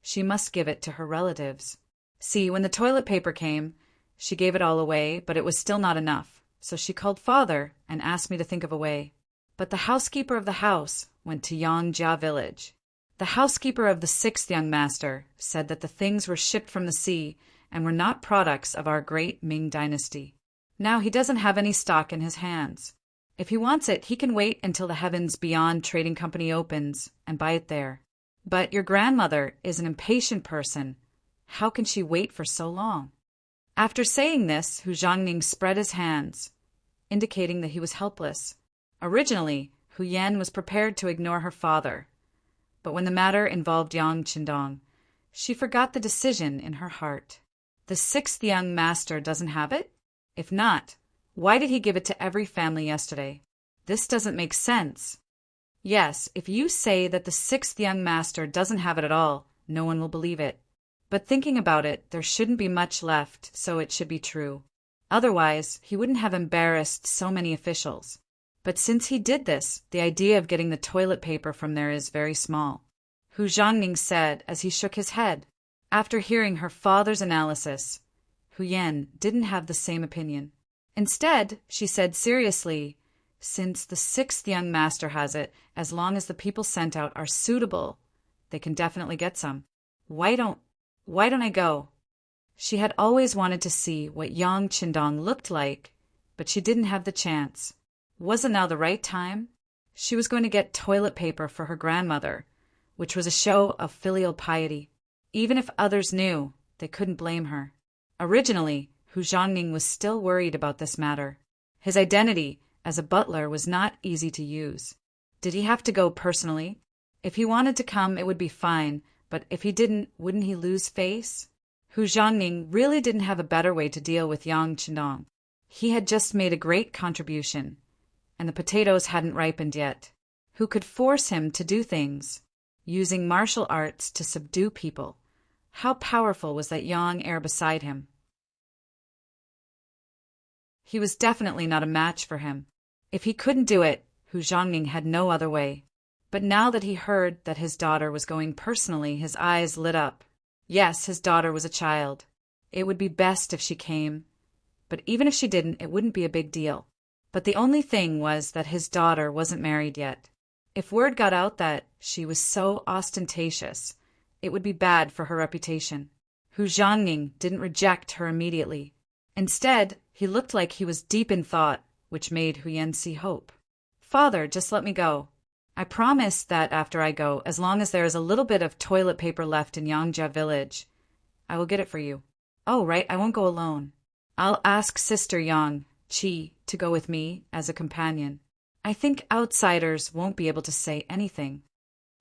she must give it to her relatives. See, when the toilet paper came, she gave it all away, but it was still not enough. So she called father and asked me to think of a way. But the housekeeper of the house went to Yangjia village. The housekeeper of the 6th young master said that the things were shipped from the sea and were not products of our great Ming dynasty. Now he doesn't have any stock in his hands. If he wants it, he can wait until the Heavens Beyond Trading Company opens and buy it there. But your grandmother is an impatient person. How can she wait for so long?" After saying this, Hu Zhongning spread his hands, indicating that he was helpless. Originally, Hu Yan was prepared to ignore her father, but when the matter involved Yang Qindong, she forgot the decision in her heart. The 6th young master doesn't have it? If not, why did he give it to every family yesterday? This doesn't make sense. Yes, if you say that the 6th young master doesn't have it at all, no one will believe it. But thinking about it, there shouldn't be much left, so it should be true. Otherwise, he wouldn't have embarrassed so many officials. But since he did this, the idea of getting the toilet paper from there is very small. Hu Zhongning said as he shook his head. After hearing her father's analysis, Hu Yan didn't have the same opinion. Instead, she said seriously, "Since the 6th young master has it, as long as the people sent out are suitable, they can definitely get some. Why don't I go?" She had always wanted to see what Yang Qindong looked like, but she didn't have the chance. Wasn't now the right time? She was going to get toilet paper for her grandmother, which was a show of filial piety. Even if others knew, they couldn't blame her. Originally, Hu Zhongning was still worried about this matter. His identity as a butler was not easy to use. Did he have to go personally? If he wanted to come, it would be fine, but if he didn't, wouldn't he lose face? Hu Zhongning really didn't have a better way to deal with Yang Qindong. He had just made a great contribution, and the potatoes hadn't ripened yet. Who could force him to do things, using martial arts to subdue people? How powerful was that young heir beside him? He was definitely not a match for him. If he couldn't do it, Hu Zhongning had no other way. But now that he heard that his daughter was going personally, his eyes lit up. Yes, his daughter was a child. It would be best if she came. But even if she didn't, it wouldn't be a big deal. But the only thing was that his daughter wasn't married yet. If word got out that she was so ostentatious, it would be bad for her reputation. Hu Zhongning didn't reject her immediately. Instead, he looked like he was deep in thought, which made Hu Yan see hope. "Father, just let me go. I promise that after I go, as long as there is a little bit of toilet paper left in Yangjia village, I will get it for you." Oh, right, I won't go alone. I'll ask Sister Yang, Chi, to go with me as a companion. I think outsiders won't be able to say anything.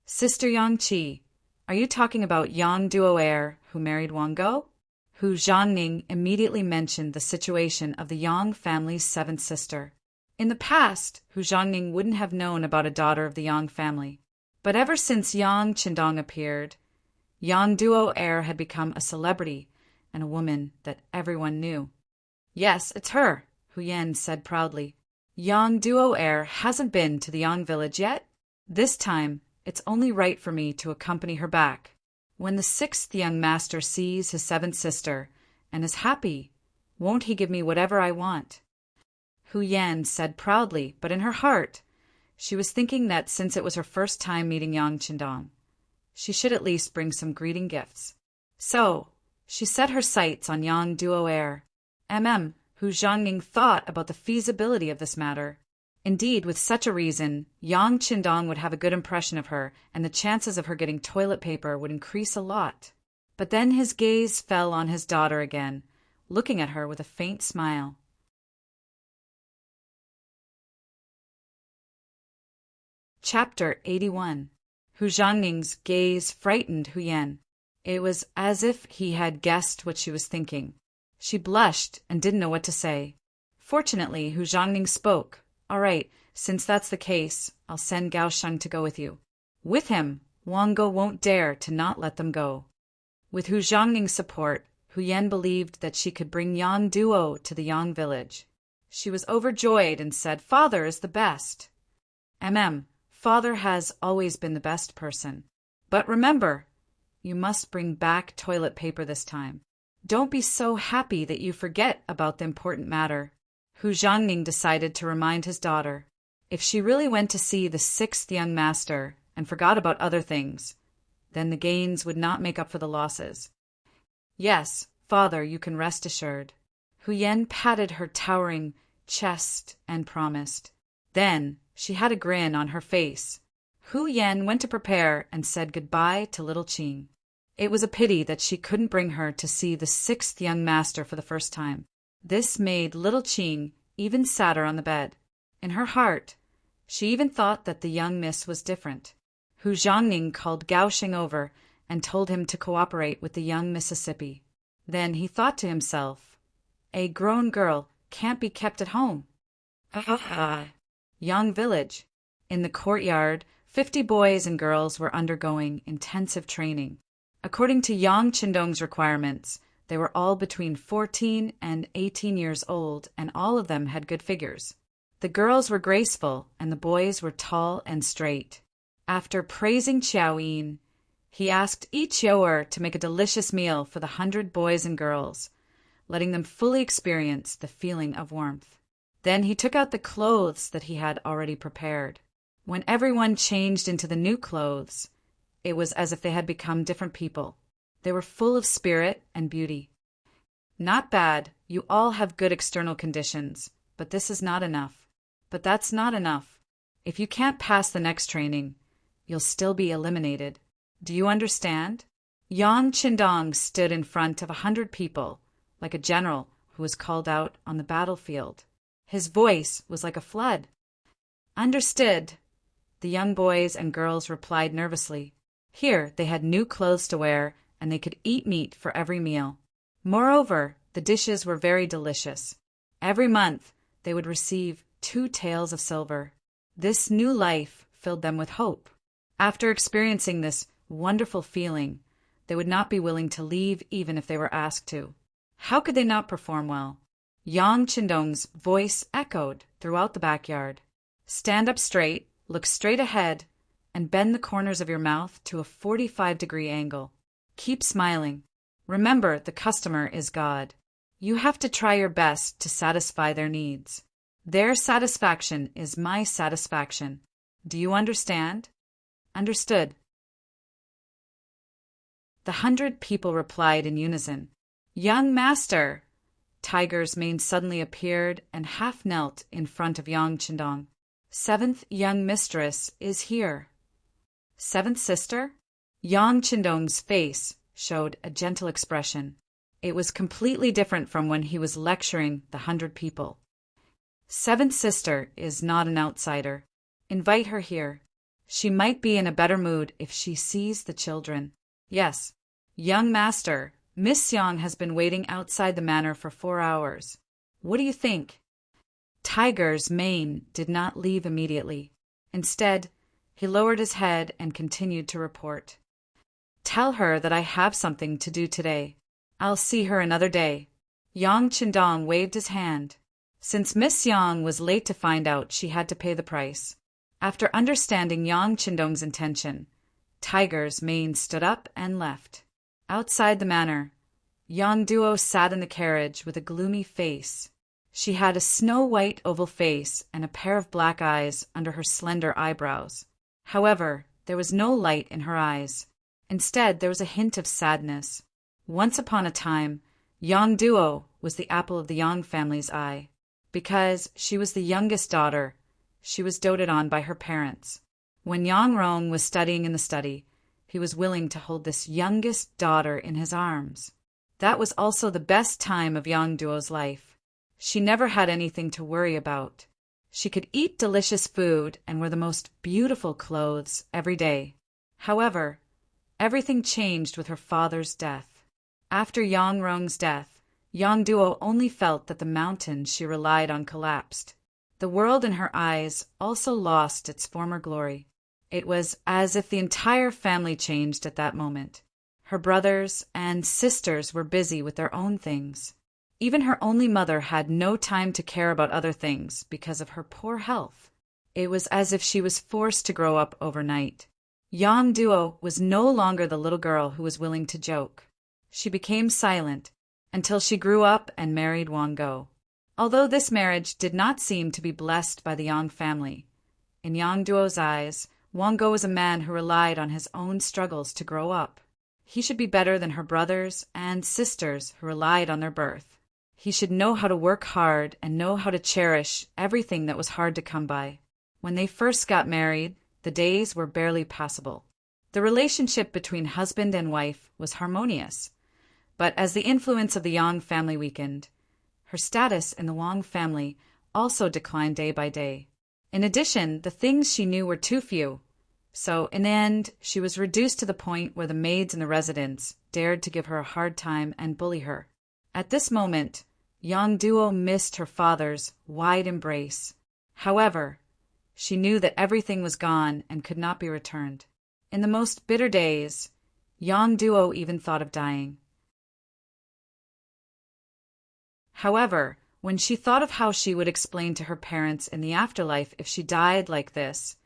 Sister Yang Chi, are you talking about Yang Duo heir who married Wang Go? Hu Zhangning immediately mentioned the situation of the Yang family's seventh sister. In the past, Hu Zhangning wouldn't have known about a daughter of the Yang family. But ever since Yang Qindong appeared, Yang Duo heir had become a celebrity and a woman that everyone knew. Yes, it's her, Hu Yan said proudly. Yang Duo heir hasn't been to the Yang village yet? This time, it's only right for me to accompany her back. When the sixth young master sees his seventh sister and is happy, won't he give me whatever I want? Hu Yan said proudly, but in her heart, she was thinking that since it was her first time meeting Yang Qindong, she should at least bring some greeting gifts. So, she set her sights on Yang Duo heir. Hu Zhangning thought about the feasibility of this matter. Indeed, with such a reason, Yang Qindong would have a good impression of her, and the chances of her getting toilet paper would increase a lot. But then his gaze fell on his daughter again, looking at her with a faint smile. Chapter 81. Hu Zhangning's gaze frightened Hu Yan. It was as if he had guessed what she was thinking. She blushed and didn't know what to say. Fortunately, Hu Zhangning spoke. All right, since that's the case, I'll send Gao Sheng to go with you. With him, Wang Go won't dare to not let them go. With Hu Zhangning's support, Hu Yan believed that she could bring Yang Duo to the Yang village. She was overjoyed and said, Father is the best. Father has always been the best person. But remember, you must bring back toilet paper this time. Don't be so happy that you forget about the important matter. Hu Zhangning decided to remind his daughter. If she really went to see the sixth young master and forgot about other things, then the gains would not make up for the losses. Yes, Father, you can rest assured. Hu Yan patted her towering chest and promised. Then she had a grin on her face. Hu Yan went to prepare and said goodbye to little Qing. It was a pity that she couldn't bring her to see the sixth young master for the first time. This made little Qing even sadder on the bed. In her heart, she even thought that the young miss was different. Hu Zhangning called Gao Sheng over and told him to cooperate with the young Mississippi. Then he thought to himself, a grown girl can't be kept at home. Yang village. In the courtyard, 50 boys and girls were undergoing intensive training. According to Yang Qindong's requirements, they were all between 14 and 18 years old, and all of them had good figures. The girls were graceful, and the boys were tall and straight. After praising Qiao Yin, he asked each Yoer to make a delicious meal for the 100 boys and girls, letting them fully experience the feeling of warmth. Then he took out the clothes that he had already prepared. When everyone changed into the new clothes, it was as if they had become different people. They were full of spirit and beauty. Not bad, you all have good external conditions, but this is not enough. But that's not enough. If you can't pass the next training, you'll still be eliminated. Do you understand? Yang Qindong stood in front of 100 people, like a general who was called out on the battlefield. His voice was like a flood. Understood, the young boys and girls replied nervously. Here they had new clothes to wear, and they could eat meat for every meal. Moreover, the dishes were very delicious. Every month, they would receive 2 taels of silver. This new life filled them with hope. After experiencing this wonderful feeling, they would not be willing to leave even if they were asked to. How could they not perform well? Yang Qindong's voice echoed throughout the backyard. Stand up straight, look straight ahead, and bend the corners of your mouth to a 45-degree angle. Keep smiling. Remember, the customer is God. You have to try your best to satisfy their needs. Their satisfaction is my satisfaction. Do you understand? Understood. The 100 people replied in unison. Young master! Tiger's mane suddenly appeared and half knelt in front of Yang Qindong. 7th young mistress is here. 7th sister? Yang Qindong's face showed a gentle expression. It was completely different from when he was lecturing the 100 people. Seventh sister is not an outsider. Invite her here. She might be in a better mood if she sees the children. Yes, young master, Miss Yang has been waiting outside the manor for 4 hours. What do you think? Tiger's mane did not leave immediately. Instead, he lowered his head and continued to report. Tell her that I have something to do today. I'll see her another day. Yang Qindong waved his hand. Since Miss Yang was late to find out, she had to pay the price. After understanding Yang Qindong's intention, Tiger's mane stood up and left. Outside the manor, Yang Duo sat in the carriage with a gloomy face. She had a snow-white oval face and a pair of black eyes under her slender eyebrows. However, there was no light in her eyes. Instead, there was a hint of sadness. Once upon a time, Yang Duo was the apple of the Yang family's eye. Because she was the youngest daughter, she was doted on by her parents. When Yang Rong was studying in the study, he was willing to hold this youngest daughter in his arms. That was also the best time of Yang Duo's life. She never had anything to worry about. She could eat delicious food and wear the most beautiful clothes every day. However, everything changed with her father's death. After Yang Rong's death, Yang Duo only felt that the mountain she relied on collapsed. The world in her eyes also lost its former glory. It was as if the entire family changed at that moment. Her brothers and sisters were busy with their own things. Even her only mother had no time to care about other things because of her poor health. It was as if she was forced to grow up overnight. Yang Duo was no longer the little girl who was willing to joke. She became silent until she grew up and married Wang Go. Although this marriage did not seem to be blessed by the Yang family, in Yang Duo's eyes, Wang Go was a man who relied on his own struggles to grow up. He should be better than her brothers and sisters who relied on their birth. He should know how to work hard and know how to cherish everything that was hard to come by. When they first got married, the days were barely passable. The relationship between husband and wife was harmonious. But as the influence of the Yang family weakened, her status in the Wang family also declined day by day. In addition, the things she knew were too few. So, in the end, she was reduced to the point where the maids in the residence dared to give her a hard time and bully her. At this moment, Yang Duo missed her father's wide embrace. However, she knew that everything was gone and could not be returned. In the most bitter days, Yang Duo even thought of dying. However, when she thought of how she would explain to her parents in the afterlife if she died like this,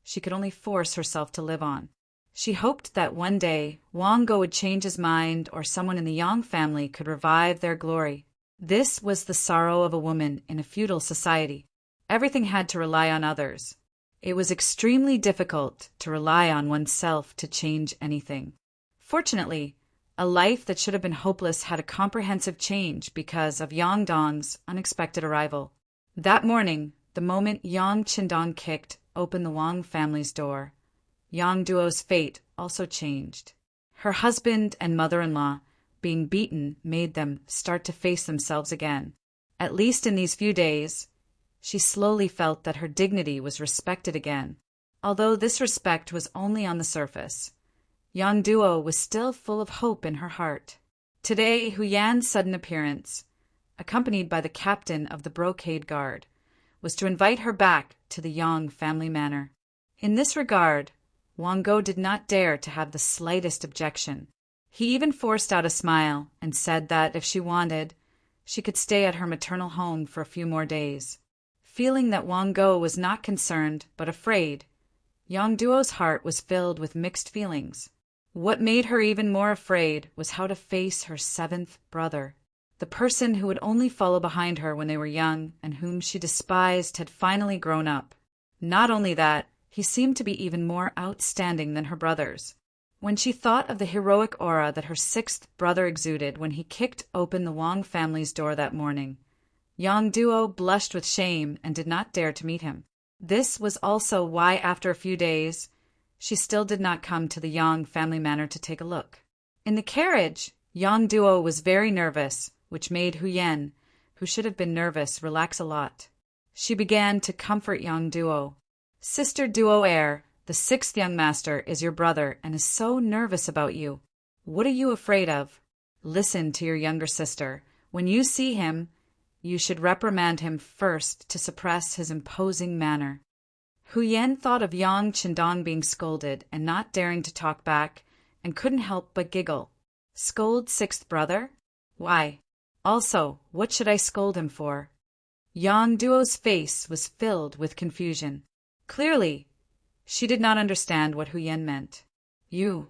she could only force herself to live on. She hoped that one day Wang Go would change his mind or someone in the Yang family could revive their glory. This was the sorrow of a woman in a feudal society. Everything had to rely on others. It was extremely difficult to rely on oneself to change anything. Fortunately, a life that should have been hopeless had a comprehensive change because of Yang Dong's unexpected arrival. That morning, the moment Yang Qindong kicked open the Wang family's door, Yang Duo's fate also changed. Her husband and mother-in-law being beaten made them start to face themselves again. At least in these few days, she slowly felt that her dignity was respected again. Although this respect was only on the surface, Yang Duo was still full of hope in her heart. Today, Huyan's sudden appearance, accompanied by the captain of the brocade guard, was to invite her back to the Yang family manor. In this regard, Wang Go did not dare to have the slightest objection. He even forced out a smile and said that if she wanted, she could stay at her maternal home for a few more days. Feeling that Wang Go was not concerned but afraid, Yang Duo's heart was filled with mixed feelings. What made her even more afraid was how to face her seventh brother. The person who would only follow behind her when they were young and whom she despised had finally grown up. Not only that, he seemed to be even more outstanding than her brothers. When she thought of the heroic aura that her sixth brother exuded when he kicked open the Wang family's door that morning, Yang Duo blushed with shame and did not dare to meet him. This was also why after a few days, she still did not come to the Yang family manor to take a look. In the carriage, Yang Duo was very nervous, which made Huyen, who should have been nervous, relax a lot. She began to comfort Yang Duo. Sister Duo Air, the sixth young master, is your brother and is so nervous about you. What are you afraid of? Listen to your younger sister. When you see him, you should reprimand him first to suppress his imposing manner. Huyen thought of Yang Qindong being scolded and not daring to talk back, and couldn't help but giggle. Scold sixth brother? Why? Also, what should I scold him for? Yang Duo's face was filled with confusion. Clearly, she did not understand what Huyen meant. You.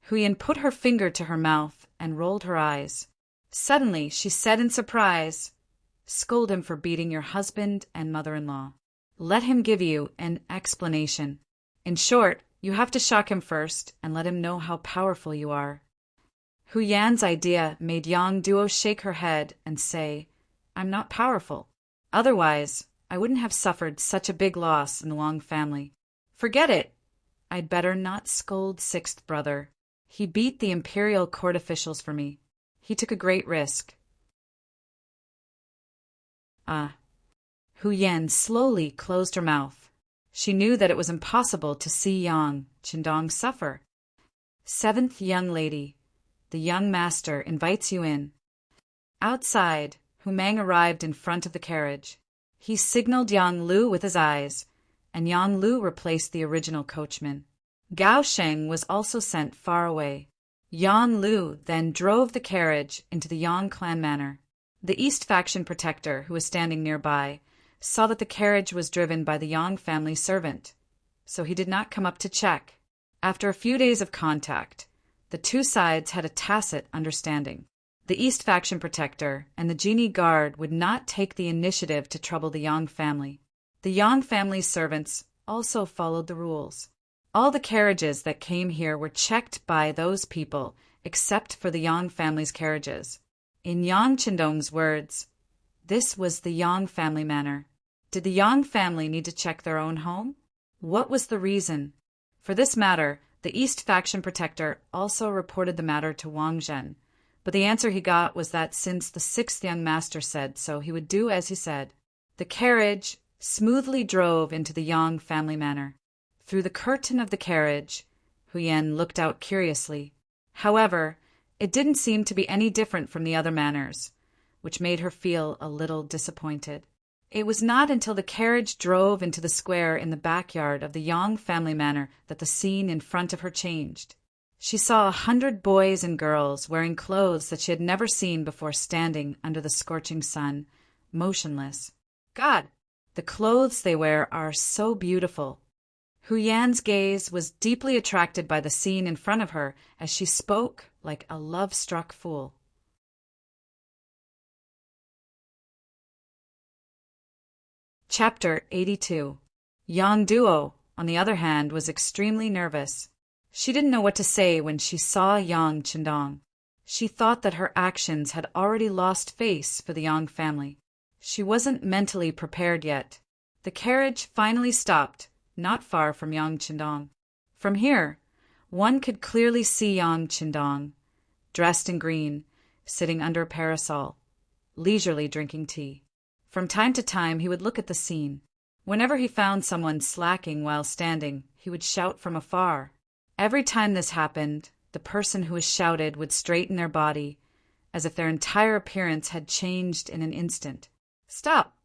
Huyen put her finger to her mouth and rolled her eyes. Suddenly, she said in surprise, Scold him for beating your husband and mother-in-law. Let him give you an explanation. In short, you have to shock him first and let him know how powerful you are. Huyen's idea made Yang Duo shake her head and say, I'm not powerful. Otherwise, I wouldn't have suffered such a big loss in the Wang family. Forget it. I'd better not scold sixth brother. He beat the imperial court officials for me. He took a great risk. Huyen slowly closed her mouth. She knew that it was impossible to see Yang Qindong suffer. Seventh young lady, the young master invites you in. Outside, Ming arrived in front of the carriage. He signaled Yang Lu with his eyes, and Yang Lu replaced the original coachman. Gao Sheng was also sent far away. Yang Lu then drove the carriage into the Yang clan manor. The East faction protector, who was standing nearby, saw that the carriage was driven by the Yang family servant, so he did not come up to check. After a few days of contact, the two sides had a tacit understanding. The East faction protector and the genie guard would not take the initiative to trouble the Yang family. The Yang family's servants also followed the rules. All the carriages that came here were checked by those people, except for the Yang family's carriages. In Yang Qindong's words, this was the Yang family manor. Did the Yang family need to check their own home? What was the reason? For this matter, the East faction protector also reported the matter to Wang Zhen, but the answer he got was that since the sixth young master said so, he would do as he said. The carriage smoothly drove into the Yang family manor. Through the curtain of the carriage, Huyen looked out curiously. However, it didn't seem to be any different from the other manors, which made her feel a little disappointed. It was not until the carriage drove into the square in the backyard of the Yang family manor that the scene in front of her changed. She saw 100 boys and girls wearing clothes that she had never seen before standing under the scorching sun, motionless. God, the clothes they wear are so beautiful. Huyen's gaze was deeply attracted by the scene in front of her as she spoke like a love-struck fool. Chapter 82. Yang Duo, on the other hand, was extremely nervous. She didn't know what to say when she saw Yang Qindong. She thought that her actions had already lost face for the Yang family. She wasn't mentally prepared yet. The carriage finally stopped, not far from Yang Qindong. From here, one could clearly see Yang Qindong, dressed in green, sitting under a parasol, leisurely drinking tea. From time to time, he would look at the scene. Whenever he found someone slacking while standing, he would shout from afar. Every time this happened, the person who was shouted would straighten their body, as if their entire appearance had changed in an instant. Stop!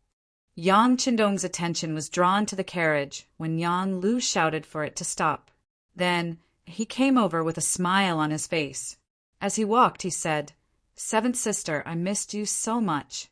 Yang Qindong's attention was drawn to the carriage when Yang Lu shouted for it to stop. Then he came over with a smile on his face. As he walked, he said, "Seventh sister, I missed you so much."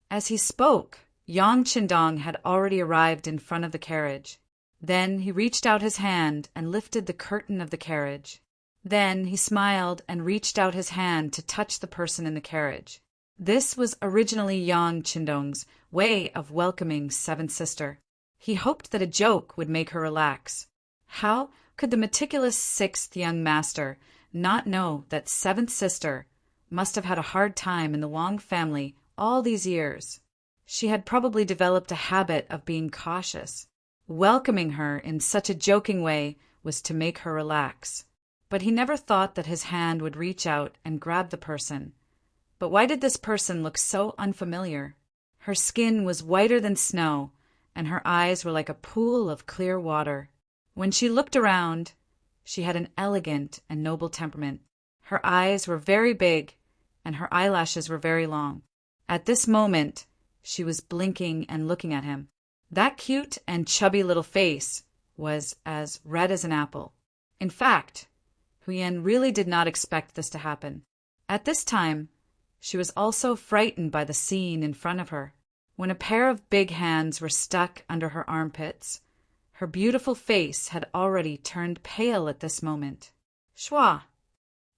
As he spoke, Yang Qindong had already arrived in front of the carriage. Then he reached out his hand and lifted the curtain of the carriage. Then he smiled and reached out his hand to touch the person in the carriage. This was originally Yang Qindong's way of welcoming seventh sister. He hoped that a joke would make her relax. How could the meticulous sixth young master not know that seventh sister must have had a hard time in the Wang family all these years? She had probably developed a habit of being cautious. Welcoming her in such a joking way was to make her relax. but he never thought that his hand would reach out and grab the person. But why did this person look so unfamiliar? Her skin was whiter than snow, and her eyes were like a pool of clear water. When she looked around, she had an elegant and noble temperament. Her eyes were very big, and her eyelashes were very long. At this moment, she was blinking and looking at him. That cute and chubby little face was as red as an apple. In fact, Huyen really did not expect this to happen. At this time, she was also frightened by the scene in front of her. When a pair of big hands were stuck under her armpits, her beautiful face had already turned pale at this moment. Shwa!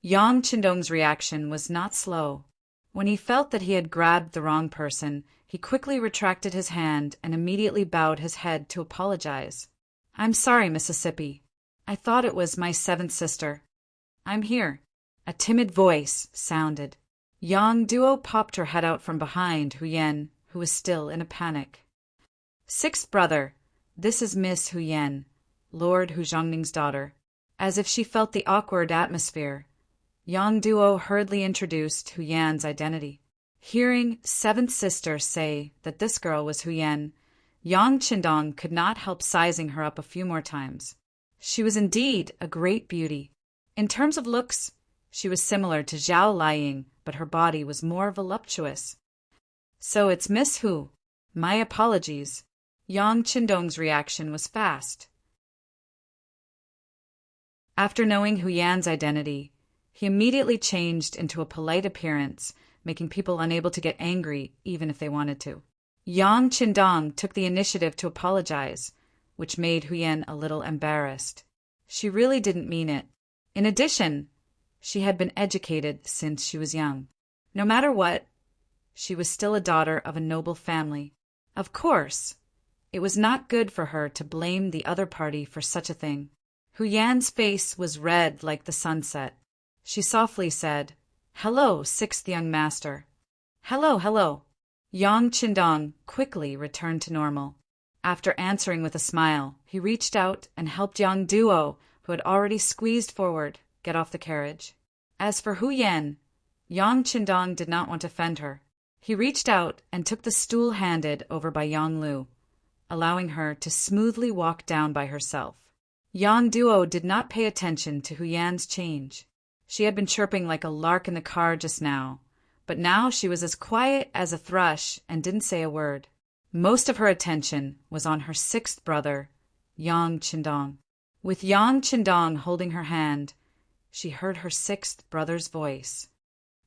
Yang Qindong's reaction was not slow. When he felt that he had grabbed the wrong person, he quickly retracted his hand and immediately bowed his head to apologize. "I'm sorry, Mississippi. I thought it was my seventh sister. I'm here." A timid voice sounded. Yang Duo popped her head out from behind Huyen, who was still in a panic. "Sixth brother, this is Miss Huyen, Lord Huzhongning's daughter." As if she felt the awkward atmosphere, Yang Duo hurriedly introduced Huyen's identity. Hearing seventh sister say that this girl was Huyen, Yang Qindong could not help sizing her up a few more times. She was indeed a great beauty. In terms of looks, she was similar to Zhao Liying, but her body was more voluptuous. "So it's Miss Hu. My apologies." Yang Qindong's reaction was fast. After knowing Huyen's identity, he immediately changed into a polite appearance, making people unable to get angry even if they wanted to. Yang Qindong took the initiative to apologize, which made Huyen a little embarrassed. She really didn't mean it. In addition, she had been educated since she was young. No matter what, she was still a daughter of a noble family. Of course, it was not good for her to blame the other party for such a thing. Huyen's face was red like the sunset. She softly said, "Hello, sixth young master." "Hello, hello." Yang Qindong quickly returned to normal. After answering with a smile, he reached out and helped Yang Duo, who had already squeezed forward, get off the carriage. As for Huyen, Yang Qindong did not want to offend her. He reached out and took the stool handed over by Yang Lu, allowing her to smoothly walk down by herself. Yang Duo did not pay attention to Huyen's change. She had been chirping like a lark in the car just now, but now she was as quiet as a thrush and didn't say a word. Most of her attention was on her sixth brother, Yang Qindong. With Yang Qindong holding her hand, she heard her sixth brother's voice.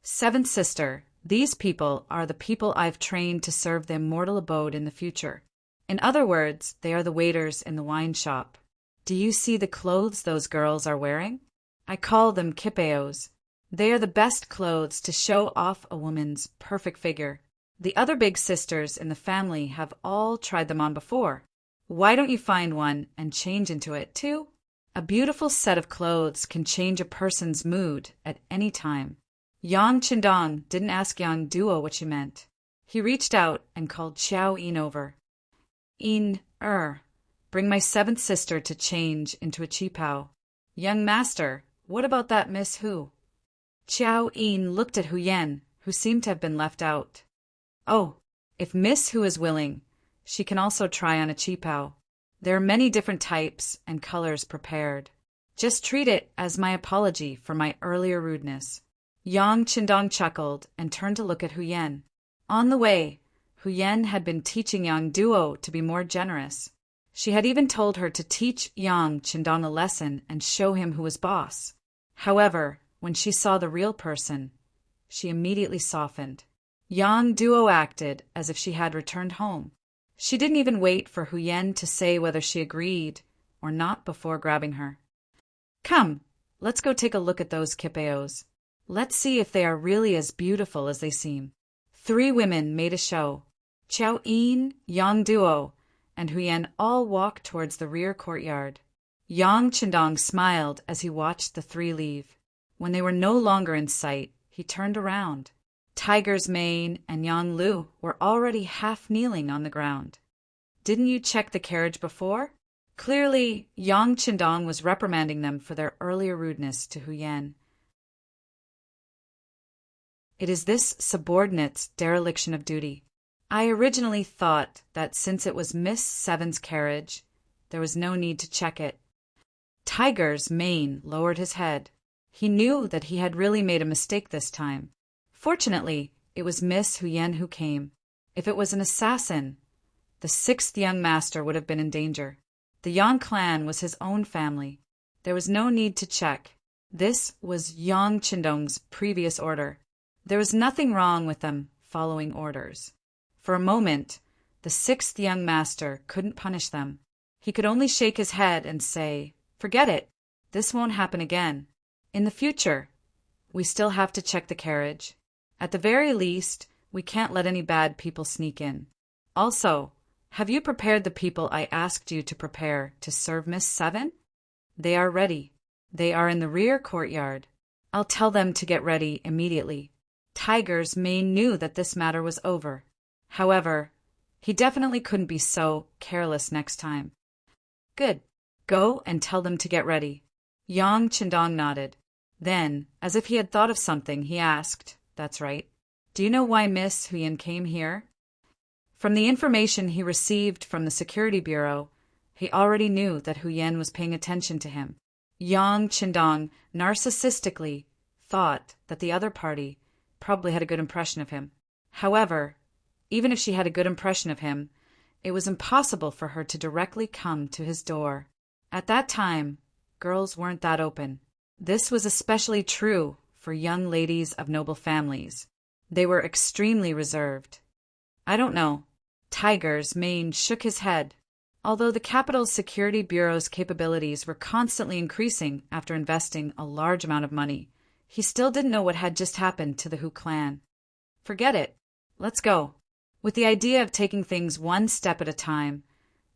"Seventh sister, these people are the people I've trained to serve the immortal abode in the future. In other words, they are the waiters in the wine shop. Do you see the clothes those girls are wearing? I call them kipeos. They are the best clothes to show off a woman's perfect figure. The other big sisters in the family have all tried them on before. Why don't you find one and change into it, too? A beautiful set of clothes can change a person's mood at any time." Yang Qindong didn't ask Yang Duo what she meant. He reached out and called Xiao Yin over. "Yin, bring my seventh sister to change into a qipao. Young master, what about that Miss Hu?" Xiao Yin looked at Huyen, who seemed to have been left out. "Oh, if Miss Hu is willing, she can also try on a qipao. There are many different types and colors prepared. Just treat it as my apology for my earlier rudeness." Yang Qindong chuckled and turned to look at Huyen. On the way, Huyen had been teaching Yang Duo to be more generous. She had even told her to teach Yang Qindong a lesson and show him who was boss. However, when she saw the real person, she immediately softened. Yang Duo acted as if she had returned home. She didn't even wait for Huyen to say whether she agreed or not before grabbing her. "Come, let's go take a look at those kipeos. Let's see if they are really as beautiful as they seem." 3 women made a show. Xiao Yin, Yang Duo, and Huyen all walked towards the rear courtyard. Yang Qindong smiled as he watched the 3 leave. When they were no longer in sight, he turned around. Tiger's Mane and Yang Lu were already half kneeling on the ground. "Didn't you check the carriage before?" Clearly, Yang Qindong was reprimanding them for their earlier rudeness to Hu Yan. It is this subordinate's dereliction of duty. I originally thought that since it was Miss Seven's carriage, there was no need to check it. Tiger's mane lowered his head. He knew that he had really made a mistake this time. Fortunately, it was Miss Hu Yan who came. If it was an assassin, the sixth young master would have been in danger. The Yang clan was his own family. There was no need to check. This was Yang Qindong's previous order. There was nothing wrong with them following orders. For a moment, the sixth young master couldn't punish them. He could only shake his head and say, "Forget it. This won't happen again. In the future, we still have to check the carriage. At the very least, we can't let any bad people sneak in. Also, have you prepared the people I asked you to prepare to serve Miss Seven? They are ready. They are in the rear courtyard. I'll tell them to get ready immediately." Tiger's mane knew that this matter was over. However, he definitely couldn't be so careless next time. "Good. Go and tell them to get ready." Yang Qindong nodded. Then, as if he had thought of something, he asked, "That's right. Do you know why Miss Hu Yan came here?" From the information he received from the security bureau, he already knew that Hu Yan was paying attention to him. Yang Qindong narcissistically thought that the other party probably had a good impression of him. However, even if she had a good impression of him, it was impossible for her to directly come to his door. At that time, girls weren't that open. This was especially true for young ladies of noble families. They were extremely reserved. "I don't know." Tiger's mane shook his head. Although the capital's security bureau's capabilities were constantly increasing after investing a large amount of money, he still didn't know what had just happened to the Hu clan. "Forget it. Let's go." With the idea of taking things one step at a time,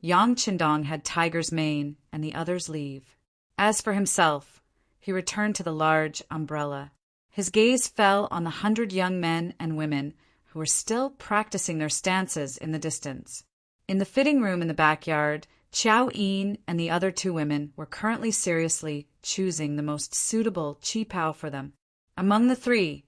Yang Qindong had Tiger's mane and the others leave. As for himself, he returned to the large umbrella. His gaze fell on the 100 young men and women who were still practicing their stances in the distance. In the fitting room in the backyard, Qiao Yin and the other 2 women were currently seriously choosing the most suitable qipao for them. Among the 3,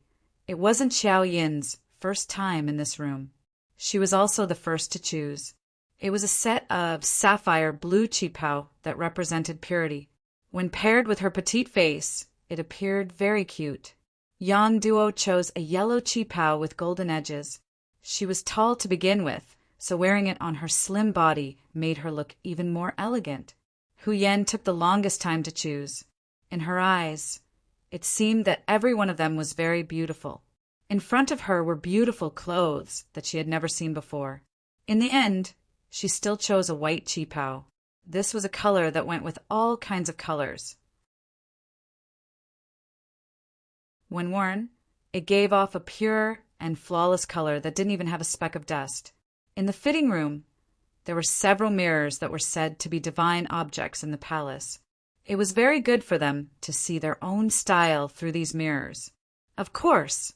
it wasn't Qiao Yin's first time in this room. She was also the first to choose. It was a set of sapphire blue qipao that represented purity. When paired with her petite face, it appeared very cute. Yang Duo chose a yellow qipao with golden edges. She was tall to begin with, so wearing it on her slim body made her look even more elegant. Hu Yan took the longest time to choose. In her eyes, it seemed that every one of them was very beautiful. In front of her were beautiful clothes that she had never seen before. In the end, she still chose a white qipao. This was a color that went with all kinds of colors. When worn, it gave off a pure and flawless color that didn't even have a speck of dust. In the fitting room, there were several mirrors that were said to be divine objects in the palace. It was very good for them to see their own style through these mirrors. Of course,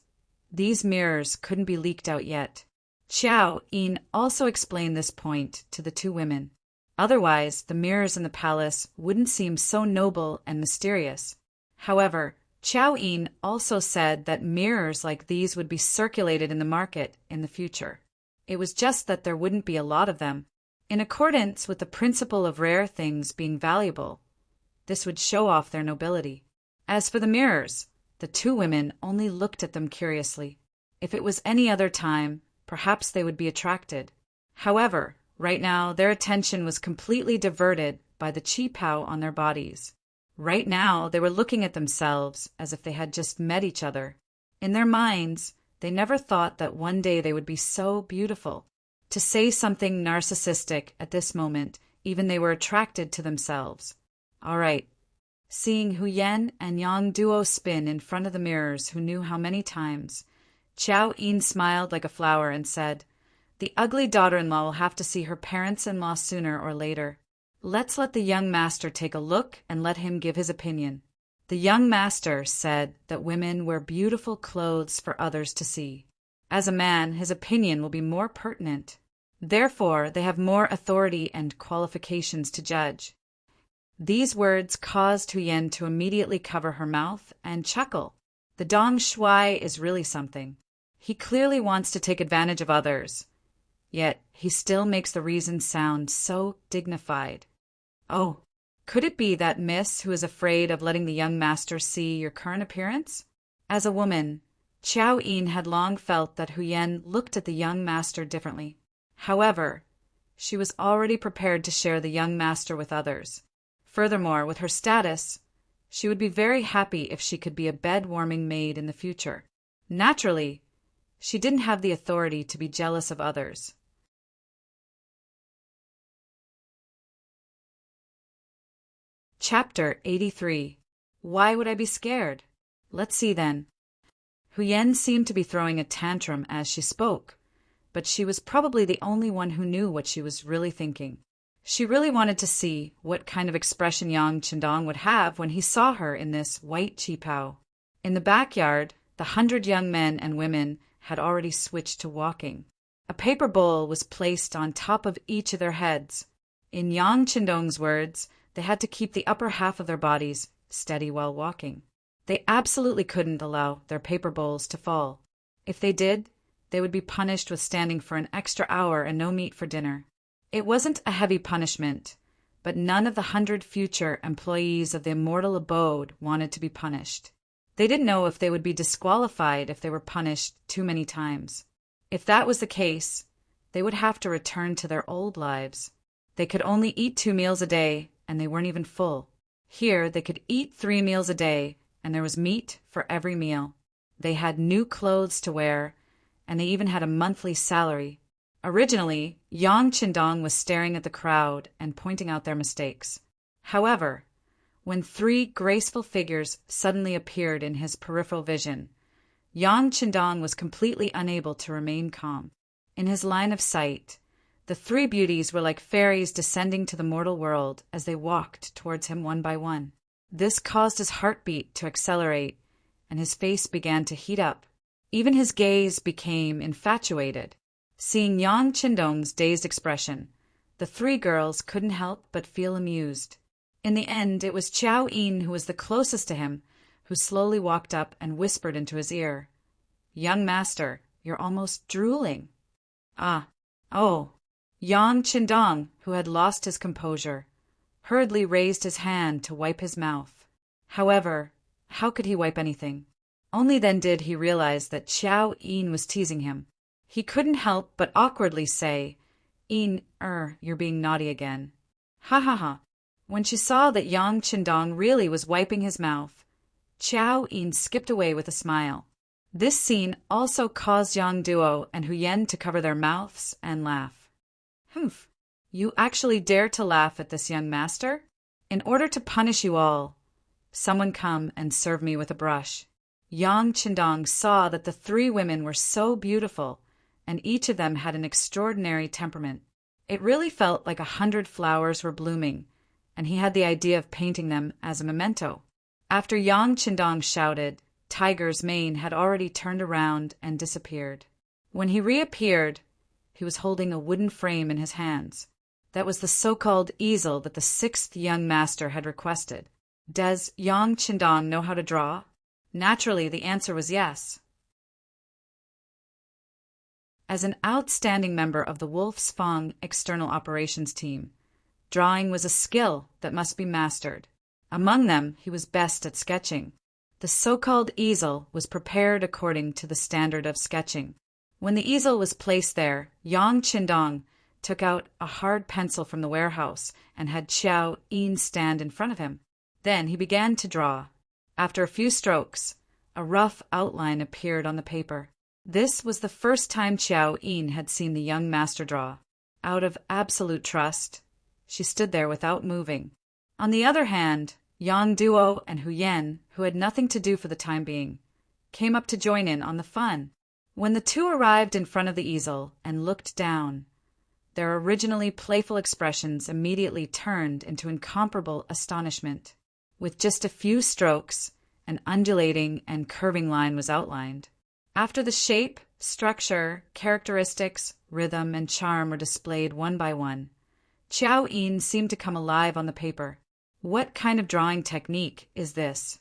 these mirrors couldn't be leaked out yet. Qiao Yin also explained this point to the 2 women. Otherwise, the mirrors in the palace wouldn't seem so noble and mysterious. However, Qiao Yin also said that mirrors like these would be circulated in the market in the future. It was just that there wouldn't be a lot of them. In accordance with the principle of rare things being valuable, this would show off their nobility. As for the mirrors, the 2 women only looked at them curiously. If it was any other time, perhaps they would be attracted. However, right now their attention was completely diverted by the qipao on their bodies. Right now they were looking at themselves as if they had just met each other. In their minds, they never thought that one day they would be so beautiful. To say something narcissistic at this moment, even they were attracted to themselves. All right. Seeing Hu Yan and Yang Duo spin in front of the mirrors who knew how many times, Qiao Yin smiled like a flower and said, "The ugly daughter-in-law will have to see her parents-in-law sooner or later. Let's let the young master take a look and let him give his opinion." The young master said that women wear beautiful clothes for others to see. As a man, his opinion will be more pertinent. Therefore, they have more authority and qualifications to judge. These words caused Huyen to immediately cover her mouth and chuckle. The Dong Shuai is really something. He clearly wants to take advantage of others, yet he still makes the reason sound so dignified. Oh, could it be that miss who is afraid of letting the young master see your current appearance? As a woman, Qiao Yin had long felt that Huyen looked at the young master differently. However, she was already prepared to share the young master with others. Furthermore, with her status, she would be very happy if she could be a bed-warming maid in the future. Naturally, she didn't have the authority to be jealous of others. Chapter 83. Why would I be scared? Let's see then. Huyen seemed to be throwing a tantrum as she spoke, but she was probably the only one who knew what she was really thinking. She really wanted to see what kind of expression Yang Qindong would have when he saw her in this white qipao. In the backyard, the 100 young men and women had already switched to walking. A paper bowl was placed on top of each of their heads. In Yang Qindong's words, they had to keep the upper half of their bodies steady while walking. They absolutely couldn't allow their paper bowls to fall. If they did, they would be punished with standing for an extra hour and no meat for dinner. It wasn't a heavy punishment, but none of the 100 future employees of the immortal abode wanted to be punished. They didn't know if they would be disqualified if they were punished too many times. If that was the case, they would have to return to their old lives. They could only eat 2 meals a day, and they weren't even full. Here, they could eat 3 meals a day, and there was meat for every meal. They had new clothes to wear, and they even had a monthly salary. Originally, Yang Qindong was staring at the crowd and pointing out their mistakes. However, when 3 graceful figures suddenly appeared in his peripheral vision, Yang Qindong was completely unable to remain calm. In his line of sight, the 3 beauties were like fairies descending to the mortal world as they walked towards him one by one. This caused his heartbeat to accelerate, and his face began to heat up. Even his gaze became infatuated. Seeing Yang Qindong's dazed expression, the 3 girls couldn't help but feel amused. In the end, it was Qiao Yin, who was the closest to him, who slowly walked up and whispered into his ear, "Young master, you're almost drooling." Oh. Yang Qindong, who had lost his composure, hurriedly raised his hand to wipe his mouth. However, how could he wipe anything? Only then did he realize that Qiao Yin was teasing him. He couldn't help but awkwardly say, "Yin, you're being naughty again." Ha ha ha. When she saw that Yang Qindong really was wiping his mouth, Qiao Yin skipped away with a smile. This scene also caused Yang Duo and Huyen to cover their mouths and laugh. "Humph, you actually dare to laugh at this young master? In order to punish you all, someone come and serve me with a brush." Yang Qindong saw that the 3 women were so beautiful, and each of them had an extraordinary temperament. It really felt like 100 flowers were blooming, and he had the idea of painting them as a memento. After Yang Qindong shouted, Tiger's mane had already turned around and disappeared. When he reappeared, he was holding a wooden frame in his hands. That was the so-called easel that the 6th young master had requested. Does Yang Qindong know how to draw? Naturally, the answer was yes. As an outstanding member of the Wolf's Fang external operations team, drawing was a skill that must be mastered. Among them, he was best at sketching. The so-called easel was prepared according to the standard of sketching. When the easel was placed there, Yang Qindong took out a hard pencil from the warehouse and had Qiao Yin stand in front of him. Then he began to draw. After a few strokes, a rough outline appeared on the paper. This was the first time Qiao Yin had seen the young master draw. Out of absolute trust, she stood there without moving. On the other hand, Yang Duo and Huyen, who had nothing to do for the time being, came up to join in on the fun. When the 2 arrived in front of the easel and looked down, their originally playful expressions immediately turned into incomparable astonishment. With just a few strokes, an undulating and curving line was outlined. After the shape Structure, characteristics, rhythm, and charm were displayed one by one. Qiao Yin seemed to come alive on the paper. What kind of drawing technique is this?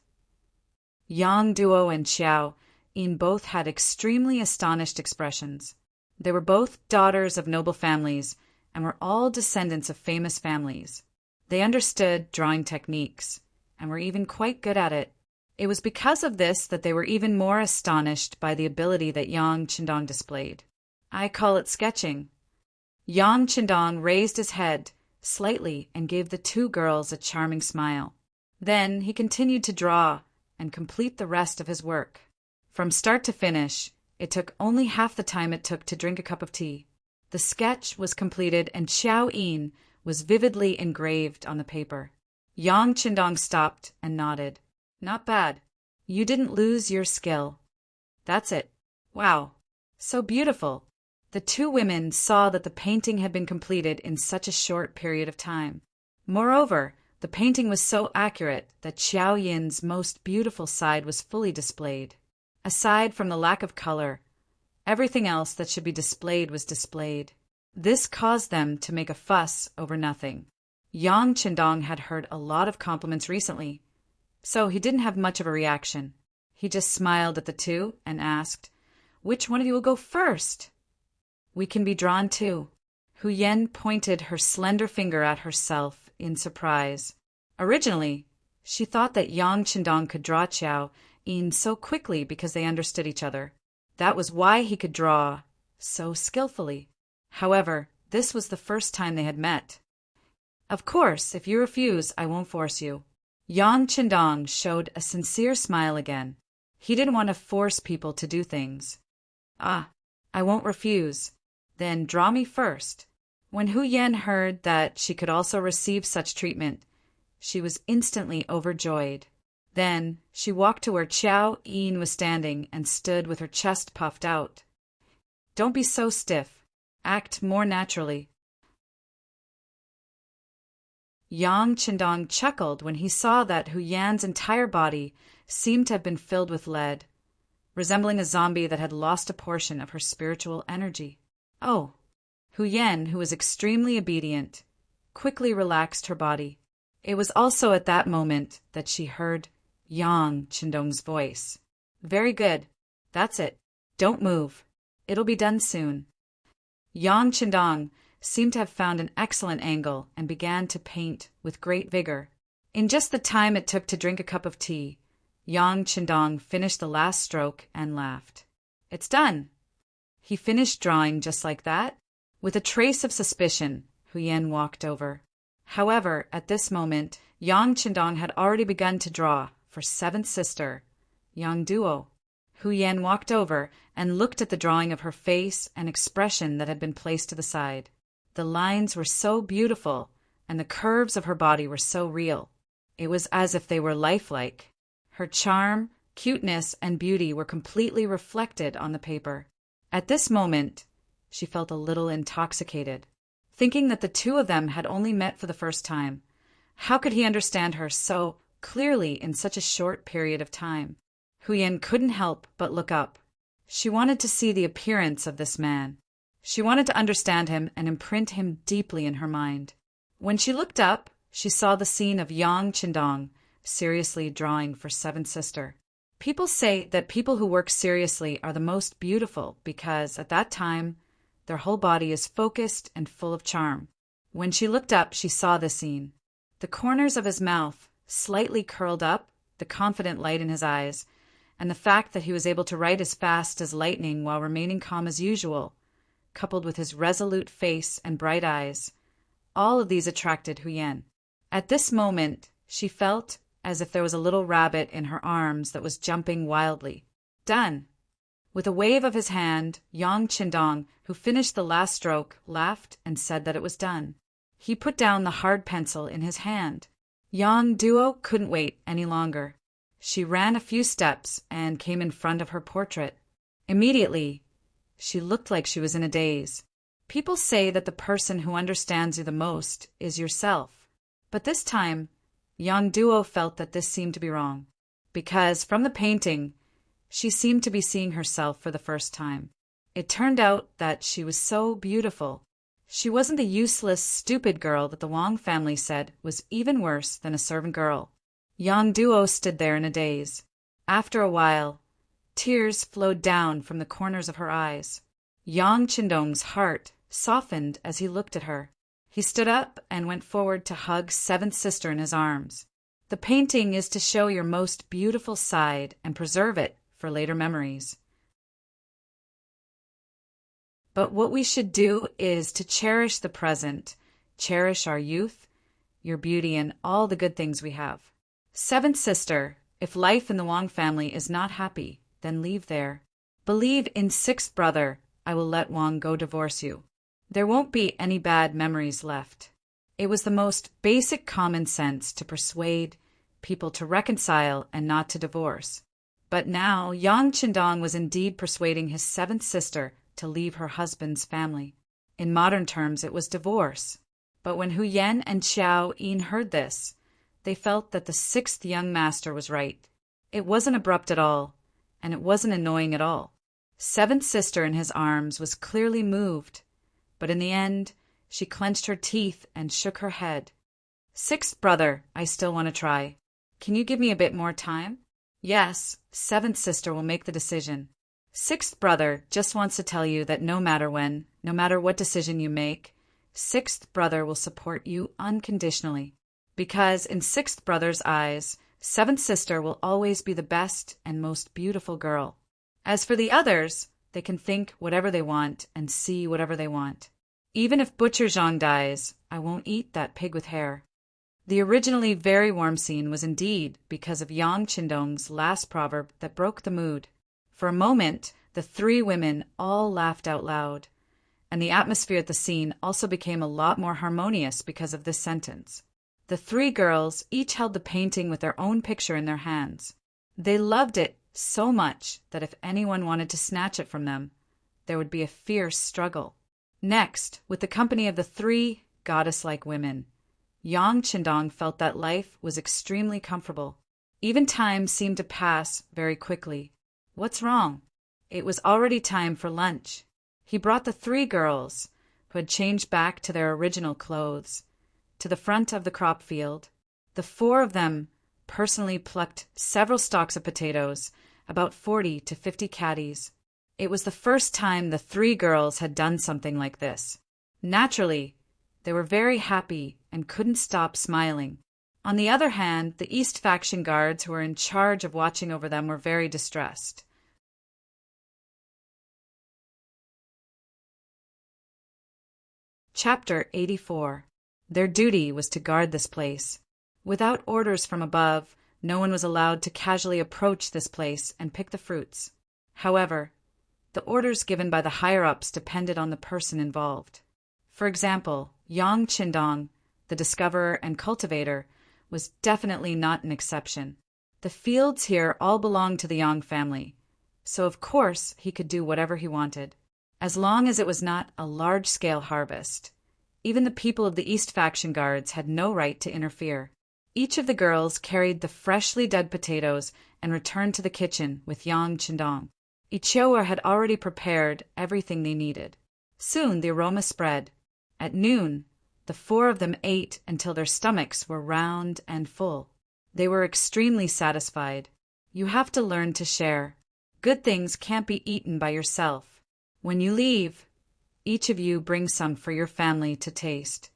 Yang Duo and Qiao Yin both had extremely astonished expressions. They were both daughters of noble families and were all descendants of famous families. They understood drawing techniques and were even quite good at it. It was because of this that they were even more astonished by the ability that Yang Qindong displayed. I call it sketching. Yang Qindong raised his head slightly and gave the two girls a charming smile. Then he continued to draw and complete the rest of his work. From start to finish, it took only half the time it took to drink a cup of tea. The sketch was completed and Qiao Yin was vividly engraved on the paper. Yang Qindong stopped and nodded. Not bad. You didn't lose your skill. That's it. Wow. So beautiful. The two women saw that the painting had been completed in such a short period of time. Moreover, the painting was so accurate that Qiao Yin's most beautiful side was fully displayed. Aside from the lack of color, everything else that should be displayed was displayed. This caused them to make a fuss over nothing. Yang Qindong had heard a lot of compliments recently, so he didn't have much of a reaction. He just smiled at the two and asked, "Which one of you will go first?" "We can be drawn too." Hu Yan pointed her slender finger at herself in surprise. Originally, she thought that Yang Qindong could draw Qiao Yin so quickly because they understood each other. That was why he could draw so skillfully. However, this was the first time they had met. "Of course, if you refuse, I won't force you." Yang Qindong showed a sincere smile again. He didn't want to force people to do things. "Ah, I won't refuse. Then draw me first." When Hu Yan heard that she could also receive such treatment, she was instantly overjoyed. Then she walked to where Qiao Yin was standing and stood with her chest puffed out. "Don't be so stiff. Act more naturally." Yang Qindong chuckled when he saw that Hu Yan's entire body seemed to have been filled with lead, resembling a zombie that had lost a portion of her spiritual energy. Oh! Hu Yan, who was extremely obedient, quickly relaxed her body. It was also at that moment that she heard Yang Qindong's voice. "Very good. That's it. Don't move. It'll be done soon." Yang Qindong seemed to have found an excellent angle and began to paint with great vigor. In just the time it took to drink a cup of tea, Yang Qindong finished the last stroke and laughed. "It's done." He finished drawing just like that. With a trace of suspicion, Hu Yan walked over. However, at this moment, Yang Qindong had already begun to draw for seventh sister, Yang Duo. Hu Yan walked over and looked at the drawing of her face and expression that had been placed to the side. The lines were so beautiful, and the curves of her body were so real. It was as if they were lifelike. Her charm, cuteness, and beauty were completely reflected on the paper. At this moment, she felt a little intoxicated, thinking that the two of them had only met for the first time. How could he understand her so clearly in such a short period of time? Hu Yan couldn't help but look up. She wanted to see the appearance of this man. She wanted to understand him and imprint him deeply in her mind. When she looked up, she saw the scene of Yang Qindong seriously drawing for seventh sister. People say that people who work seriously are the most beautiful because, at that time, their whole body is focused and full of charm. When she looked up, she saw this scene. The corners of his mouth slightly curled up, the confident light in his eyes, and the fact that he was able to write as fast as lightning while remaining calm as usual, coupled with his resolute face and bright eyes, all of these attracted Hu Yan. At this moment, she felt as if there was a little rabbit in her arms that was jumping wildly. "Done!" With a wave of his hand, Yang Qindong, who finished the last stroke, laughed and said that it was done. He put down the hard pencil in his hand. Yang Duo couldn't wait any longer. She ran a few steps and came in front of her portrait. Immediately, she looked like she was in a daze. People say that the person who understands you the most is yourself. But this time, Yang Duo felt that this seemed to be wrong, because from the painting, she seemed to be seeing herself for the first time. It turned out that she was so beautiful. She wasn't the useless, stupid girl that the Wang family said was even worse than a servant girl. Yang Duo stood there in a daze. After a while, tears flowed down from the corners of her eyes. Yang Qindong's heart softened as he looked at her. He stood up and went forward to hug seventh sister in his arms. The painting is to show your most beautiful side and preserve it for later memories. But what we should do is to cherish the present, cherish our youth, your beauty, and all the good things we have. Seventh sister, if life in the Wang family is not happy, then leave there. Believe in sixth brother, I will let Wang go divorce you. There won't be any bad memories left. It was the most basic common sense to persuade people to reconcile and not to divorce. But now Yang Qindong was indeed persuading his seventh sister to leave her husband's family. In modern terms, it was divorce. But when Hu Yan and Xiao Yin heard this, they felt that the sixth young master was right. It wasn't abrupt at all, and it wasn't annoying at all. Seventh sister in his arms was clearly moved, but in the end, she clenched her teeth and shook her head. Sixth brother, I still want to try. Can you give me a bit more time? Yes, seventh sister will make the decision. Sixth brother just wants to tell you that no matter when, no matter what decision you make, sixth brother will support you unconditionally. Because in sixth brother's eyes, seventh sister will always be the best and most beautiful girl. As for the others, they can think whatever they want and see whatever they want. Even if Butcher Zhang dies, I won't eat that pig with hair. The originally very warm scene was indeed because of Yang Qindong's last proverb that broke the mood. For a moment, the three women all laughed out loud, and the atmosphere at the scene also became a lot more harmonious because of this sentence. The three girls each held the painting with their own picture in their hands. They loved it so much that if anyone wanted to snatch it from them, there would be a fierce struggle. Next, with the company of the three goddess-like women, Yang Qindong felt that life was extremely comfortable. Even time seemed to pass very quickly. What's wrong? It was already time for lunch. He brought the three girls, who had changed back to their original clothes, to the front of the crop field. The four of them personally plucked several stalks of potatoes, about 40 to 50 caddies. It was the first time the three girls had done something like this. Naturally, they were very happy and couldn't stop smiling. On the other hand, the East faction guards who were in charge of watching over them were very distressed. Chapter 84. Their duty was to guard this place. Without orders from above, no one was allowed to casually approach this place and pick the fruits. However, the orders given by the higher-ups depended on the person involved. For example, Yang Qindong, the discoverer and cultivator, was definitely not an exception. The fields here all belonged to the Yang family, so of course he could do whatever he wanted, as long as it was not a large-scale harvest. Even the people of the East faction guards had no right to interfere. Each of the girls carried the freshly dug potatoes and returned to the kitchen with Yang Qindong. Ichiowa had already prepared everything they needed. Soon the aroma spread. At noon, the four of them ate until their stomachs were round and full. They were extremely satisfied. You have to learn to share. Good things can't be eaten by yourself. When you leave, each of you brings some for your family to taste.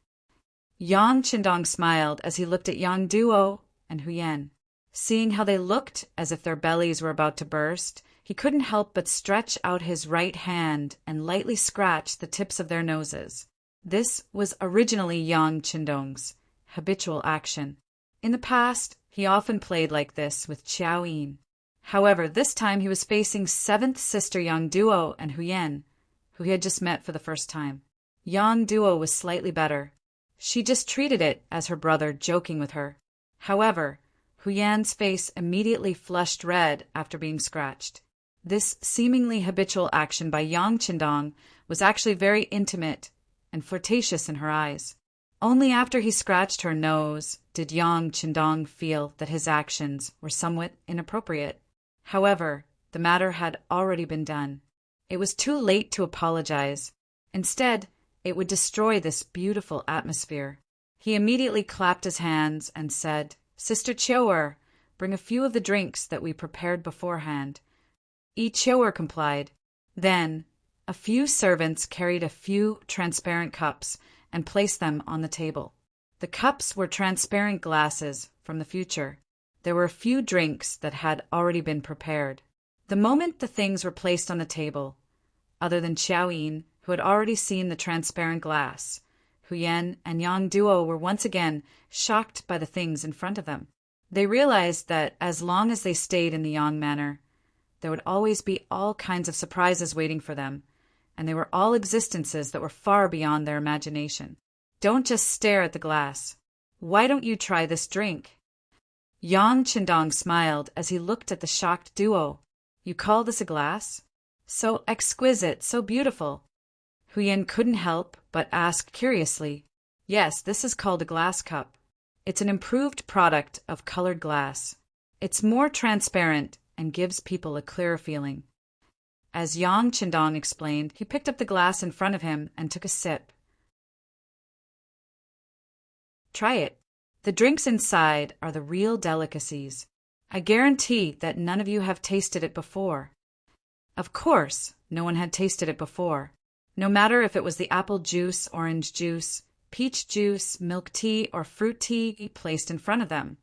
Yang Qindong smiled as he looked at Yang Duo and Hu Yan. Seeing how they looked as if their bellies were about to burst, he couldn't help but stretch out his right hand and lightly scratch the tips of their noses. This was originally Yang Qindong's habitual action. In the past, he often played like this with Xiao Yin. However, this time he was facing seventh sister Yang Duo and Hu Yan, who he had just met for the first time. Yang Duo was slightly better. She just treated it as her brother joking with her. However, Hu Yan's face immediately flushed red after being scratched. This seemingly habitual action by Yang Qindong was actually very intimate and flirtatious in her eyes. Only after he scratched her nose did Yang Qindong feel that his actions were somewhat inappropriate. However, the matter had already been done. It was too late to apologize. Instead, it would destroy this beautiful atmosphere. He immediately clapped his hands and said, "Sister Chioer, bring a few of the drinks that we prepared beforehand." Chioer complied. Then, a few servants carried a few transparent cups and placed them on the table. The cups were transparent glasses from the future. There were a few drinks that had already been prepared. The moment the things were placed on the table, other than Xiaoyin, who had already seen the transparent glass, Huyen and Yang Duo were once again shocked by the things in front of them. They realized that as long as they stayed in the Yang manor, there would always be all kinds of surprises waiting for them, and they were all existences that were far beyond their imagination. Don't just stare at the glass. Why don't you try this drink? Yang Qindong smiled as he looked at the shocked duo. You call this a glass? So exquisite, so beautiful. Huyen couldn't help but ask curiously. Yes, this is called a glass cup. It's an improved product of colored glass. It's more transparent and gives people a clearer feeling. As Yang Qindong explained, he picked up the glass in front of him and took a sip. Try it. The drinks inside are the real delicacies. I guarantee that none of you have tasted it before. Of course, no one had tasted it before. No matter if it was the apple juice, orange juice, peach juice, milk tea, or fruit tea placed in front of them.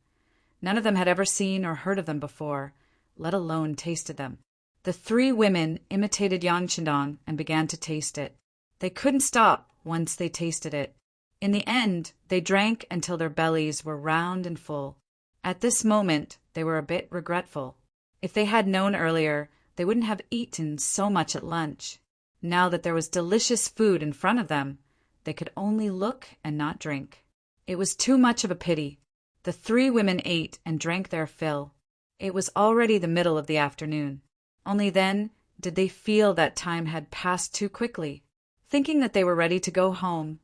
None of them had ever seen or heard of them before, let alone tasted them. The three women imitated Yang Qindong and began to taste it. They couldn't stop once they tasted it. In the end, they drank until their bellies were round and full. At this moment, they were a bit regretful. If they had known earlier, they wouldn't have eaten so much at lunch. Now that there was delicious food in front of them, they could only look and not drink. It was too much of a pity. The three women ate and drank their fill. It was already the middle of the afternoon. Only then did they feel that time had passed too quickly. Thinking that they were ready to go home,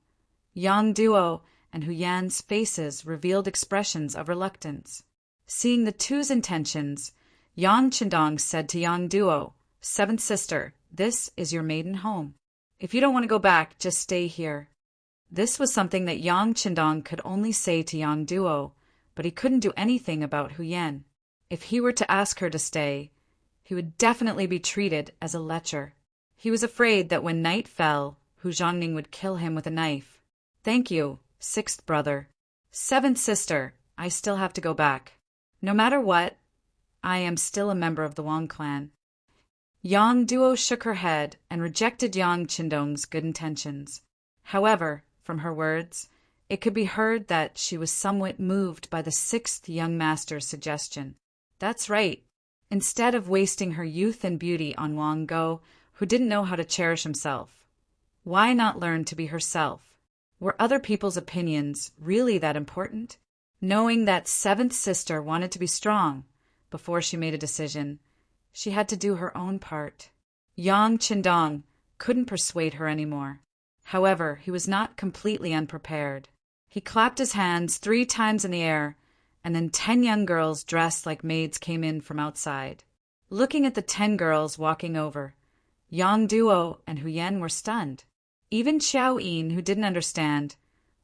Yang Duo and Huyan's faces revealed expressions of reluctance. Seeing the two's intentions, Yang Qindong said to Yang Duo, "Seventh sister, this is your maiden home. If you don't want to go back, just stay here." This was something that Yang Qindong could only say to Yang Duo, but he couldn't do anything about Huyan. If he were to ask her to stay, he would definitely be treated as a lecher. He was afraid that when night fell, Hu Zhongning would kill him with a knife. "Thank you, sixth brother. Seventh sister, I still have to go back. No matter what, I am still a member of the Wang clan." Yang Duo shook her head and rejected Yang Qindong's good intentions. However, from her words, it could be heard that she was somewhat moved by the sixth young master's suggestion. That's right. Instead of wasting her youth and beauty on Wang Go, who didn't know how to cherish himself, why not learn to be herself? Were other people's opinions really that important? Knowing that seventh sister wanted to be strong, before she made a decision, she had to do her own part. Yang Qindong couldn't persuade her anymore. However, he was not completely unprepared. He clapped his hands 3 times in the air, and then 10 young girls dressed like maids came in from outside. Looking at the 10 girls walking over, Yang Duo and Huyen were stunned. Even Xiaoyin, who didn't understand,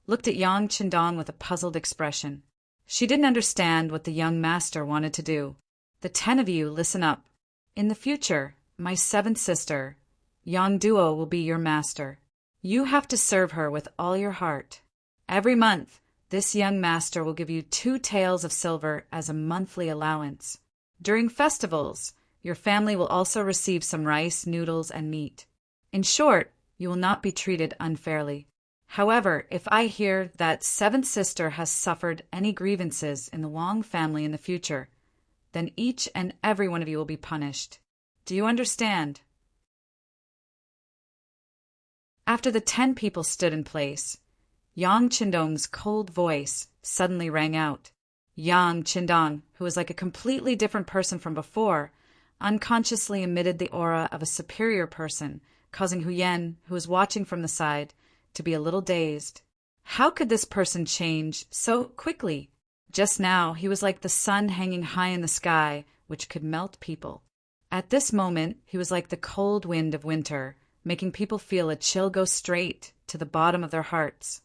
looked at Yang Qindong with a puzzled expression. She didn't understand what the young master wanted to do. "The 10 of you, listen up. In the future, my 7th sister, Yang Duo, will be your master. You have to serve her with all your heart. Every month, this young master will give you 2 taels of silver as a monthly allowance. During festivals, your family will also receive some rice, noodles, and meat. In short, you will not be treated unfairly. However, if I hear that 7th sister has suffered any grievances in the Wang family in the future, then each and every one of you will be punished. Do you understand?" After the 10 people stood in place, Yang Qindong's cold voice suddenly rang out. Yang Qindong, who was like a completely different person from before, unconsciously emitted the aura of a superior person, causing Huyen, who was watching from the side, to be a little dazed. How could this person change so quickly? Just now, he was like the sun hanging high in the sky, which could melt people. At this moment, he was like the cold wind of winter, making people feel a chill go straight to the bottom of their hearts.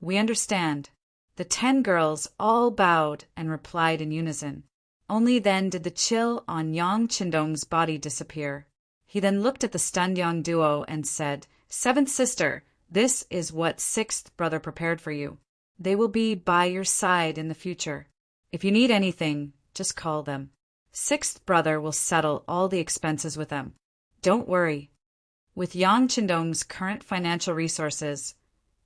"We understand." The 10 girls all bowed and replied in unison. Only then did the chill on Yang Qindong's body disappear. He then looked at the stunned young duo and said, "Seventh sister, this is what sixth brother prepared for you. They will be by your side in the future. If you need anything, just call them. Sixth brother will settle all the expenses with them. Don't worry." With Yang Qindong's current financial resources,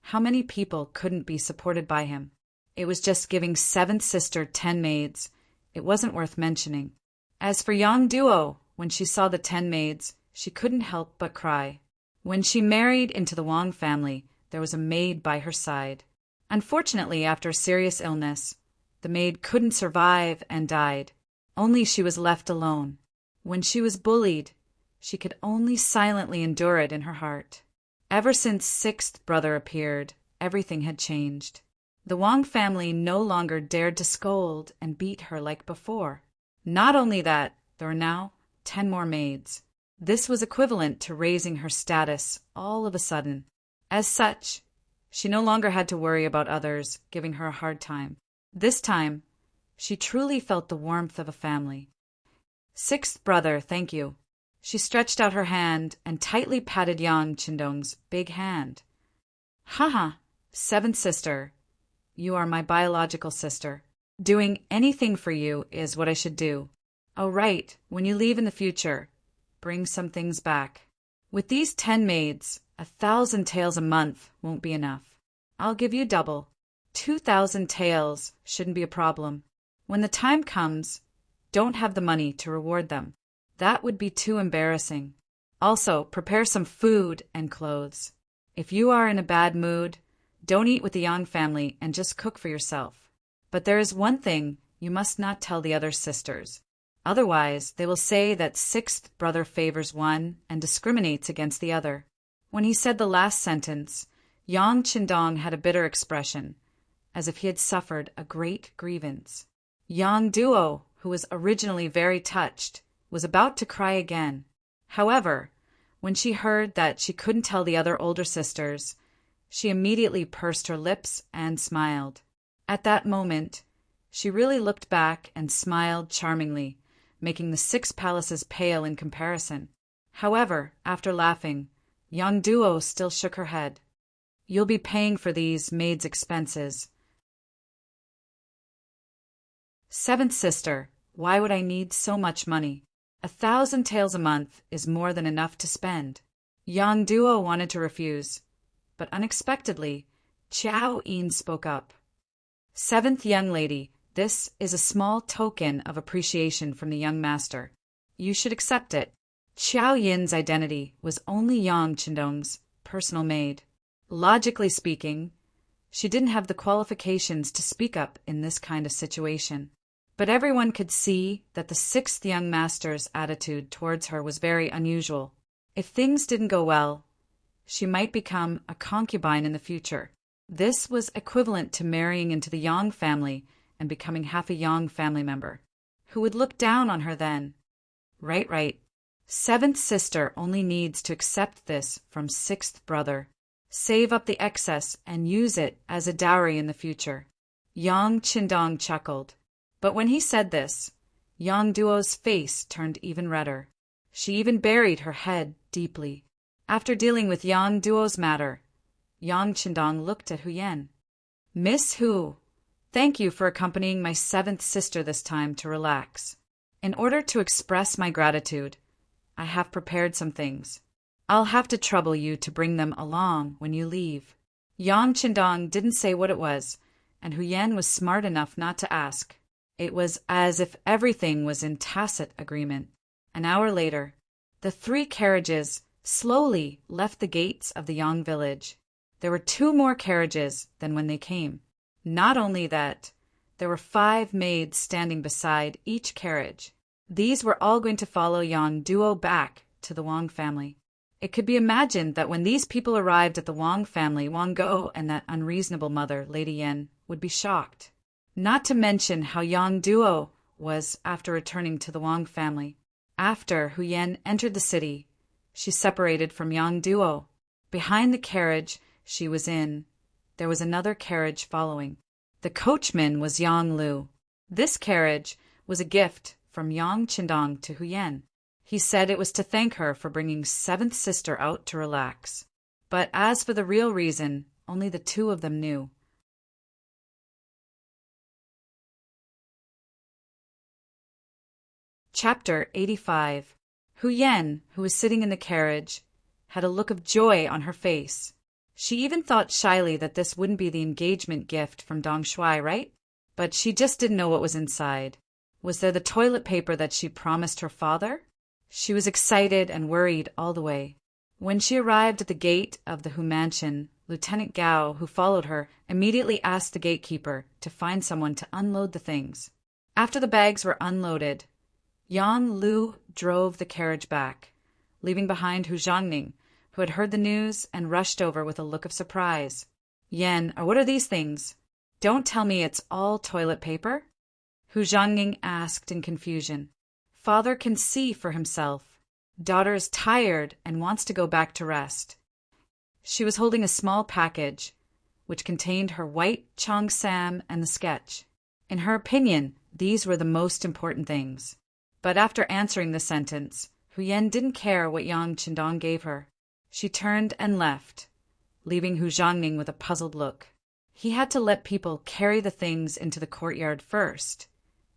how many people couldn't be supported by him? It was just giving seventh sister 10 maids. It wasn't worth mentioning. As for Yang Duo, when she saw the 10 maids, she couldn't help but cry. When she married into the Wang family, there was a maid by her side. Unfortunately, after a serious illness, the maid couldn't survive and died. Only she was left alone. When she was bullied, she could only silently endure it in her heart. Ever since sixth brother appeared, everything had changed. The Wang family no longer dared to scold and beat her like before. Not only that, there were now 10 more maids. This was equivalent to raising her status all of a sudden. As such, she no longer had to worry about others giving her a hard time. This time, she truly felt the warmth of a family. "Sixth brother, thank you." She stretched out her hand and tightly patted Yang Qindong's big hand. "Haha, seventh sister, you are my biological sister. Doing anything for you is what I should do. Oh, right, when you leave in the future, bring some things back. With these 10 maids, 1,000 taels a month won't be enough. I'll give you double. 2,000 taels shouldn't be a problem. When the time comes, don't have the money to reward them. That would be too embarrassing. Also, prepare some food and clothes. If you are in a bad mood, don't eat with the Yang family and just cook for yourself. But there is one thing you must not tell the other sisters. Otherwise, they will say that sixth brother favors one and discriminates against the other." When he said the last sentence, Yang Qindong had a bitter expression, as if he had suffered a great grievance. Yang Duo, who was originally very touched, was about to cry again. However, when she heard that she couldn't tell the other older sisters, she immediately pursed her lips and smiled. At that moment, she really looked back and smiled charmingly, making the 6 palaces pale in comparison. However, after laughing, Yang Duo still shook her head. "You'll be paying for these maids' expenses." "Seventh sister, why would I need so much money? 1,000 taels a month is more than enough to spend." Yang Duo wanted to refuse, but unexpectedly, Qiao Yin spoke up. "Seventh young lady, this is a small token of appreciation from the young master. You should accept it." Qiao Yin's identity was only Yang Qindong's personal maid. Logically speaking, she didn't have the qualifications to speak up in this kind of situation. But everyone could see that the 6th young master's attitude towards her was very unusual. If things didn't go well, she might become a concubine in the future. This was equivalent to marrying into the Yang family and becoming half a Yang family member. Who would look down on her then? Right. Seventh sister only needs to accept this from sixth brother. Save up the excess and use it as a dowry in the future. Yang Qindong chuckled. But when he said this, Yang Duo's face turned even redder. She even buried her head deeply. After dealing with Yang Duo's matter, Yang Qindong looked at Huyen. "Miss Hu, thank you for accompanying my 7th sister this time to relax. In order to express my gratitude, I have prepared some things. I'll have to trouble you to bring them along when you leave." Yang Qindong didn't say what it was, and Huyen was smart enough not to ask. It was as if everything was in tacit agreement. An hour later, the 3 carriages slowly left the gates of the Yang village. There were 2 more carriages than when they came. Not only that, there were 5 maids standing beside each carriage. These were all going to follow Yang Duo back to the Wang family. It could be imagined that when these people arrived at the Wang family, Wang Go and that unreasonable mother, Lady Yen, would be shocked. Not to mention how Yang Duo was after returning to the Wang family. After Hu Yan entered the city, she separated from Yang Duo. Behind the carriage she was in, there was another carriage following. The coachman was Yang Lu. This carriage was a gift from Yang Qindong to Hu Yan. He said it was to thank her for bringing seventh sister out to relax. But as for the real reason, only the two of them knew. Chapter 85. Hu Yan, who was sitting in the carriage, had a look of joy on her face. She even thought shyly that this wouldn't be the engagement gift from Dong Shuai, right? But she just didn't know what was inside. Was there the toilet paper that she promised her father? She was excited and worried all the way. When she arrived at the gate of the Hu mansion, Lieutenant Gao, who followed her, immediately asked the gatekeeper to find someone to unload the things. After the bags were unloaded, Yang Lu drove the carriage back, leaving behind Hu Zhangning, who had heard the news and rushed over with a look of surprise. Yan, what are these things? Don't tell me it's all toilet paper? Hu Zhangning asked in confusion. Father can see for himself. Daughter is tired and wants to go back to rest. She was holding a small package, which contained her white cheongsam and the sketch. In her opinion, these were the most important things. But after answering the sentence, Hu Yan didn't care what Yang Qindong gave her. She turned and left, leaving Hu Zhangning with a puzzled look. He had to let people carry the things into the courtyard first,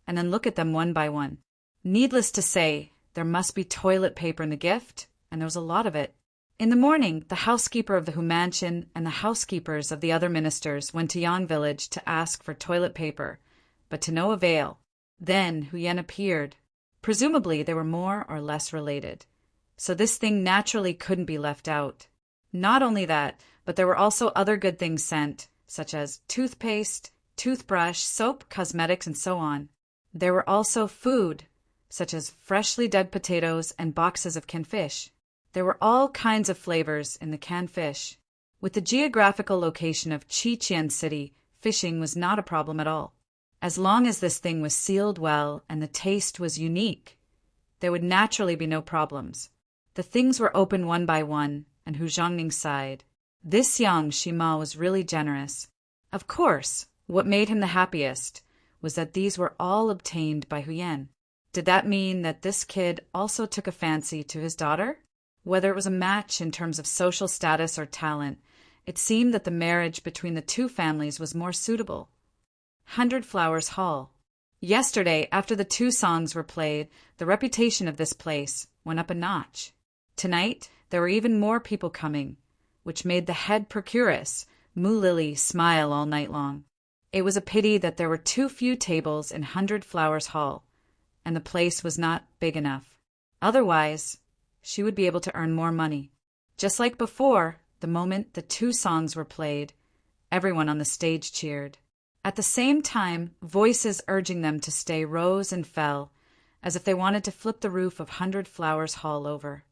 and then look at them one by one. Needless to say, there must be toilet paper in the gift, and there was a lot of it. In the morning, the housekeeper of the Hu mansion and the housekeepers of the other ministers went to Yang village to ask for toilet paper, but to no avail. Then Hu Yan appeared. Presumably they were more or less related, so this thing naturally couldn't be left out. Not only that, but there were also other good things sent, such as toothpaste, toothbrush, soap, cosmetics, and so on. There were also food, such as freshly dug potatoes and boxes of canned fish. There were all kinds of flavors in the canned fish. With the geographical location of Qiqian City, fishing was not a problem at all. As long as this thing was sealed well and the taste was unique, there would naturally be no problems. The things were opened one by one, and Hu Zhangning sighed. This young Shima was really generous. Of course, what made him the happiest was that these were all obtained by Hu Yan. Did that mean that this kid also took a fancy to his daughter? Whether it was a match in terms of social status or talent, it seemed that the marriage between the two families was more suitable. 100 Flowers Hall. Yesterday, after the two songs were played, the reputation of this place went up a notch. Tonight, there were even more people coming, which made the head procuress, Mu Lily, smile all night long. It was a pity that there were too few tables in 100 Flowers Hall, and the place was not big enough. Otherwise, she would be able to earn more money. Just like before, the moment the two songs were played, everyone on the stage cheered. At the same time, voices urging them to stay rose and fell, as if they wanted to flip the roof of 100 Flowers Hall over.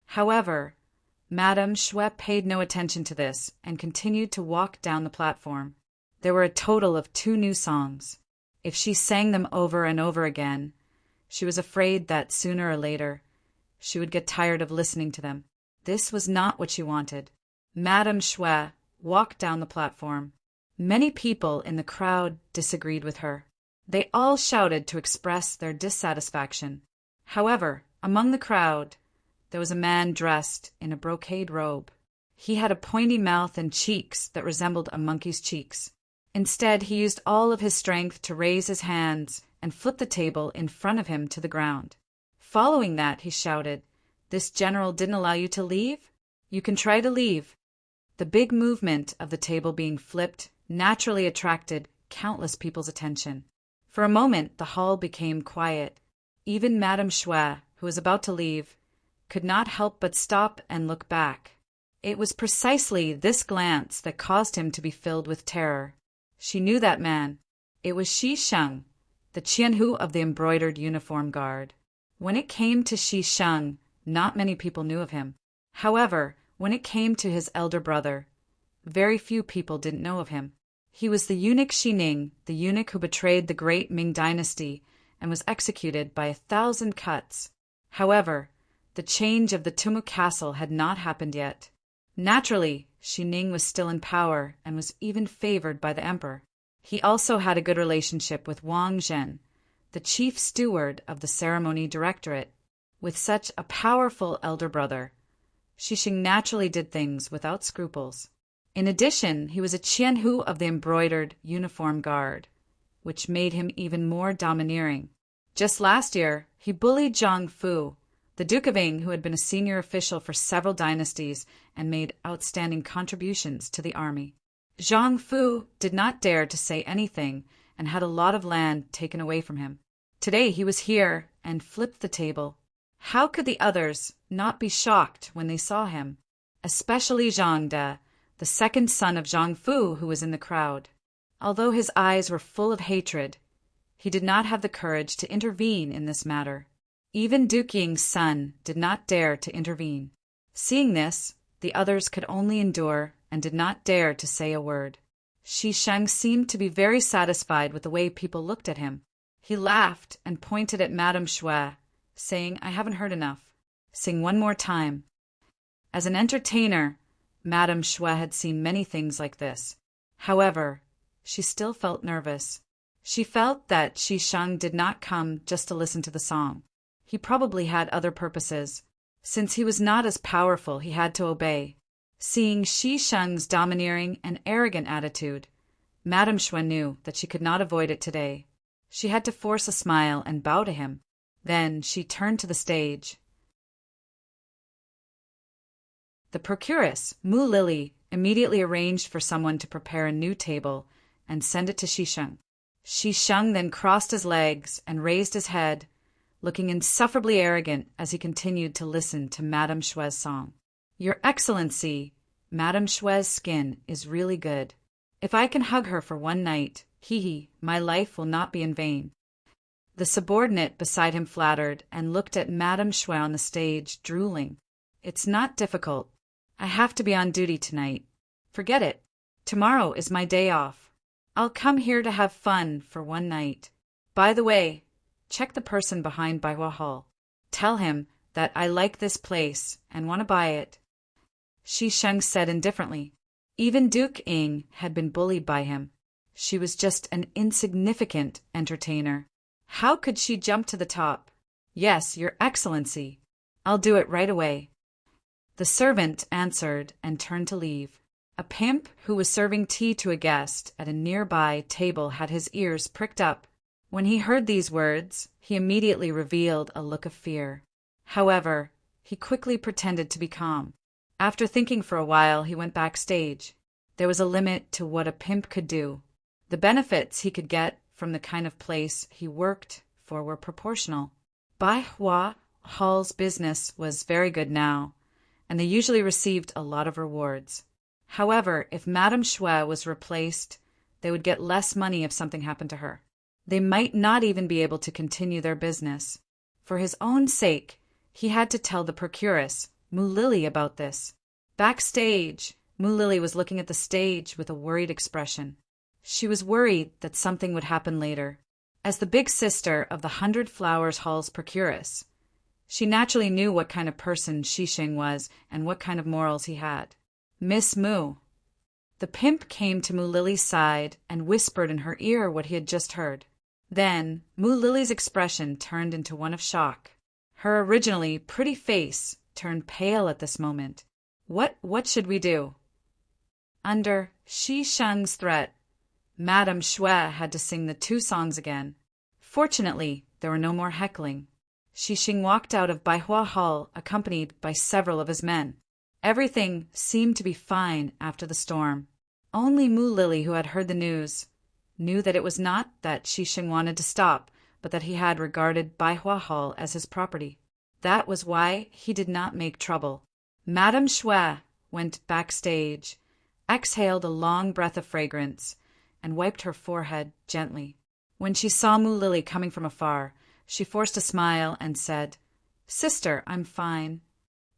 However, Madame Shui paid no attention to this and continued to walk down the platform. There were a total of 2 new songs. If she sang them over and over again, she was afraid that sooner or later she would get tired of listening to them. This was not what she wanted. Madame Shui walked down the platform. Many people in the crowd disagreed with her. They all shouted to express their dissatisfaction. However, among the crowd, there was a man dressed in a brocade robe. He had a pointy mouth and cheeks that resembled a monkey's cheeks. Instead, he used all of his strength to raise his hands and flip the table in front of him to the ground. Following that, he shouted, "This general didn't allow you to leave? You can try to leave." The big movement of the table being flipped naturally attracted countless people's attention. For a moment, the hall became quiet. Even Madame Shui, who was about to leave, could not help but stop and look back. It was precisely this glance that caused him to be filled with terror. She knew that man. It was Shi Sheng, the Qianhu of the embroidered uniform guard. When it came to Shi Sheng, not many people knew of him. However, when it came to his elder brother, very few people didn't know of him. He was the eunuch Shi Ning, the eunuch who betrayed the great Ming dynasty and was executed by 1,000 cuts. However, the change of the Tumu castle had not happened yet. Naturally, Shi Ning was still in power and was even favored by the emperor. He also had a good relationship with Wang Zhen, the chief steward of the ceremony directorate. With such a powerful elder brother, Shishing naturally did things without scruples. In addition, he was a Qianhu of the embroidered uniform guard, which made him even more domineering. Just last year, he bullied Zhang Fu, the Duke of Ying, who had been a senior official for several dynasties and made outstanding contributions to the army. Zhang Fu did not dare to say anything and had a lot of land taken away from him. Today he was here and flipped the table. How could the others not be shocked when they saw him? Especially Zhang De, the second son of Zhang Fu, who was in the crowd. Although his eyes were full of hatred, he did not have the courage to intervene in this matter. Even Duke Ying's son did not dare to intervene. Seeing this, the others could only endure and did not dare to say a word. Shisheng seemed to be very satisfied with the way people looked at him. He laughed and pointed at Madame Shui, saying, "I haven't heard enough. Sing one more time." As an entertainer, Madame Shui had seen many things like this. However, she still felt nervous. She felt that Shisheng did not come just to listen to the song. He probably had other purposes. Since he was not as powerful, he had to obey. Seeing Shisheng's domineering and arrogant attitude, Madame Shui knew that she could not avoid it today. She had to force a smile and bow to him. Then she turned to the stage. The procuress, Mu Lily, immediately arranged for someone to prepare a new table and send it to Shisheng. Shisheng then crossed his legs and raised his head, looking insufferably arrogant as he continued to listen to Madame Shui's song. "Your Excellency, Madame Shui's skin is really good. If I can hug her for one night, my life will not be in vain." The subordinate beside him flattered and looked at Madame Shui on the stage, drooling. "It's not difficult. I have to be on duty tonight. Forget it. Tomorrow is my day off. I'll come here to have fun for one night. By the way, check the person behind Baihua Hall. Tell him that I like this place and want to buy it." Shisheng said indifferently. Even Duke Ying had been bullied by him. She was just an insignificant entertainer. How could she jump to the top? "Yes, Your Excellency. I'll do it right away." The servant answered and turned to leave. A pimp who was serving tea to a guest at a nearby table had his ears pricked up. When he heard these words, he immediately revealed a look of fear. However, he quickly pretended to be calm. After thinking for a while, he went backstage. There was a limit to what a pimp could do. The benefits he could get from the kind of place he worked for were proportional. Baihua Hall's business was very good now, and they usually received a lot of rewards. However, if Madame Shui was replaced, they would get less money if something happened to her. They might not even be able to continue their business. For his own sake, he had to tell the procuress, Mu Lily, about this. Backstage, Mu Lily was looking at the stage with a worried expression. She was worried that something would happen later. As the big sister of the 100 Flowers Hall's procuress, she naturally knew what kind of person Shisheng was and what kind of morals he had. "Miss Mu." The pimp came to Mu Lily's side and whispered in her ear what he had just heard. Then Mu Lily's expression turned into one of shock. Her originally pretty face turned pale at this moment. What should we do?" Under Shisheng's threat, Madame Shui had to sing the 2 songs again. Fortunately, there were no more heckling. Shisheng walked out of Baihua Hall accompanied by several of his men. Everything seemed to be fine after the storm. Only Mu Lily, who had heard the news, knew that it was not that Shisheng wanted to stop, but that he had regarded Baihua Hall as his property. That was why he did not make trouble. Madame Shui went backstage, exhaled a long breath of fragrance, and wiped her forehead gently. When she saw Mu Lily coming from afar, she forced a smile and said, "Sister, I'm fine."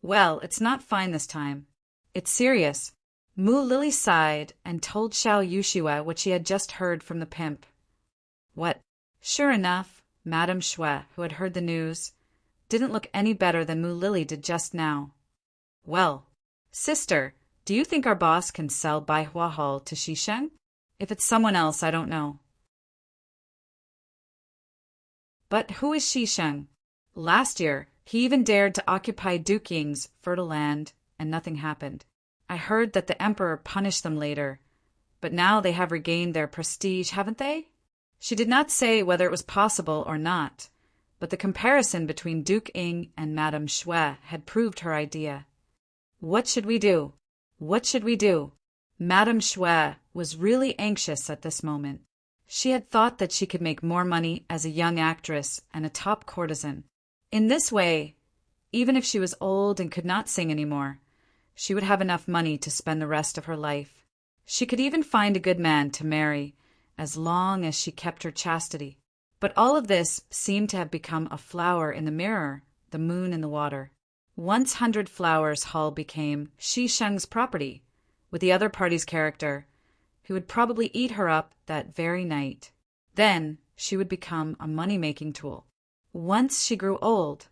"Well, it's not fine this time. It's serious." Mu Lily sighed and told Xiao Yushiwa what she had just heard from the pimp. "What?" Sure enough, Madame Shui, who had heard the news, didn't look any better than Mu Lily did just now. Well, sister, do you think our boss can sell Baihua Hall to Xisheng? If it's someone else, I don't know. But who is Xisheng? Last year, he even dared to occupy Duke Ying's fertile land, and nothing happened. I heard that the emperor punished them later, but now they have regained their prestige, haven't they? She did not say whether it was possible or not, but the comparison between Duke Ying and Madame Shui had proved her idea. What should we do? What should we do? Madame Shui was really anxious at this moment. She had thought that she could make more money as a young actress and a top courtesan. In this way, even if she was old and could not sing anymore, she would have enough money to spend the rest of her life. She could even find a good man to marry, as long as she kept her chastity. But all of this seemed to have become a flower in the mirror, the moon in the water. Once 100 Flowers Hall became Xisheng's property, with the other party's character, who would probably eat her up that very night. Then she would become a money-making tool. Once she grew old,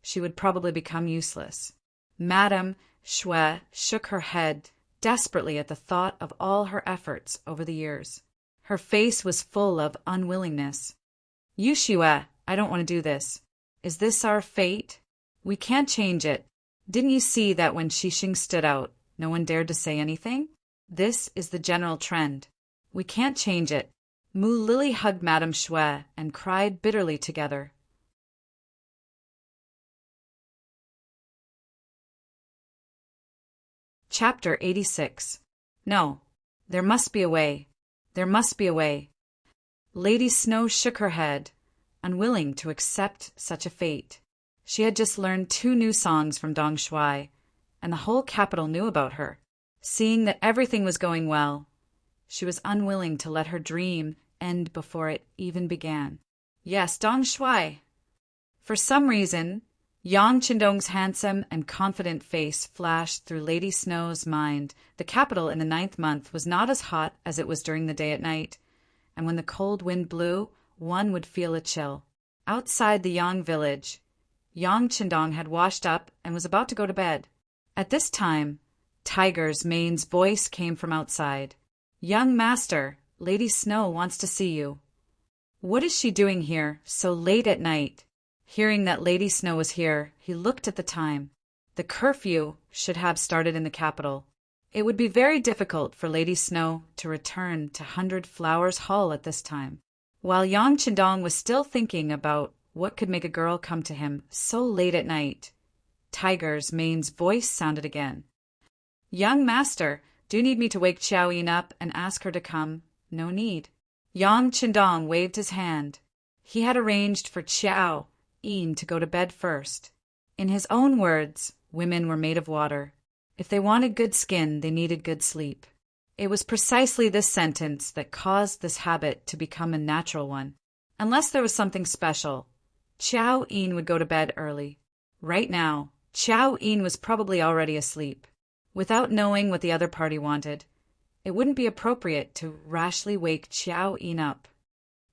she would probably become useless. Madame Shui shook her head desperately at the thought of all her efforts over the years. Her face was full of unwillingness. Yu Shui, I don't want to do this. Is this our fate? We can't change it. Didn't you see that when Xisheng stood out, no one dared to say anything? This is the general trend. We can't change it. Mu Lily hugged Madame Shui and cried bitterly together. Chapter 86. No, there must be a way. There must be a way. Lady Snow shook her head, unwilling to accept such a fate. She had just learned 2 new songs from Dong Shui, and the whole capital knew about her. Seeing that everything was going well, she was unwilling to let her dream end before it even began. Yes, Dong Shui. For some reason, Yang Qindong's handsome and confident face flashed through Lady Snow's mind. The capital in the 9th month was not as hot as it was during the day at night, and when the cold wind blew, one would feel a chill. Outside the Yang village, Yang Qindong had washed up and was about to go to bed. At this time, Tiger's Mane's voice came from outside. "Young master, Lady Snow wants to see you." What is she doing here, so late at night? Hearing that Lady Snow was here, he looked at the time. The curfew should have started in the capital. It would be very difficult for Lady Snow to return to 100 Flowers Hall at this time. While Yang Qindong was still thinking about what could make a girl come to him so late at night, Tiger's Mane's voice sounded again. "Young master, do you need me to wake Xiao Yin up and ask her to come?" "No need." Yang Qindong waved his hand. He had arranged for Xiao Yin to go to bed first. In his own words, women were made of water. If they wanted good skin, they needed good sleep. It was precisely this sentence that caused this habit to become a natural one. Unless there was something special, Xiao Yin would go to bed early. Right now, Xiao Yin was probably already asleep. Without knowing what the other party wanted, it wouldn't be appropriate to rashly wake Xiao Yin up.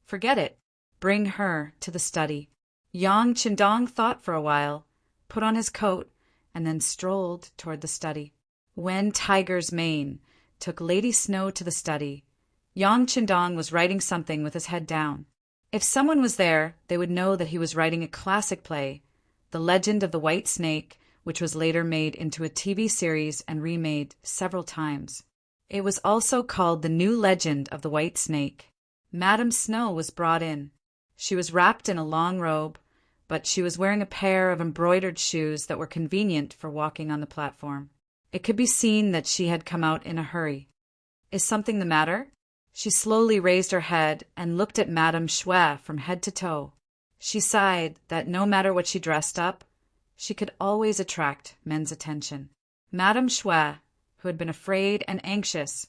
Forget it. Bring her to the study. Yang Qindong thought for a while, put on his coat, and then strolled toward the study. When Tiger's Mane took Lady Snow to the study, Yang Qindong was writing something with his head down. If someone was there, they would know that he was writing a classic play, The Legend of the White Snake, which was later made into a TV series and remade several times. It was also called The New Legend of the White Snake. Madame Snow was brought in. She was wrapped in a long robe, but she was wearing a pair of embroidered shoes that were convenient for walking on the platform. It could be seen that she had come out in a hurry. "Is something the matter?" She slowly raised her head and looked at Madame Shui from head to toe. She sighed that no matter what she dressed up, she could always attract men's attention. Madame Shui, who had been afraid and anxious,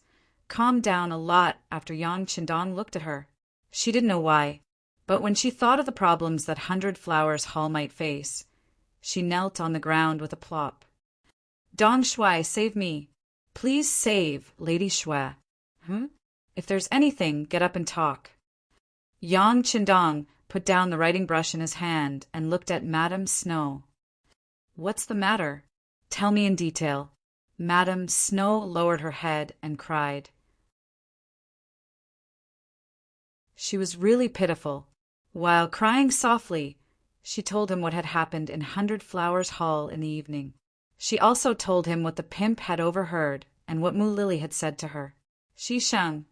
calmed down a lot after Yang Qindong looked at her. She didn't know why, but when she thought of the problems that 100 Flowers Hall might face, she knelt on the ground with a plop. "Dong Shui, save me. Please save Lady Shui." If there's anything, get up and talk." Yang Qindong put down the writing brush in his hand, and looked at Madame Snow. "What's the matter? Tell me in detail." Madame Snow lowered her head and cried. She was really pitiful. While crying softly, she told him what had happened in 100 Flowers Hall in the evening. She also told him what the pimp had overheard and what Mu Lily had said to her. Shi Sheng.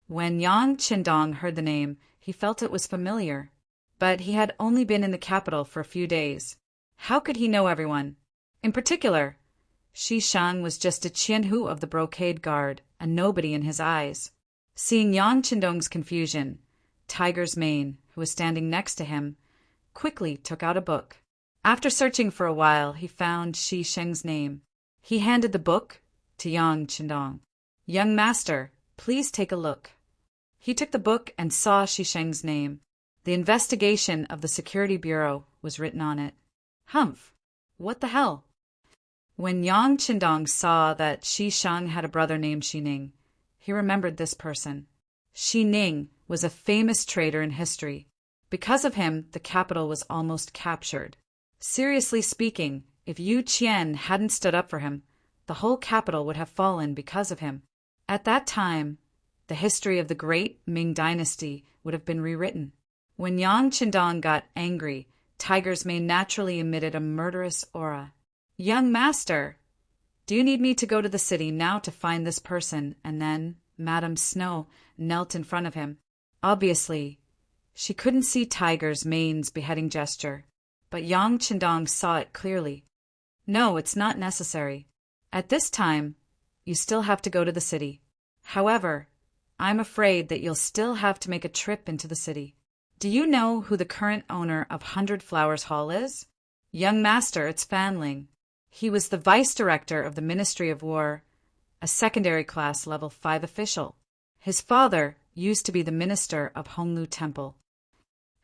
When Yang Qindong heard the name, he felt it was familiar, but he had only been in the capital for a few days. How could he know everyone? In particular, Shi Sheng was just a Qianhu of the Brocade Guard, a nobody in his eyes. Seeing Yang Qindong's confusion, Tiger's Mane, who was standing next to him, quickly took out a book. After searching for a while, he found Shi Sheng's name. He handed the book to Yang Qindong. "Young master, please take a look." He took the book and saw Shi Sheng's name. The investigation of the Security Bureau was written on it. Humph! What the hell? When Yang Qindong saw that Shi Sheng had a brother named Shi Ning, he remembered this person. Shi Ning was a famous traitor in history. Because of him, the capital was almost captured. Seriously speaking, if Yu Qian hadn't stood up for him, the whole capital would have fallen because of him. At that time, the history of the great Ming dynasty would have been rewritten. When Yang Qindong got angry, Tiger's Mane naturally emitted a murderous aura. "Young master, do you need me to go to the city now to find this person?" And then Madame Snow knelt in front of him. Obviously, she couldn't see Tiger's Mane's beheading gesture, but Yang Qindong saw it clearly. "No, it's not necessary. At this time, you still have to go to the city. However, I'm afraid that you'll still have to make a trip into the city. Do you know who the current owner of 100 Flowers Hall is?" "Young master, it's Fan Ling. He was the vice director of the Ministry of War, a secondary class level 5 official. His father used to be the minister of Honglu Temple."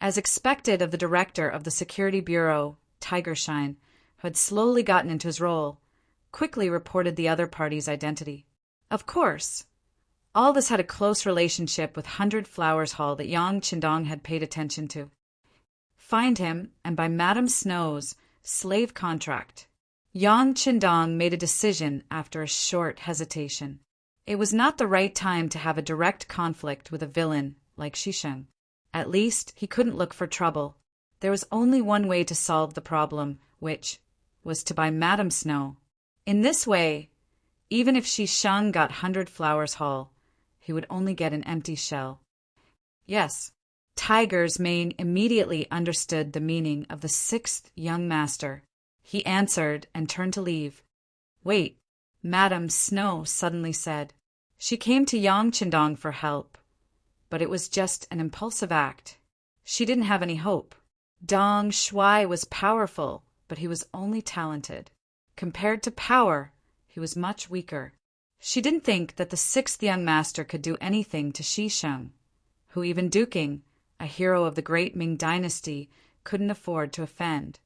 As expected of the director of the Security Bureau, Tiger Shine, who had slowly gotten into his role, quickly reported the other party's identity. Of course, all this had a close relationship with 100 Flowers Hall that Yang Qindong had paid attention to. Find him, and by Madame Snow's slave contract. Yang Qindong made a decision after a short hesitation. It was not the right time to have a direct conflict with a villain like Shi Sheng. At least he couldn't look for trouble. There was only one way to solve the problem, which was to buy Madame Snow. In this way, even if Shi Sheng got 100 Flowers Hall, he would only get an empty shell. Yes, Tiger's Mane immediately understood the meaning of the 6th young master. He answered and turned to leave. "Wait," Madame Snow suddenly said. She came to Yang Qindong for help, but it was just an impulsive act. She didn't have any hope. Dong Shuai was powerful, but he was only talented. Compared to power, he was much weaker. She didn't think that the 6th young master could do anything to Shi Sheng, who even Duking, a hero of the great Ming dynasty, couldn't afford to offend.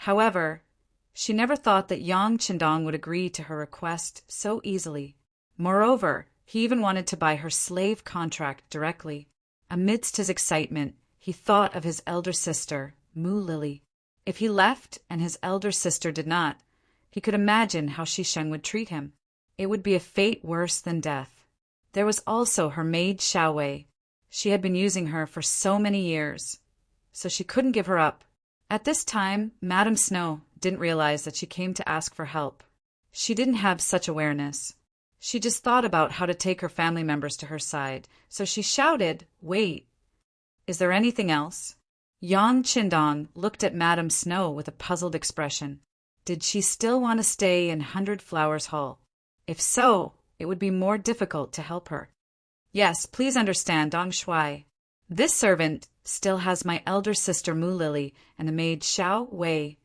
However, she never thought that Yang Qindong would agree to her request so easily. Moreover, he even wanted to buy her slave contract directly. Amidst his excitement, he thought of his elder sister, Mu Lily. If he left and his elder sister did not, he could imagine how Shi Sheng would treat him. It would be a fate worse than death. There was also her maid Xiaowei. She had been using her for so many years, so she couldn't give her up. At this time, Madame Snow didn't realize that she came to ask for help. She didn't have such awareness. She just thought about how to take her family members to her side, so she shouted, "Wait! Is there anything else?" Yang Qindong looked at Madame Snow with a puzzled expression. Did she still want to stay in 100 Flowers Hall? If so, it would be more difficult to help her. "Yes, please understand, Dong Shuai. This servant still has my elder sister Mu Lily and the maid Xiao Wei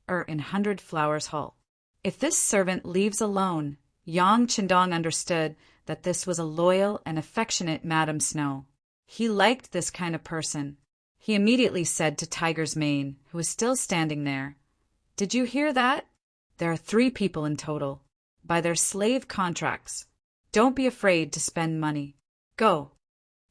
in 100 Flowers Hall. If this servant leaves alone," Yang Qindong understood that this was a loyal and affectionate Madame Snow. He liked this kind of person. He immediately said to Tiger's Mane, who was still standing there, "Did you hear that? There are 3 people in total. By their slave contracts. Don't be afraid to spend money. Go."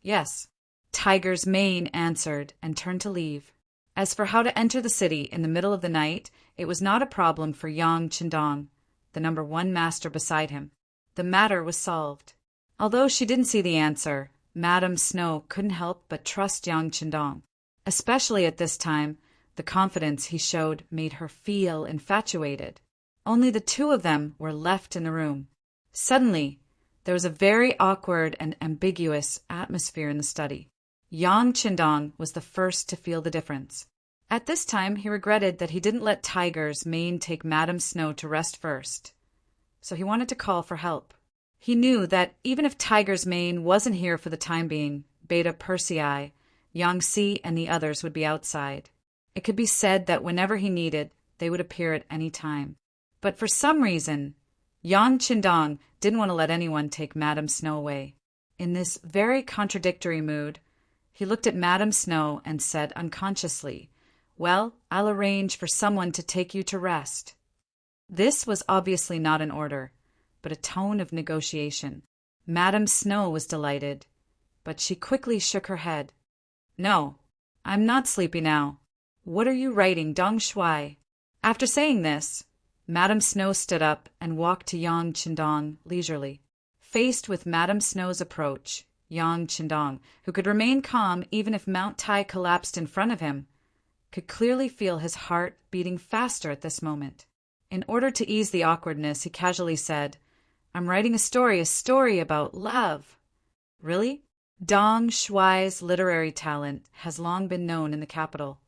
Yes. Tiger's mane answered and turned to leave. As for how to enter the city in the middle of the night, it was not a problem for Yang Qindong, the #1 master beside him. The matter was solved. Although she didn't see the answer, Madame Snow couldn't help but trust Yang Qindong. Especially at this time, the confidence he showed made her feel infatuated. Only the two of them were left in the room. Suddenly, there was a very awkward and ambiguous atmosphere in the study. Yang Qindong was the first to feel the difference. At this time, he regretted that he didn't let Tiger's mane take Madame Snow to rest first, so he wanted to call for help. He knew that even if Tiger's mane wasn't here for the time being, Beta Persei, Yangtze, and the others would be outside. It could be said that whenever he needed, they would appear at any time. But for some reason, Yang Qindong didn't want to let anyone take Madame Snow away. In this very contradictory mood, he looked at Madame Snow and said unconsciously, "Well, I'll arrange for someone to take you to rest." This was obviously not an order, but a tone of negotiation. Madame Snow was delighted, but she quickly shook her head. "No, I'm not sleepy now. What are you writing, Dong Shuai?" After saying this, Madame Snow stood up and walked to Yang Qindong leisurely. Faced with Madame Snow's approach, Yang Qindong, who could remain calm even if Mount Tai collapsed in front of him, could clearly feel his heart beating faster at this moment. In order to ease the awkwardness, he casually said, "I'm writing a story about love." "Really?" Dong Shuai's literary talent has long been known in the capital.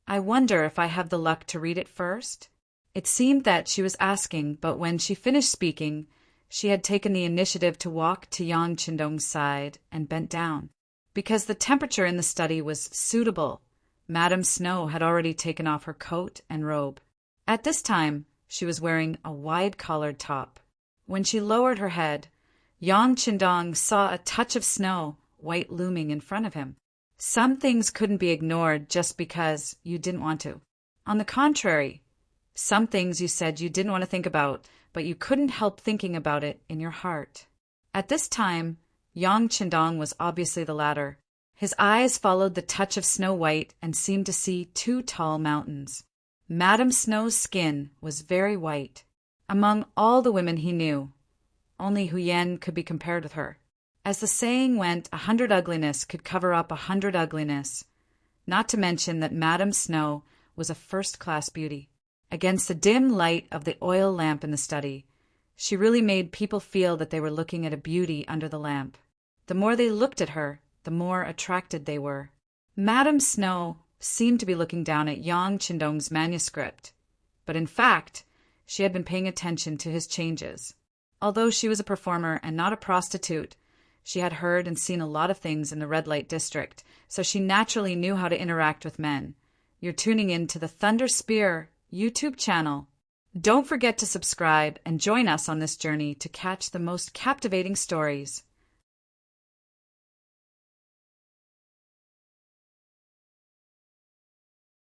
"I wonder if I have the luck to read it first?" It seemed that she was asking, but when she finished speaking, she had taken the initiative to walk to Yang Qindong's side and bent down. Because the temperature in the study was suitable, Madame Snow had already taken off her coat and robe. At this time, she was wearing a wide-collared top. When she lowered her head, Yang Qindong saw a touch of snow, white looming in front of him. Some things couldn't be ignored just because you didn't want to. On the contrary, some things you said you didn't want to think about, but you couldn't help thinking about it in your heart. At this time, Yang Qindong was obviously the latter. His eyes followed the touch of Snow White and seemed to see 2 tall mountains. Madame Snow's skin was very white. Among all the women he knew, only Huyen could be compared with her. As the saying went, 100 ugliness could cover up 100 ugliness, not to mention that Madame Snow was a first-class beauty. Against the dim light of the oil lamp in the study, she really made people feel that they were looking at a beauty under the lamp. The more they looked at her, the more attracted they were. Madame Snow seemed to be looking down at Yang Qindong's manuscript, but in fact, she had been paying attention to his changes. Although she was a performer and not a prostitute, she had heard and seen a lot of things in the red light district, so she naturally knew how to interact with men. You're tuning in to the Thunder Spear YouTube channel. Don't forget to subscribe and join us on this journey to catch the most captivating stories.